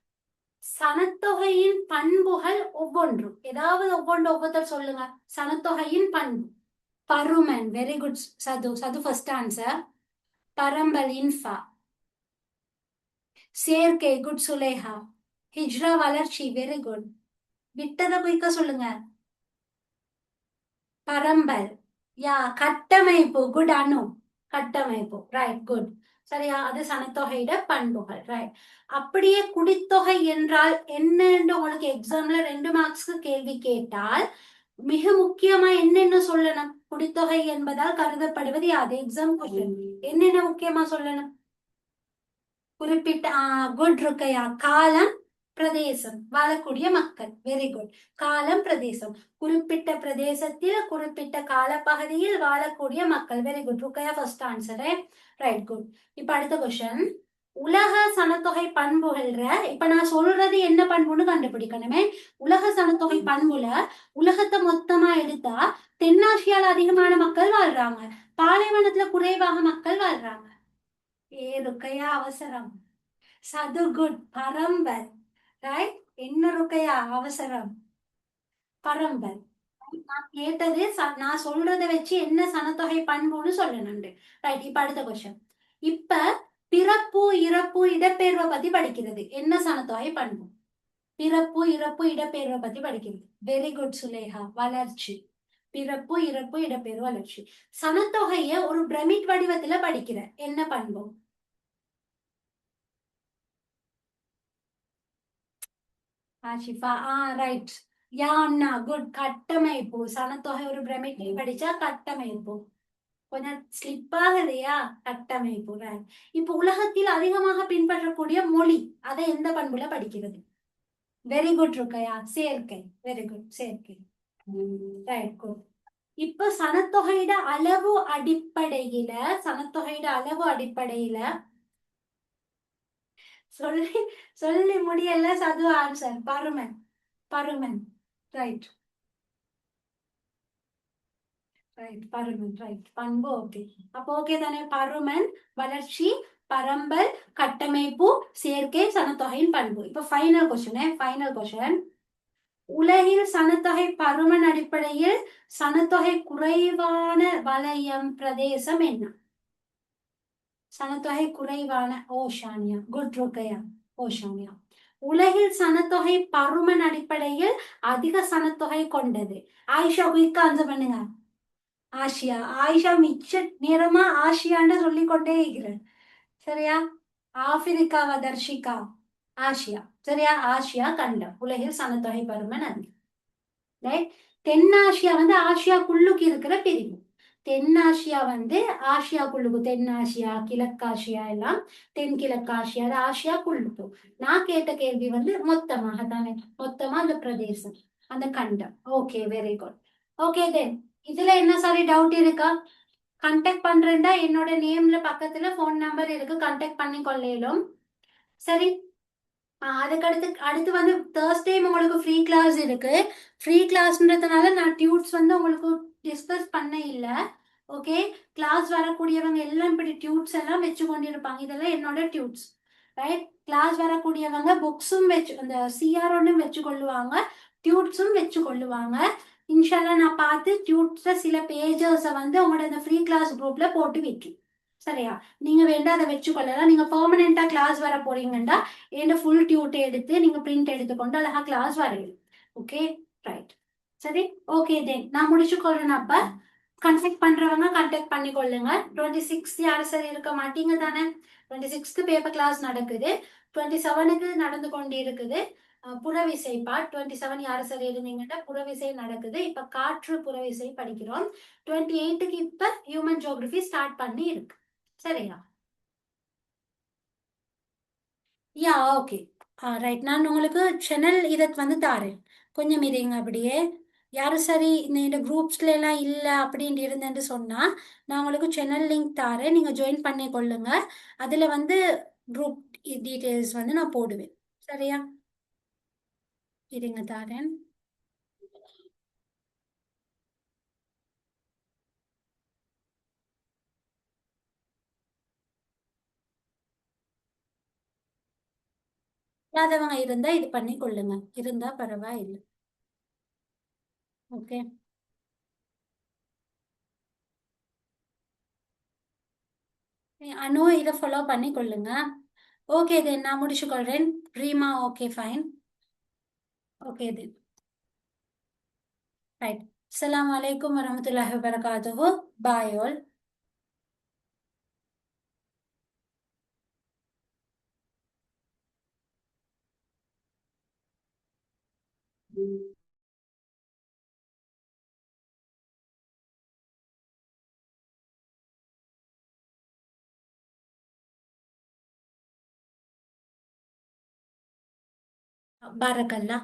சனத்தொகையின் பண்புகள் ஒவ்வொன்றும், ஏதாவது ஒவ்வொருத்தர் சொல்லுங்க. சனத்தொகையின் பண்பு. பருமன். வெரி குட் சது. சது ஃபர்ஸ்ட் ஆன்சர். பரம்பல், இன்ஃபா. சேர்க்கை, குட் சுலேஹா. ஹிஜ்ரா, வளர்ச்சி. Very good. விட்டத குயிக்க சொல்லுங்க. பரம்பல். யா, கட்டமைப்பு. குட் அனு. கட்டமைப்பு. Right, good. சரியா, அது சனத்தொகையிட பண்புகள். ரைட். அப்படியே குடித்தொகை என்றால் என்னன்னு உங்களுக்கு எக்ஸாம்ல 2 மார்க்ஸ்க்கு கேள்வி கேட்டால் மிக முக்கியமா என்னென்ன சொல்லணும்? குடித்தொகை என்பதால் கருதப்படுவது யாது? எக்ஸாம் கொஸ்டின் என்னென்ன முக்கியமா சொல்லணும்? குறிப்பிட்ட குட் ருக்கையா. காலம், பிரதேசம், வாழக்கூடிய மக்கள். Very good. காலம், பிரதேசம், குறிப்பிட்ட பிரதேசத்தில் குறிப்பிட்ட காலப்பகுதியில் வாழக்கூடிய மக்கள். Very good Ruqayya, first answer. Right, good. இப்ப அடுத்த கொஸ்டின், உலக சனத்தொகை பண்புகள்ற இப்ப நான் சொல்றது என்ன பண்புன்னு கண்டுபிடிக்கணுமே. உலக சனத்தொகை பண்புல உலகத்தை மொத்தமா எடுத்தா தென்னாசியால அதிகமான மக்கள் வாழ்றாங்க, பாலைவனத்துல குறைவாக மக்கள் வாழ்றாங்க. ஏ ருக்கையா, அவசரம். சது, குட். பரம்பல். ரைட், என்ன ருக்கையா, அவசரம். பரம்பல். நான் கேட்டது நான் சொல்றதை வச்சு என்ன சனத்தொகை பண்புன்னு சொல்லணும். ரைட், இப்ப அடுத்த கொஸ்டின். இப்ப பிறப்பு, இறப்பு, இடப்பெயர்வை பத்தி படிக்கிறது என்ன சனத்தொகை பண்பு? பிறப்பு, இறப்பு, இடப்பெயர்வை பத்தி படிக்கிறது. Very good Suleha. வளர்ச்சி. பிறப்பு, இறப்பு, இடப்பெயர்வு, வளர்ச்சி. சனத்தொகைய ஒரு பிரமிட் வடிவத்துல படிக்கிற என்ன பண்பு? ஆஷிஃபா ரைட். யா அண்ணா குட். கட்டமைப்பு சனத்தொகை ஒரு பிரமிட்டை படிச்சா கட்டமைப்பு. கொஞ்சம் ஸ்லிப் ஆகலையா? கட்டமைப்பு right. இப்ப உலகத்தில் அதிகமாக பின்பற்றக்கூடிய மொழி அதை எந்த பண்புல படிக்கிறது? Very good Ruqayya. சேர்க்கை. வெரி குட் சேர்க்கை. Right good. இப்ப சனத்தொகையிட அளவு அடிப்படையில சனத்தொகையிட அளவு அடிப்படையில சொல்லி சொல்லி முடியல சது ஆன்சர் பருமன். பருமன் ரைட். ரைட் பருமன் ரைட். பண்பு ஓகே. அப்போ ஓகே தானே? பருமன், வளர்ச்சி, பரம்பல், கட்டமைப்பு, சேர்க்கை, சனத்தொகையின் பண்பு. இப்ப ஃபைனல் கொஸ்டின். உலகில் சனத்தொகை பருமன் அடிப்படையில் சனத்தொகை குறைவான வலயம் பிரதேசம் என்ன? சனத்தொகை குறைவான ஓஷானியா. குட் ருக்கையா. ஓஷானியா. உலகில் சனத்தொகை பருமன் அடிப்படையில் அதிக சனத்தொகை கொண்டது. ஆயிஷா குயிக்கா ஆன்சர் பண்ணுங்க. ஆசியா. ஆயிஷா மிச்ச நேரமா ஆசியான்னு சொல்லிக்கொண்டே இருக்கிறேன். சரியா? ஆப்பிரிக்காவா தர்ஷிகா? ஆசியா. சரியா? ஆசியா கண்டம். உலகில் சனத்தொகை பருமன் அதிகம். ரைட். தென்னாசியா வந்து ஆசியாக்குள்ளுக்கு இருக்கிற பிரிவு. தென்னாசியா வந்து ஆசியாக்குள்ளுக்கு, தென்னாசியா, கிழக்காசியா எல்லாம் தென்கிழக்காசியா, அது ஆசியாக்குள்ளுக்கு. நான் கேட்ட கேள்வி வந்து மொத்தமாக தானே, மொத்தமா அந்த பிரதேசம், அந்த கண்டம். Okay very good. Okay then இதுல என்ன சாரி டவுட் இருக்கா? கான்டாக்ட் பண்றேன்டா என்னோட நேம்ல பக்கத்துல போன் நம்பர் இருக்கு, கான்டாக்ட் பண்ணி கொள்ளையிலும். சரி. அதுக்கு அடுத்து வந்து தேர்ஸ்டே உங்களுக்கு ஃப்ரீ கிளாஸ் இருக்கு. ஃப்ரீ கிளாஸ்ன்றதுனால நான் டியூட்ஸ் வந்து உங்களுக்கு டிஸ்கஸ் பண்ண இல்லை. ஓகே. கிளாஸ் வரக்கூடியவங்க எல்லாம் இப்படி டியூட்ஸ் எல்லாம் வச்சு கொண்டிருப்பாங்க. இதெல்லாம் என்னோட டியூட்ஸ். ரைட். கிளாஸ் வரக்கூடியவங்க புக்ஸும் வச்சு அந்த சிஆர்ஒன்னும் வச்சு கொள்ளுவாங்க, டியூட்ஸும் வச்சு கொள்ளுவாங்க. இன்ஷால்லா நான் பார்த்து டியூட்ஸ்ல சில பேஜஸை வந்து உங்களோட இந்த ஃப்ரீ கிளாஸ் குரூப்ல போட்டு வைக்கும். சரியா? நீங்க வேண்டாம் அதை வச்சு கொள்ளலாம். நீங்க பெர்மனண்டா கிளாஸ் வர போறீங்கன்னா என்ன ஃபுல் டியூட் எடுத்து நீங்க பிரிண்ட் எடுத்துக்கொண்டு அழகா கிளாஸ் வரையும். Okay right. சரி. ஓகே தென் நான் முடிச்சு கொள்றேன். அப்ப கான்டாக்ட் பண்றவங்க கான்டாக்ட் பண்ணி கொள்ளுங்க. 26 யாரும் சரி இருக்க மாட்டீங்க தானே? 26க்கு பேப்பர் கிளாஸ் நடக்குது. 27க்கு நடந்து கொண்டு இருக்குது. புறவிசை பார்ட் 27 யாரும் சரி இருந்தீங்கன்னா புறவிசை நடக்குது. இப்ப காற்று புறவிசை படிக்கிறோம். 28க்கு இப்ப ஹியூமன் ஜியோகிரபி ஸ்டார்ட் பண்ணி இருக்கு. சரியா? Yeah okay. ரைட். நான் உங்களுக்கு சேனல் இதை வந்து தாரேன். கொஞ்சம் இருங்க அப்படியே. யாரும் சரி இந்த குரூப்ஸ்ல எல்லாம் இல்லை அப்படின்ட்டு இருந்தேன்னு சொன்னா நான் உங்களுக்கு சேனல் லிங்க் தாரேன். நீங்க ஜாயின் பண்ணி கொள்ளுங்க. அதுல வந்து குரூப் டீட்டெயில்ஸ் வந்து நான் போடுவேன். சரியா? இருங்க தாரேன். இல்லாதவங்க இருந்தா இது பண்ணி கொள்ளுங்க, இருந்தா பரவாயில்லை. ஓகே. அனு இதை ஃபாலோ பண்ணி கொள்ளுங்க. ஓகே தென் நான் முடிச்சு கொள்றேன். Reema okay fine. Okay then right. அஸ்ஸலாமு அலைக்கும் வரஹ்மத்துல்லாஹி வபரகாத்துஹு. Bye all. பாரக்கல்லா.